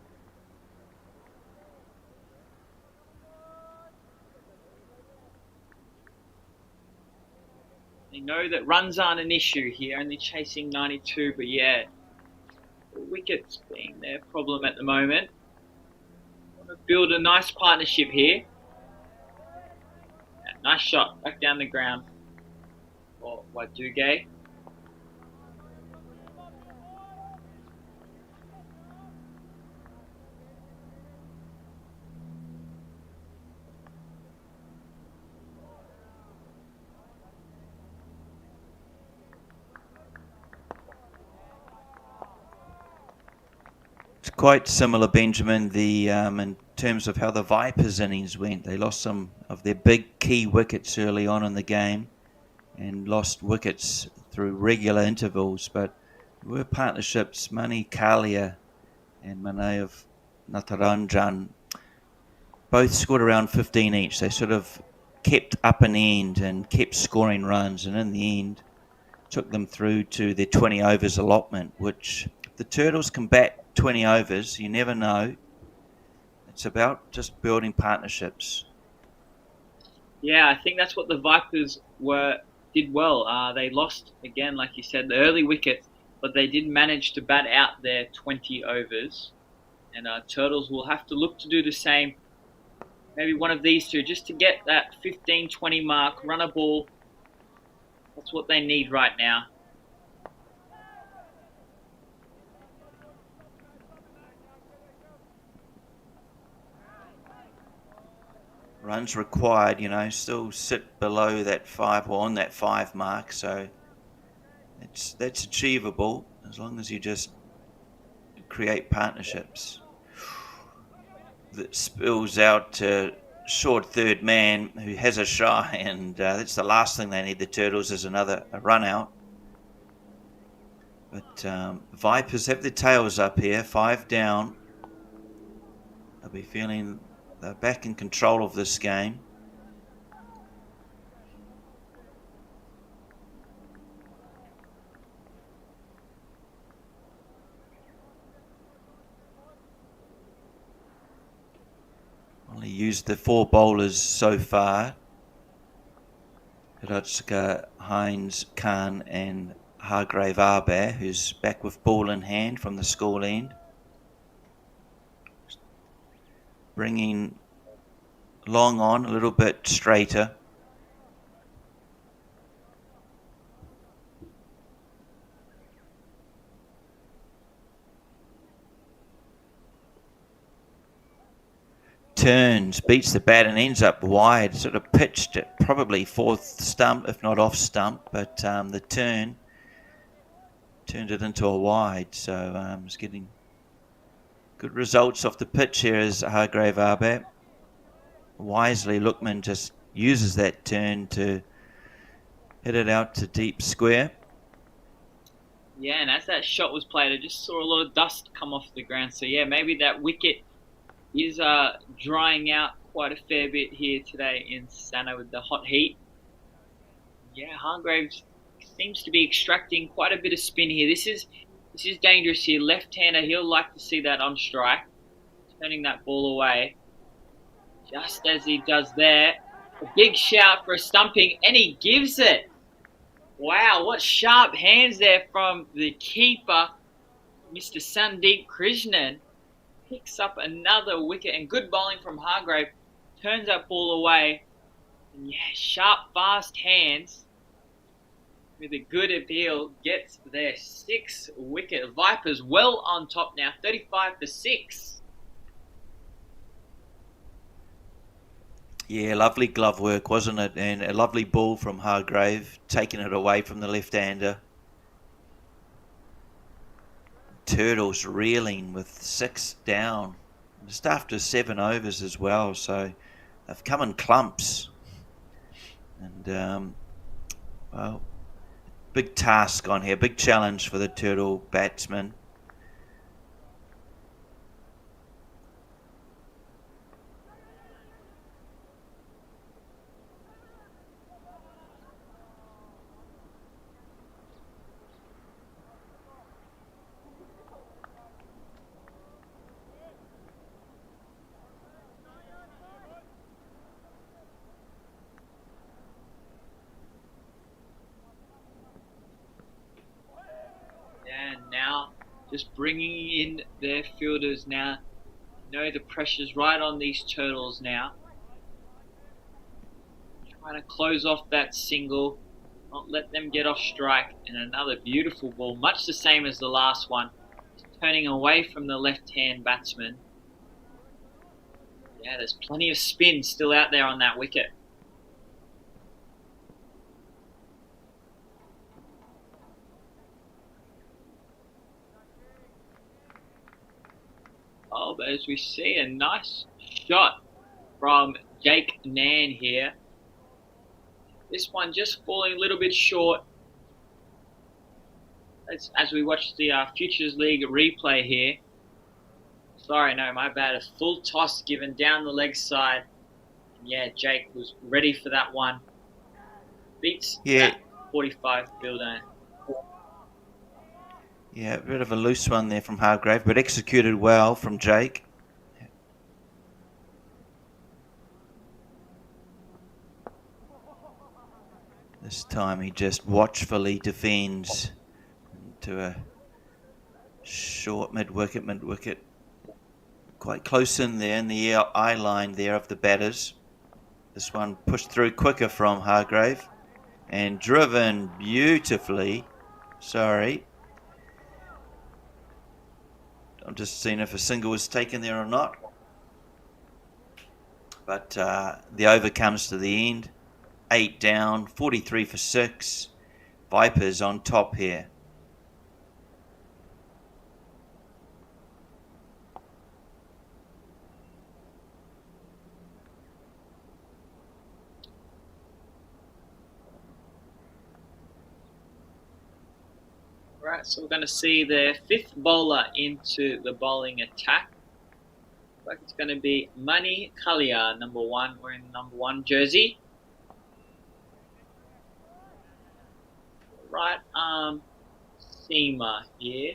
They know that runs aren't an issue here, only chasing 92, but yeah, the wickets being their problem at the moment. Want to build a nice partnership here. Yeah, nice shot, back down the ground for Waduge. Quite similar, Benjamin, in terms of how the Vipers innings went. They lost some of their big key wickets early on in the game and lost wickets through regular intervals, but there were partnerships. Mani Kalia and Manaev Natarajan both scored around 15 each. They sort of kept up an end and kept scoring runs, and in the end took them through to their 20 overs allotment, which the Turtles can bat 20 overs, you never know. It's about just building partnerships. Yeah, I think that's what the Vipers did well. They lost, again, like you said, the early wickets, but they did manage to bat out their 20 overs. And Turtles will have to look to do the same. Maybe one of these two, just to get that 15-20 mark, run a ball. That's what they need right now. Runs required, still sit below that 5 or on that 5 mark, so that's achievable as long as you just create partnerships. That spills out to short third man who has a shy, and that's the last thing they need, the Turtles, is a run out. But Vipers have their tails up here, 5 down. They'll be feeling they're back in control of this game. Only used the 4 bowlers so far. Hirotsuka, Hines, Khan and Hargrave Arbair, who's back with ball in hand from the school end. Bringing Long on a little bit straighter. Turns, beats the bat and ends up wide, sort of pitched it, probably 4th stump, if not off stump, but the turn turned it into a wide, so it's getting good results off the pitch here as Hargrave Arbair. Wisely, Lookman just uses that turn to hit it out to deep square. Yeah, and as that shot was played, I just saw a lot of dust come off the ground, so yeah, maybe that wicket is drying out quite a fair bit here today in Santa with the hot heat. Yeah, Hargraves seems to be extracting quite a bit of spin here. This is dangerous here. Left-hander, he'll like to see that on strike. Turning that ball away. Just as he does there. A big shout for a stumping, and he gives it. Wow, what sharp hands there from the keeper, Mr. Sandeep Krishnan. Picks up another wicket, and good bowling from Hargrave. Turns that ball away. And yeah, sharp, fast hands with a good appeal gets their 6th wicket. Vipers well on top now, 35 for 6. Yeah, lovely glove work, wasn't it? And a lovely ball from Hargrave, taking it away from the left-hander. Turtles reeling with 6 down, just after 7 overs as well, so they've come in clumps. And well, big task on here, big challenge for the Turtle batsmen. Now just bringing in their fielders now. You know the pressure's right on these Turtles now. Trying to close off that single, not let them get off strike, and another beautiful ball, much the same as the last one. Turning away from the left-hand batsman. Yeah, there's plenty of spin still out there on that wicket. Oh, but as we see, a nice shot from Jake Nan here. This one just falling a little bit short. As we watch the Futures League replay here. Sorry, no, my bad. A full toss given down the leg side. And yeah, Jake was ready for that one. Beats that 45 fielder. Yeah, a bit of a loose one there from Hargrave, but executed well from Jake. This time he just watchfully defends to a short mid-wicket. Quite close in there in the eye line there of the batters. This one pushed through quicker from Hargrave and driven beautifully. Sorry. I'm just seeing if a single was taken there or not. But the over comes to the end. 8 down, 43 for 6. Vipers on top here. Alright, so we're going to see the fifth bowler into the bowling attack. Looks like it's going to be Mani Kalia, number 1, wearing the number 1 jersey. Right arm seamer here.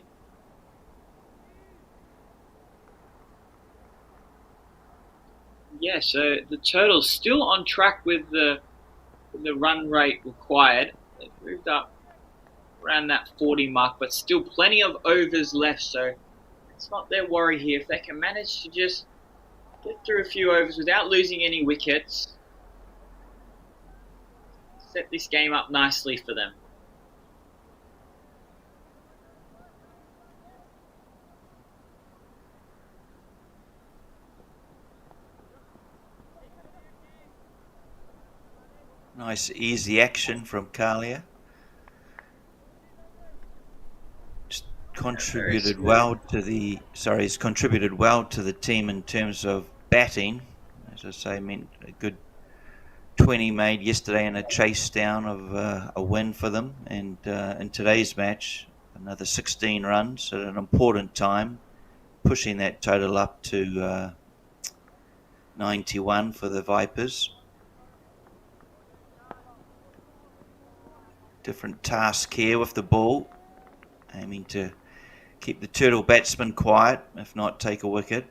Yeah, so the Turtles still on track with the run rate required. They've moved up around that 40 mark, but still plenty of overs left, so it's not their worry here. If they can manage to just get through a few overs without losing any wickets, set this game up nicely for them. Nice easy action from Kalia. Just contributed well to the he's contributed well to the team in terms of batting. As I say, meant a good 20 made yesterday in a chase down of a win for them, and in today's match another 16 runs at an important time, pushing that total up to 91 for the Vipers. Different task here with the ball, aiming to keep the Turtle batsman quiet, if not take a wicket.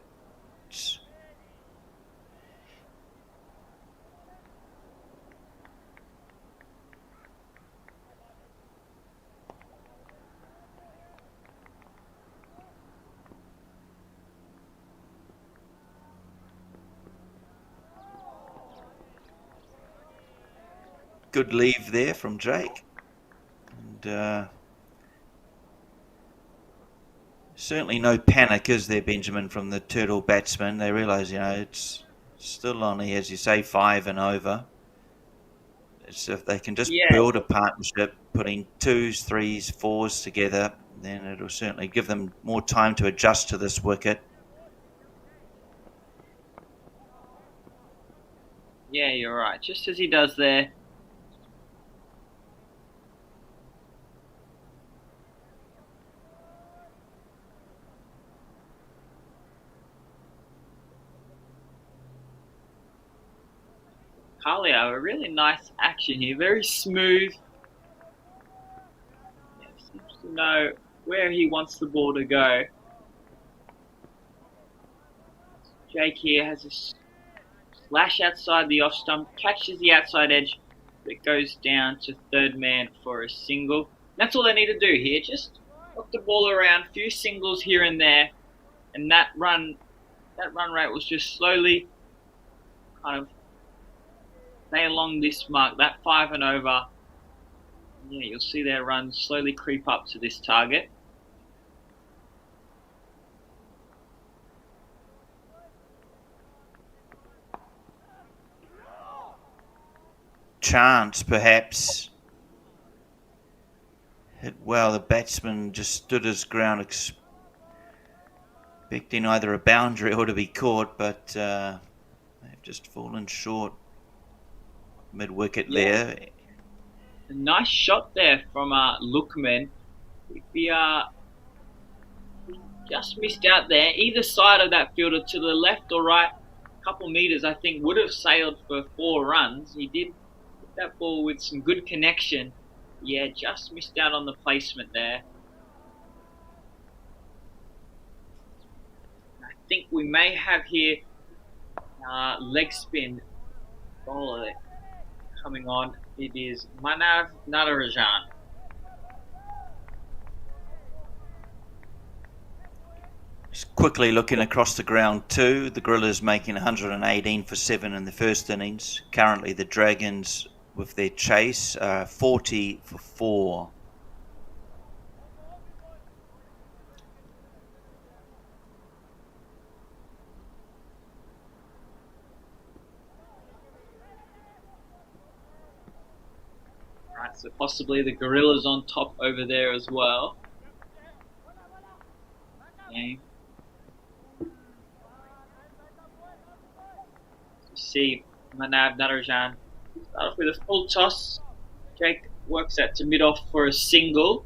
Good leave there from Jake. And certainly no panic, is there, Benjamin, from the Turtle batsmen? They realise, it's still only, as you say, 5 and over. It's if they can just build a partnership, putting 2s, 3s, 4s together, then it'll certainly give them more time to adjust to this wicket. Yeah, you're right. Just as he does there. Kalia, a really nice action here, very smooth. Seems to know where he wants the ball to go. Jake here has a slash outside the off stump, catches the outside edge, but goes down to third man for a single. That's all they need to do here, just knock the ball around, few singles here and there, and that run rate was just slowly kind of stay along this mark, that 5 and over. Yeah, you'll see their runs slowly creep up to this target. Chance, perhaps. Hit well. The batsman just stood his ground, expecting either a boundary or to be caught, but they've just fallen short. Mid-wicket there. A nice shot there from Lookman. We just missed out there. Either side of that fielder, to the left or right, a couple meters, I think, would have sailed for 4 runs. He did hit that ball with some good connection. Yeah, just missed out on the placement there. I think we may have here leg spin bowler coming on. It is Manav Natarajan. Just quickly looking across the ground too, the Gorillas making 118 for 7 in the first innings. Currently the Dragons, with their chase, 40 for 4. Right, so possibly the Gorillas on top over there as well. Okay. You see Manav Natarajan start off with a full toss. Jake works that to mid-off for a single.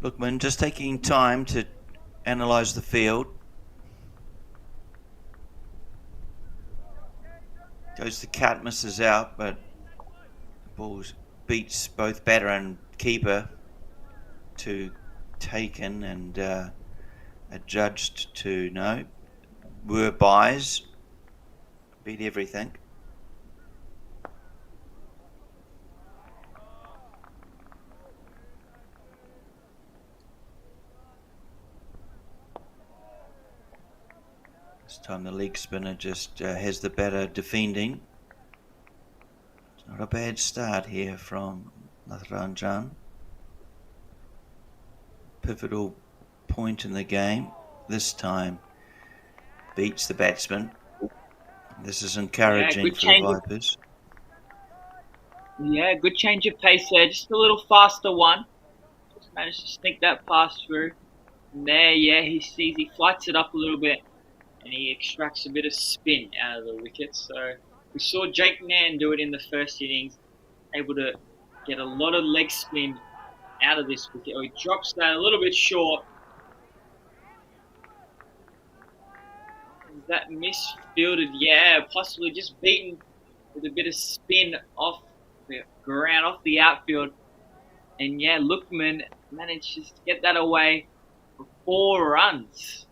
Lookman just taking time to analyse the field. Goes to cut, misses out, but the ball beats both batter and keeper to taken, and adjudged to no. Were buys. Beat everything. This time the leg spinner just has the batter defending. It's not a bad start here from Natharanjan. Pivotal point in the game. This time beats the batsman. This is encouraging for the Vipers. Yeah, good change of pace there. Just a little faster one. Just managed to sneak that pass through. And there, he sees he flights it up a little bit and he extracts a bit of spin out of the wicket. So we saw Jake Mann do it in the first innings, able to get a lot of leg spin out of this wicket. He drops that a little bit short. Is that misfielded? Yeah, possibly just beaten with a bit of spin off the ground, off the outfield. And Lookman manages to get that away for 4 runs.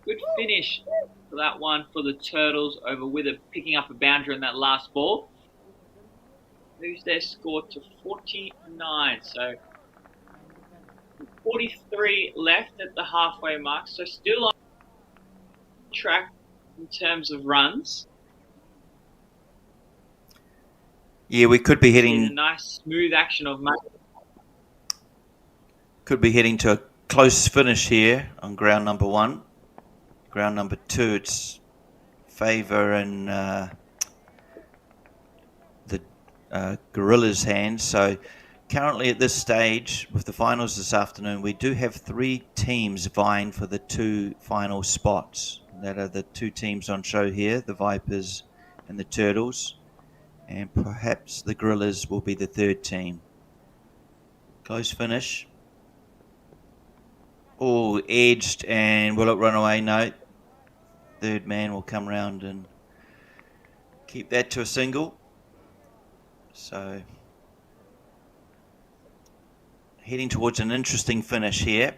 Good finish for that one for the Turtles over Wither picking up a boundary on that last ball. Moves their score to 49. So 43 left at the halfway mark. So still on track in terms of runs. Yeah, we could be heading a nice smooth action of money. Could be heading to a close finish here on ground number 1. Ground number 2, it's favour in the Gorillas' hands. So currently at this stage, with the finals this afternoon, we do have 3 teams vying for the 2 final spots. That are the 2 teams on show here, the Vipers and the Turtles. And perhaps the Gorillas will be the 3rd team. Close finish. Oh, edged, and will it run away? No. 3rd man will come round and keep that to a single. So heading towards an interesting finish here.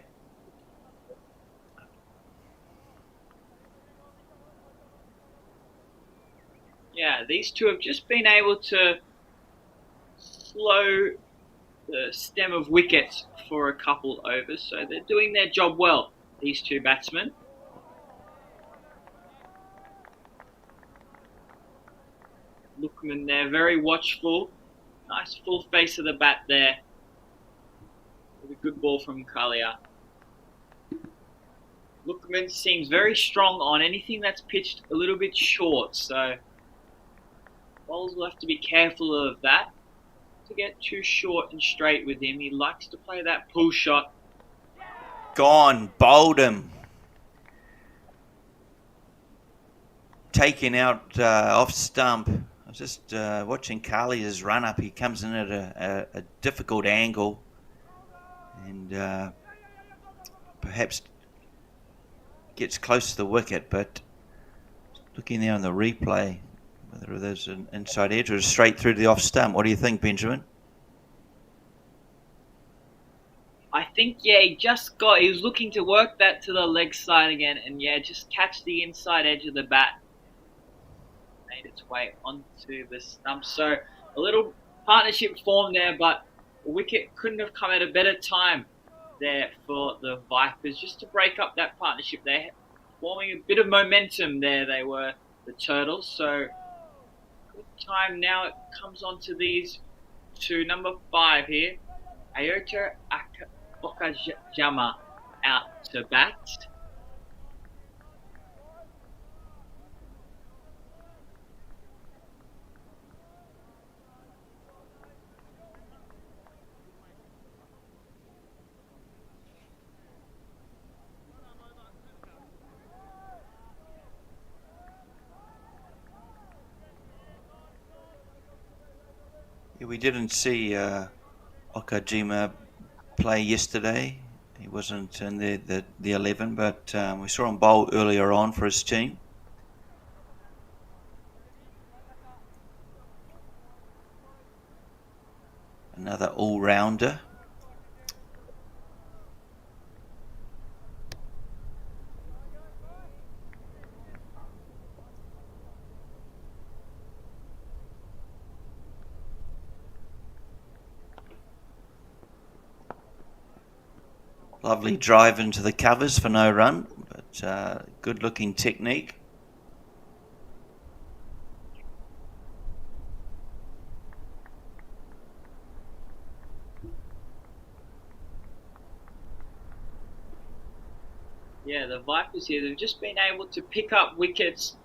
Yeah, these 2 have just been able to slow the stem of wickets for a couple overs, so they're doing their job well, these 2 batsmen. Lookman there, very watchful. Nice full face of the bat there. With a good ball from Kalia. Lookman seems very strong on anything that's pitched a little bit short, so bowlers will have to be careful of that. To get too short and straight with him, he likes to play that pull shot. Gone, bowled him. Taken out off stump. I was just watching Kalia's run up. He comes in at a difficult angle and perhaps gets close to the wicket, but looking there on the replay, whether there's an inside edge or straight through to the off stump. What do you think, Benjamin? I think, he was looking to work that to the leg side again and, just catch the inside edge of the bat. Made its way onto the stump. So a little partnership formed there, but the wicket couldn't have come at a better time there for the Vipers just to break up that partnership. They're forming a bit of momentum there, they were, the Turtles. So good time now. It comes on to these 2. Number 5 here, Ayota Okajama out to bat. we didn't see Okajima play yesterday. He wasn't in the 11, but we saw him bowl earlier on for his team. Another all-rounder. Lovely drive into the covers for no run, but good looking technique. Yeah, the Vipers here, they've just been able to pick up wickets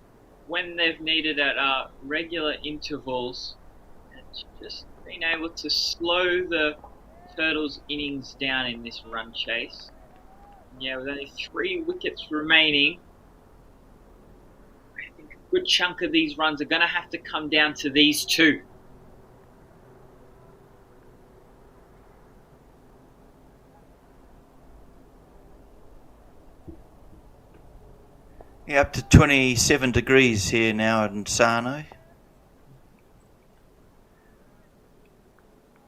when they've needed at regular intervals. And just been able to slow the Turtles' innings down in this run chase. Yeah, with only 3 wickets remaining, I think a good chunk of these runs are going to have to come down to these 2. Yeah, up to 27 degrees here now in Sano.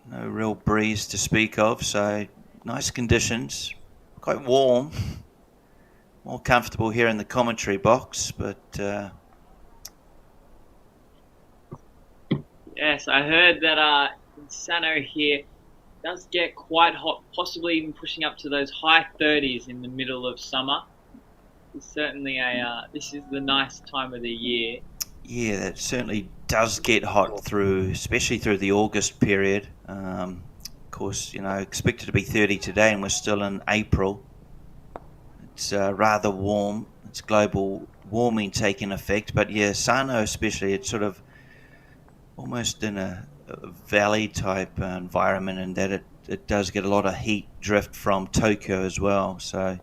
No real breeze to speak of, so nice conditions. Quite warm. More comfortable here in the commentary box, but... Yes, I heard that in Sano here does get quite hot, possibly even pushing up to those high 30s in the middle of summer. It's certainly this is the nice time of the year. Yeah, that certainly does get hot through, especially through the August period. Of course, expected to be 30 today, and we're still in April. It's rather warm. It's global warming taking effect, but yeah, Sano especially, it's sort of almost in a valley type environment, in that it does get a lot of heat drift from Tokyo as well. So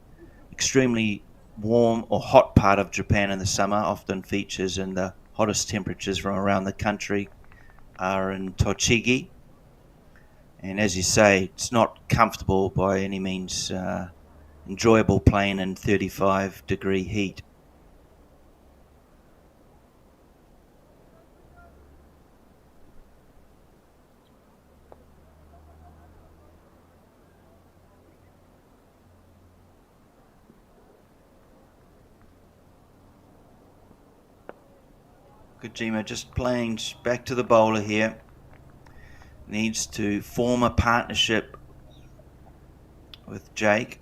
extremely warm or hot part of Japan in the summer often features, in the hottest temperatures from around the country are in Tochigi. And as you say, it's not comfortable by any means enjoyable playing in 35 degree heat. Kojima just playing back to the bowler here. Needs to form a partnership with Jake.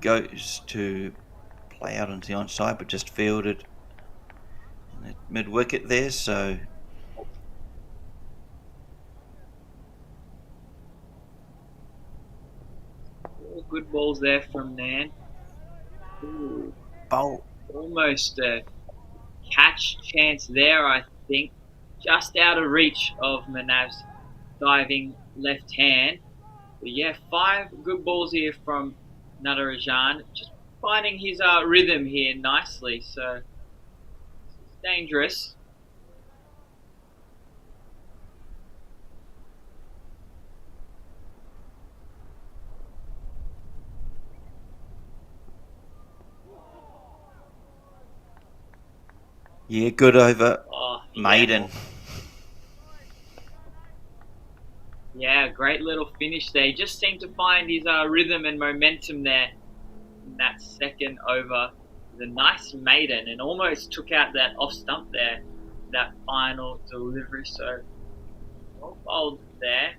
Goes to play out onto the onside, but just fielded in mid-wicket there, so... Good balls there from Nan. Ooh. Bowl. Almost a catch chance there, I think. Just out of reach of Manav's diving left hand. But yeah, 5 good balls here from Natarajan. Just finding his rhythm here nicely. So it's dangerous. Yeah, good over Maiden. Yeah, great little finish there. He just seemed to find his rhythm and momentum there in that second over. The nice Maiden, and almost took out that off stump there, that final delivery. So well bowled there.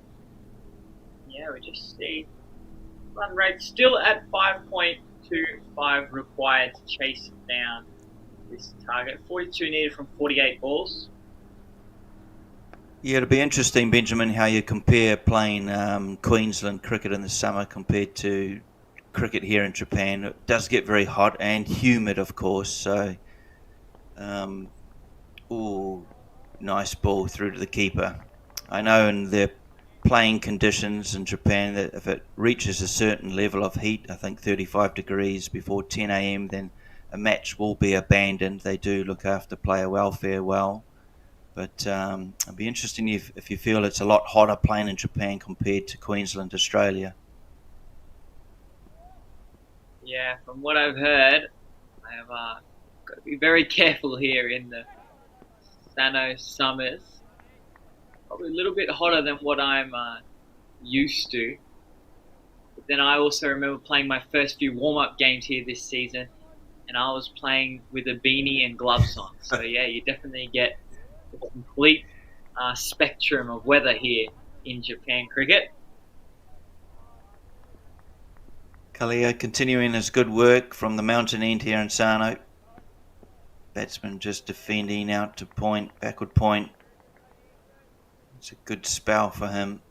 Yeah, we just see run rate still at 5.25 required to chase down this target. 42 needed from 48 balls. Yeah, it'll be interesting, Benjamin, how you compare playing Queensland cricket in the summer compared to cricket here in Japan. It does get very hot and humid, of course, so nice ball through to the keeper. I know in the playing conditions in Japan that if it reaches a certain level of heat, I think 35 degrees before 10 a.m, then a match will be abandoned. They do look after player welfare well. But it'll be interesting if you feel it's a lot hotter playing in Japan compared to Queensland, Australia. Yeah, from what I've heard, I have got to be very careful here in the Sano summers. Probably a little bit hotter than what I'm used to. But then I also remember playing my first few warm-up games here this season, and I was playing with a beanie and gloves on. So yeah, you definitely get the complete spectrum of weather here in Japan cricket. Kalia continuing his good work from the mountain end here in Sano. Batsman just defending out to point, backward point. It's a good spell for him.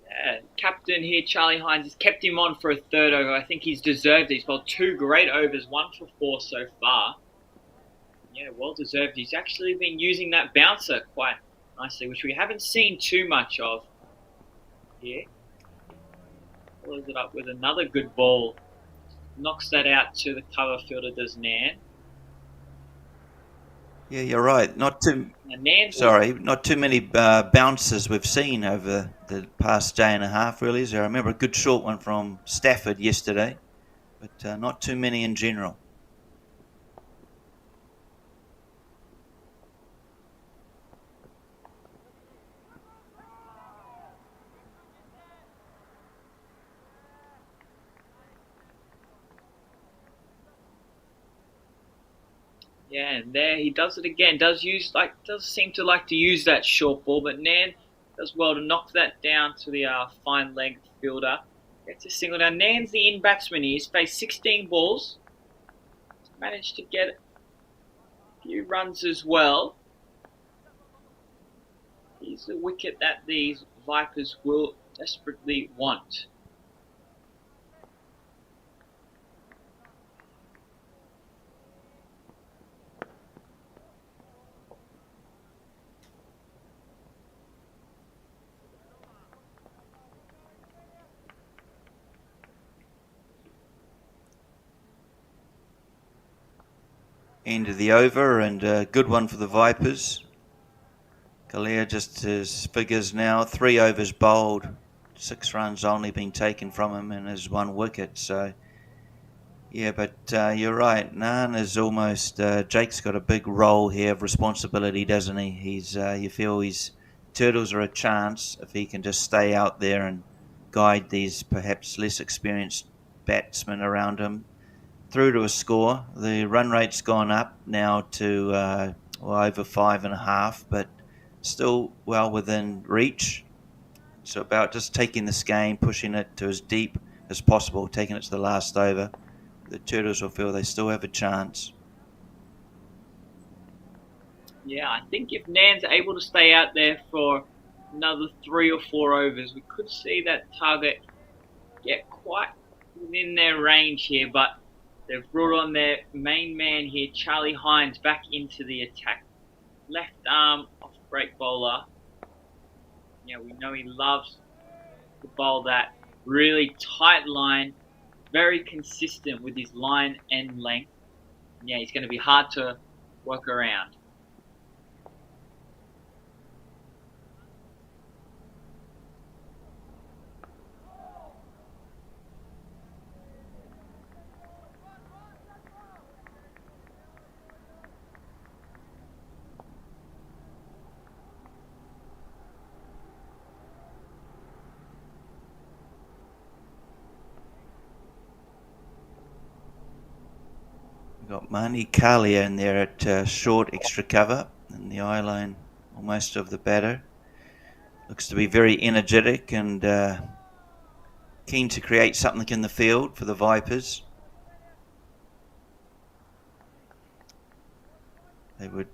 Yeah, captain here, Charlie Hines, has kept him on for a third over. I think he's deserved it. He's bowled 2 great overs, 1 for 4 so far. Yeah, well deserved. He's actually been using that bouncer quite nicely, which we haven't seen too much of here. Follows it up with another good ball. Knocks that out to the cover fielder, does Nan. Yeah, you're right. Not too many bounces we've seen over the past day and a half, really. So I remember a good short one from Stafford yesterday, but not too many in general. Yeah, and there he does it again. Does seem to like to use that short ball, but Nan does well to knock that down to the fine length fielder. Gets a single down. Nan's the in batsman. He's faced 16 balls. He's managed to get a few runs as well. He's the wicket that these Vipers will desperately want. End of the over, and a good one for the Vipers. Kalia just his figures now, 3 overs bowled, 6 runs only been taken from him and his 1 wicket. So yeah, but you're right, Nan is almost Jake's got a big role here of responsibility, doesn't he? You feel his Turtles are a chance if he can just stay out there and guide these perhaps less experienced batsmen around him through to a score. The run rate's gone up now to over 5.5, but still well within reach. So about just taking this game, pushing it to as deep as possible, taking it to the last over. The Turtles will feel they still have a chance. Yeah, I think if Nan's able to stay out there for another 3 or 4 overs, we could see that target get quite within their range here, but they've brought on their main man here, Charlie Hines, back into the attack. Left arm off break bowler. Yeah, we know he loves to bowl that really tight line, very consistent with his line and length. Yeah, he's going to be hard to work around. Got Mani Kalia in there at short extra cover in the eye line almost of the batter. Looks to be very energetic and keen to create something in the field for the Vipers. They would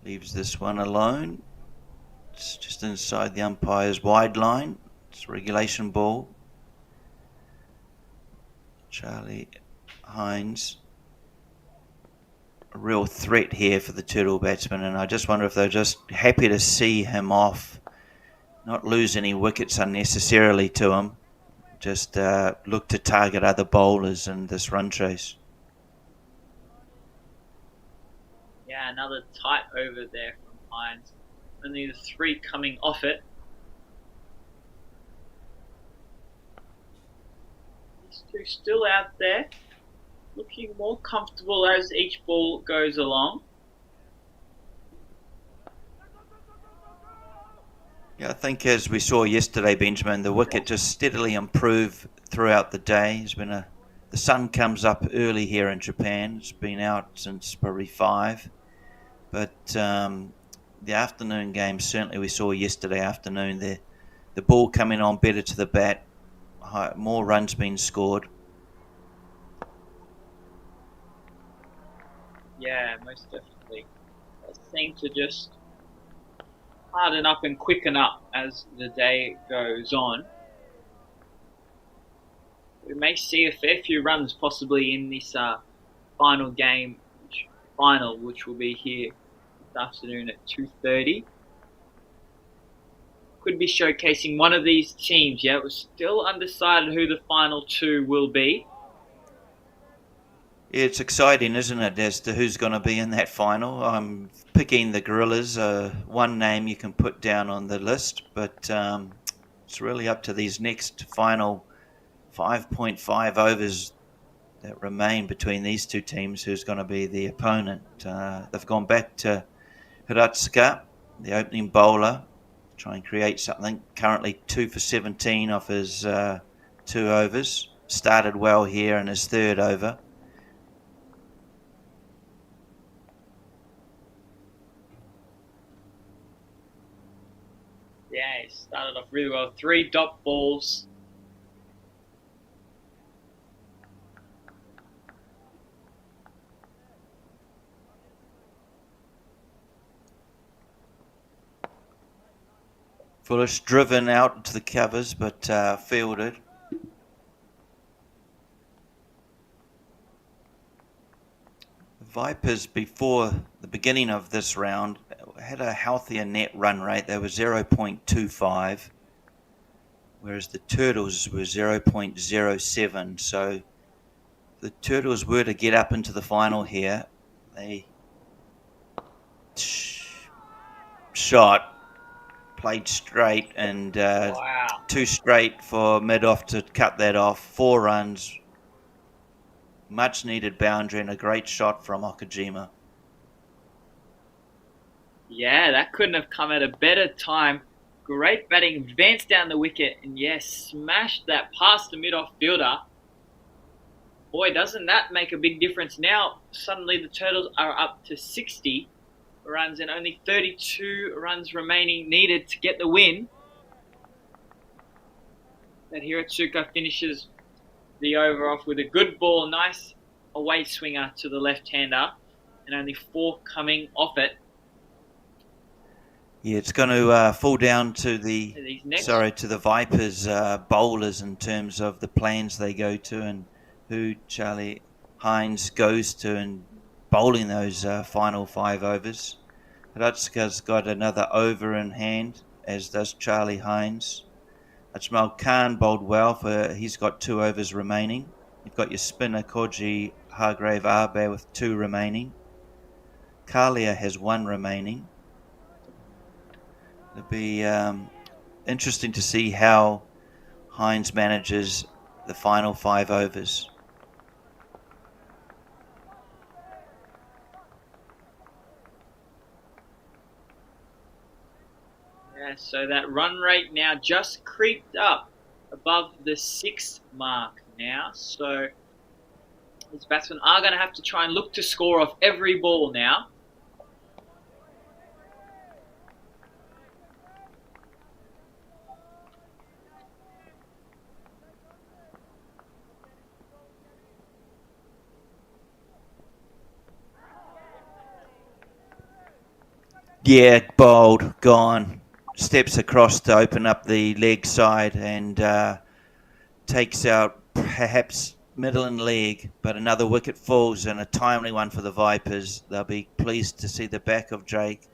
leaves this one alone. It's just inside the umpire's wide line. It's a regulation ball. Charlie Hines. A real threat here for the Turtle batsmen, and I just wonder if they're just happy to see him off, not lose any wickets unnecessarily to him, just look to target other bowlers in this run chase. Yeah, another tight over there from Hines. Only the 3 coming off it. These 2 still out there, looking more comfortable as each ball goes along. Yeah, I think as we saw yesterday, Benjamin, the wicket just steadily improved throughout the day. The sun comes up early here in Japan. It's been out since probably 5. But the afternoon game, certainly we saw yesterday afternoon, the ball coming on better to the bat, more runs being scored. Yeah, most definitely. They seem to just harden up and quicken up as the day goes on. We may see a fair few runs possibly in this final game, which will be here this afternoon at 2:30. Could be showcasing one of these teams. Yeah, we're still undecided who the final 2 will be. Yeah, it's exciting, isn't it, as to who's going to be in that final. I'm picking the Gorillas, one name you can put down on the list, but it's really up to these next final 5.5 overs that remain between these 2 teams who's going to be the opponent. They've gone back to Hiratsuka, the opening bowler, try and create something. Currently 2 for 17 off his 2 overs. Started well here in his 3rd over. Yeah, he started off really well. 3 dot balls. Foolish driven out to the covers, but fielded. The Vipers, before the beginning of this round, had a healthier net run rate. They were 0.25, whereas the Turtles were 0.07. So if the Turtles were to get up into the final here, they shot, played straight, and Wow. 2 straight for mid-off to cut that off. 4 runs, much needed boundary, and a great shot from Okajima. Yeah, that couldn't have come at a better time. Great batting, advanced down the wicket, and yes, smashed that past the mid-off fielder. Boy, doesn't that make a big difference. Now, suddenly the Turtles are up to 60 runs and only 32 runs remaining needed to get the win. That Hiratsuka finishes the over off with a good ball, nice away swinger to the left-hander, and only 4 coming off it. Yeah, it's going to fall down to the Vipers bowlers in terms of the plans they go to and who Charlie Hines goes to in bowling those final 5 overs. Hiratsuka's got another over in hand, as does Charlie Hines. Ajmal Khan bowled well, he's got 2 overs remaining. You've got your spinner Koji Hargrave Arbe with 2 remaining. Kalia has 1 remaining. It'll be interesting to see how Hines manages the final 5 overs. Yeah, so that run rate now just creeped up above the 6 mark now. So these batsmen are going to have to try and look to score off every ball now. Yeah, bowled, gone. Steps across to open up the leg side and takes out perhaps Midland leg, but another wicket falls and a timely one for the Vipers. They'll be pleased to see the back of Jake.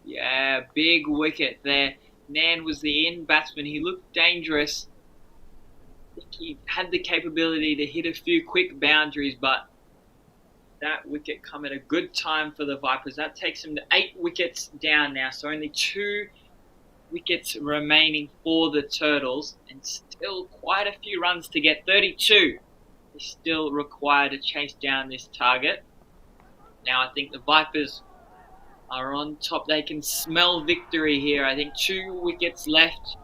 Yeah, big wicket there. Nan was the in batsman. He looked dangerous. I think he had the capability to hit a few quick boundaries, but that wicket come at a good time for the Vipers. That takes him to 8 wickets down now, so only 2 wickets remaining for the Turtles, and still quite a few runs to get. 32 is still required to chase down this target. Now I think the Vipers are on top. They can smell victory here. I think 2 wickets left.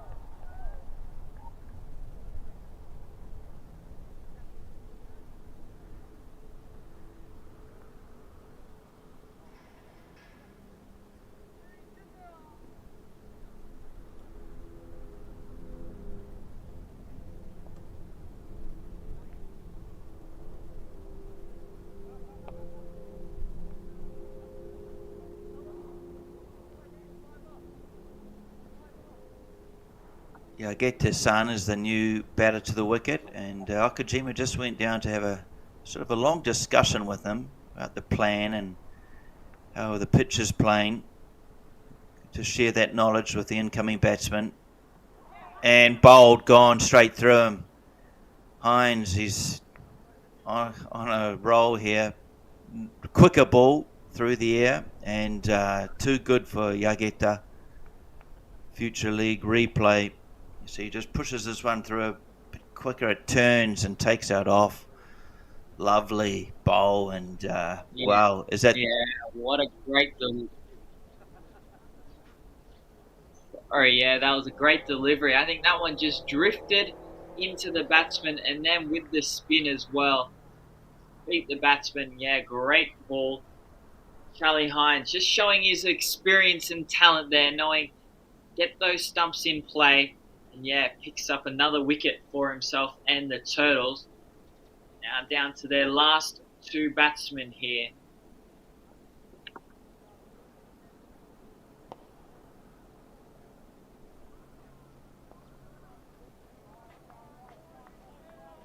Yageta-san is the new batter to the wicket, and Okajima just went down to have a sort of a long discussion with him about the plan and how the pitch is playing, to share that knowledge with the incoming batsman. And bowled, gone straight through him. Hines, he's on a roll here. Quicker ball through the air, and too good for Yageta. Future League replay. So he just pushes this one through a bit quicker. It turns and takes out off. Lovely bowl, and wow, is that? Yeah, what a great that was a great delivery. I think that one just drifted into the batsman, and then with the spin as well, beat the batsman. Yeah, great ball. Charlie Hines just showing his experience and talent there, knowing get those stumps in play, and yeah, picks up another wicket for himself and the Turtles. Now down to their last 2 batsmen here.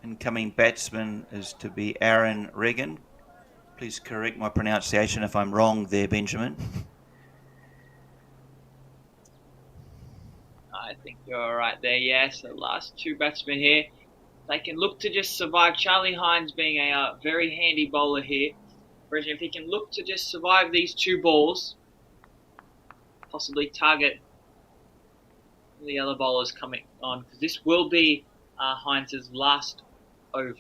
Incoming batsman is to be Aaron Regan. Please correct my pronunciation if I'm wrong there, Benjamin. I think you're all right there. Yes, the last 2 batsmen here. They can look to just survive. Charlie Hines being a very handy bowler here. If he can look to just survive these 2 balls, possibly target the other bowlers coming on, because this will be Hines' last over.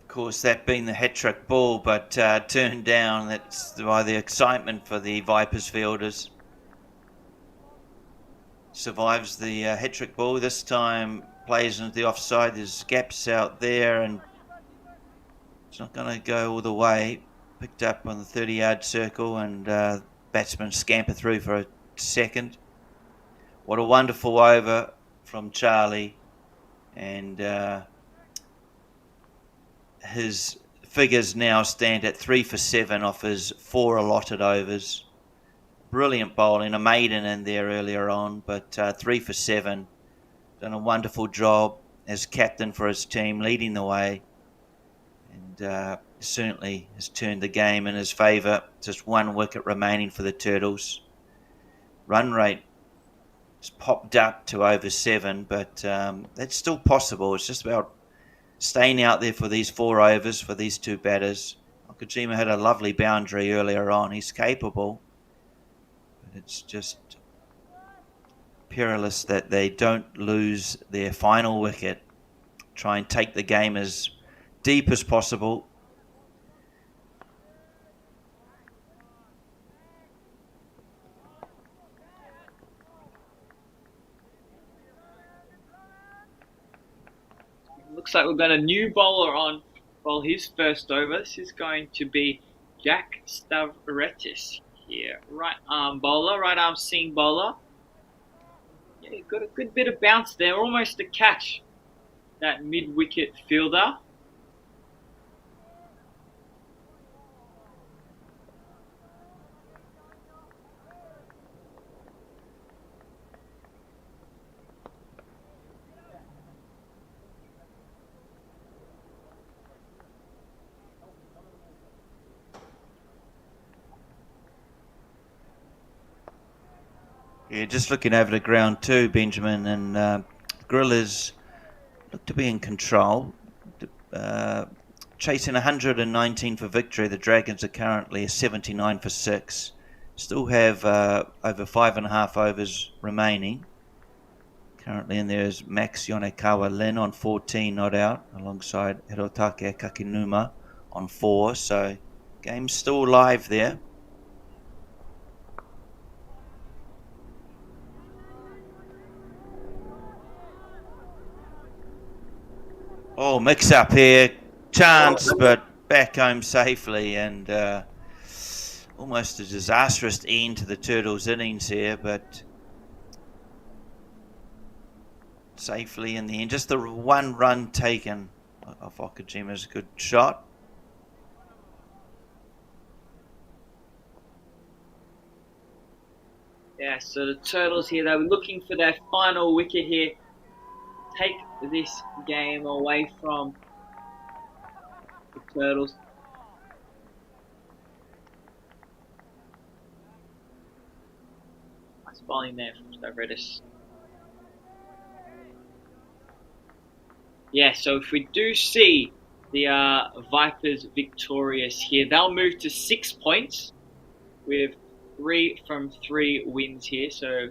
Of course, that being the hat-trick ball, but turned down. That's by the excitement for the Vipers fielders. Survives the hat-trick ball. This time plays into the offside. There's gaps out there, and it's not going to go all the way. Picked up on the 30-yard circle, and batsmen scamper through for a second. What a wonderful over from Charlie, and his figures now stand at 3 for 7 off his 4 allotted overs. Brilliant bowling, a maiden in there earlier on, but 3 for 7. Done a wonderful job as captain for his team, leading the way, and certainly has turned the game in his favour. Just 1 wicket remaining for the Turtles. Run rate has popped up to over 7, but that's still possible. It's just about staying out there for these 4 overs for these 2 batters. Okajima had a lovely boundary earlier on. He's capable, but it's just perilous that they don't lose their final wicket. Try and take the game as deep as possible. Looks like we've got a new bowler on bowl his first over. This is going to be Jack Stavretis here. Right arm bowler, right arm seam bowler. Yeah, got a good bit of bounce there, almost a catch. That mid-wicket fielder. Yeah, just looking over the ground too, Benjamin, and Gorillas look to be in control. Chasing 119 for victory. The Dragons are currently a 79 for 6. Still have over 5.5 overs remaining. Currently in there is Max Yonekawa Lin on 14 not out, alongside Hirotake Kakinuma on 4. So game's still live there. Oh, mix up here. Chance, but back home safely, and almost a disastrous end to the Turtles' innings here, but safely in the end. Just the one run taken off Okajima's good shot. Yeah, so the Turtles here, they were looking for their final wicket here. Take this game away from the Turtles. Nice bowling there from Stavridis. Yeah, so if we do see the Vipers victorious here, they'll move to 6 points with 3 from 3 wins here. So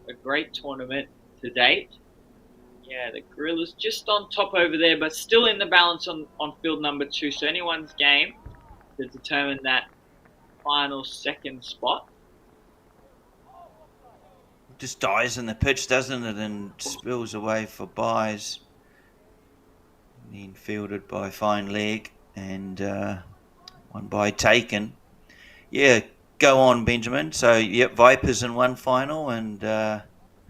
a great tournament to date. Yeah, the Gorillas just on top over there, but still in the balance on field number 2. So anyone's game to determine that final second spot. Just dies in the pitch, doesn't it, and spills away for byes. Then fielded by fine leg, and one bye taken. Yeah, go on, Benjamin. So yep, Vipers in one final, and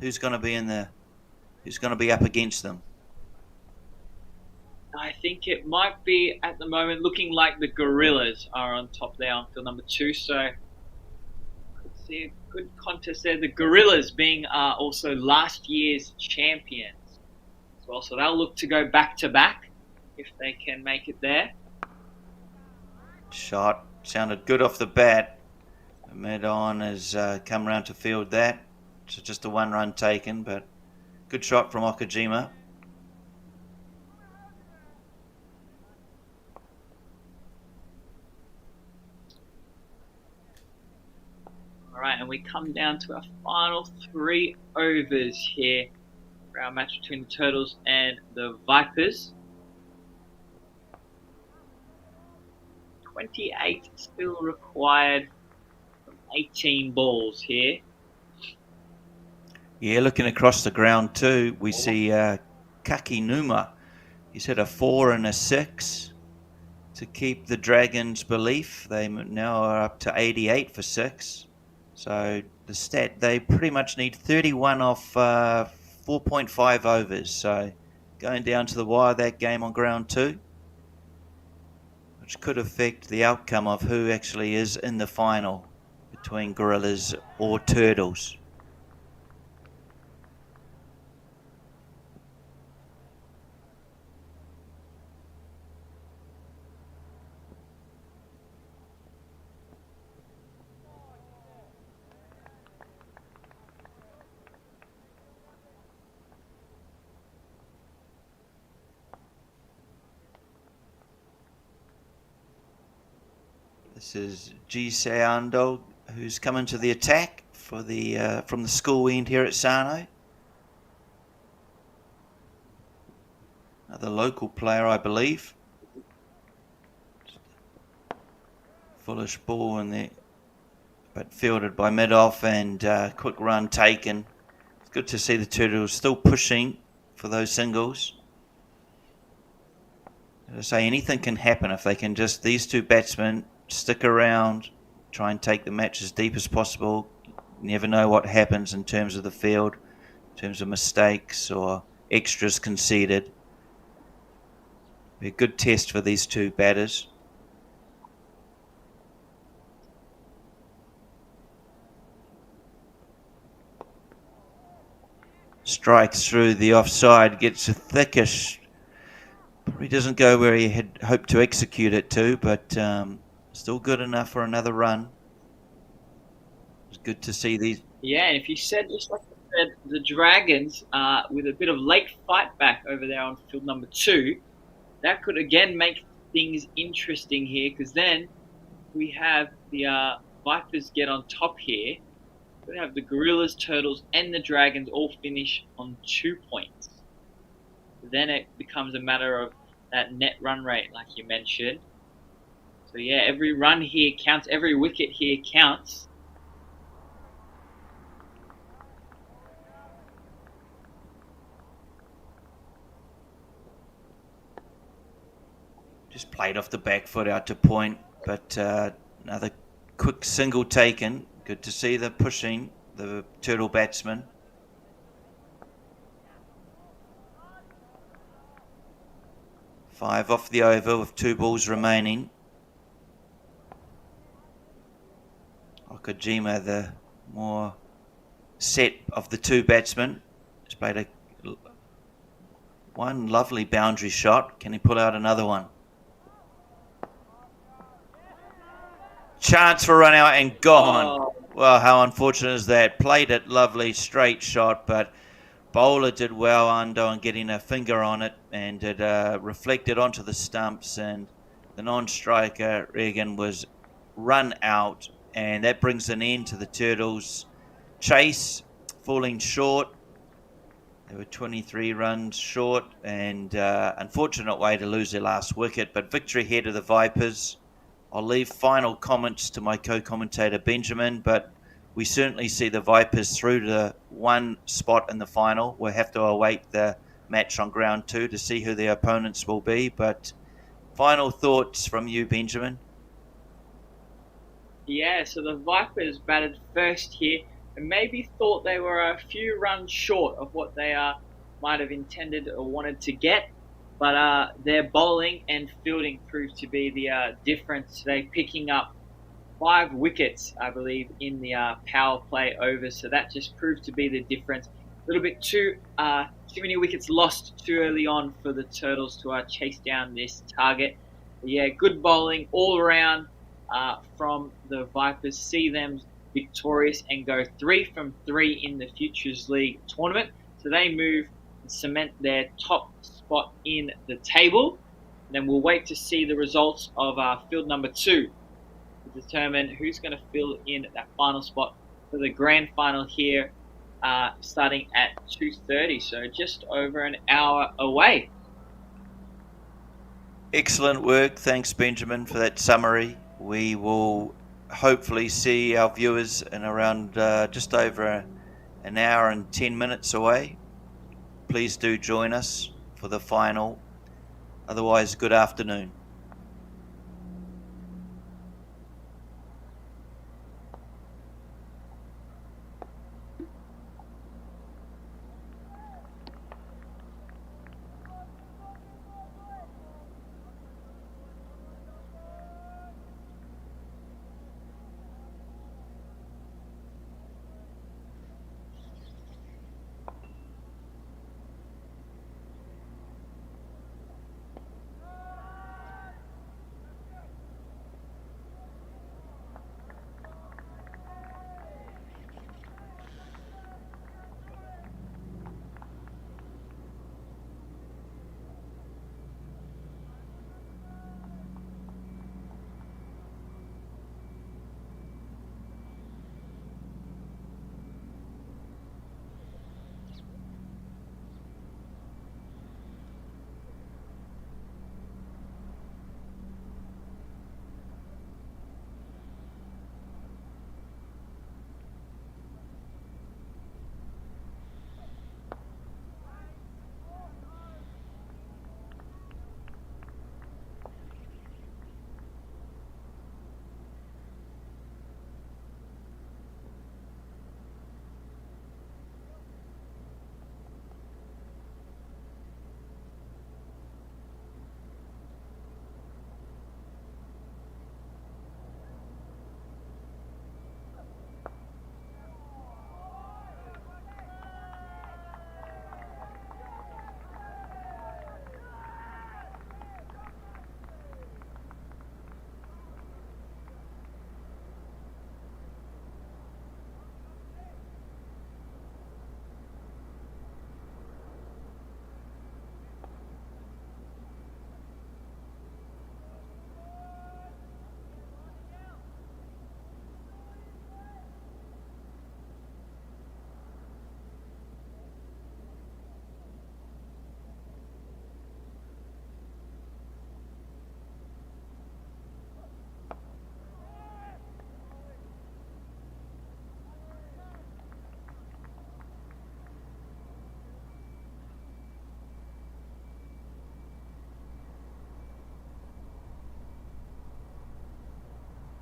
who's going to be up against them? I think it might be at the moment looking like the Gorillas are on top there on field number 2. So could see a good contest there. The Gorillas being also last year's champions as well. So they'll look to go back to back if they can make it there. Shot sounded good off the bat. Mid-on has come round to field that. So just a one run taken, but good shot from Okajima. Alright, and we come down to our final 3 overs here for our match between the Turtles and the Vipers. 28 still required from 18 balls here. Yeah, looking across the ground too, we see Kakinuma. He's hit a 4 and a 6 to keep the Dragons' belief. They now are up to 88 for 6. So the stat, they pretty much need 31 off 4.5 overs. So going down to the wire that game on ground 2, which could affect the outcome of who actually is in the final between Gorillas or Turtles. This is Jisei Ando, who's coming to the attack for the from the school end here at Sano. Another local player, I believe. Foolish ball in there, but fielded by mid-off, and quick run taken. It's good to see the Turtles still pushing for those singles. As I say, anything can happen if they can just, these two batsmen, stick around, try and take the match as deep as possible. You never know what happens in terms of the field, in terms of mistakes or extras conceded. Be a good test for these two batters. Strikes through the offside, gets a thickish. Probably doesn't go where he had hoped to execute it to, but still good enough for another run. good to see these. Yeah, and if you said, just like I said, the Dragons with a bit of late fight back over there on field number 2, that could again make things interesting here, because then we have the Vipers get on top here. We have the Gorillas, Turtles, and the Dragons all finish on 2 points. Then it becomes a matter of that net run rate, like you mentioned. So yeah, every run here counts, every wicket here counts. Just played off the back foot out to point, but another quick single taken. Good to see the pushing, the Turtle batsman. Five off the over with 2 balls remaining. Okajima, the more set of the 2 batsmen, has played one lovely boundary shot. Can he pull out another one? Chance for run out and gone. Oh. Well, how unfortunate is that? Played it lovely, straight shot, but bowler did well on getting a finger on it, and it reflected onto the stumps, and the non-striker, Regan, was run out, and that brings an end to the Turtles' chase, falling short. They were 23 runs short, and unfortunate way to lose their last wicket, but victory here to the Vipers. I'll leave final comments to my co-commentator Benjamin, but we certainly see the Vipers through to 1 spot in the final. We'll have to await the match on ground 2 to see who their opponents will be. But final thoughts from you, Benjamin? Yeah, so the Vipers batted first here and maybe thought they were a few runs short of what they might have intended or wanted to get. But their bowling and fielding proved to be the difference today, picking up 5 wickets, I believe, in the power play over. So that just proved to be the difference. A little bit too many wickets lost too early on for the Turtles to chase down this target. But yeah, good bowling all around from the Vipers. See them victorious and go 3 from 3 in the Futures League tournament. So they move and cement their top spot in the table. And then we'll wait to see the results of field number 2 to determine who's going to fill in that final spot for the grand final here, starting at 2:30, so just over an hour away. Excellent work. Thanks, Benjamin, for that summary. We will hopefully see our viewers in around just over an hour and 10 minutes away. Please do join us for the final. Otherwise, good afternoon.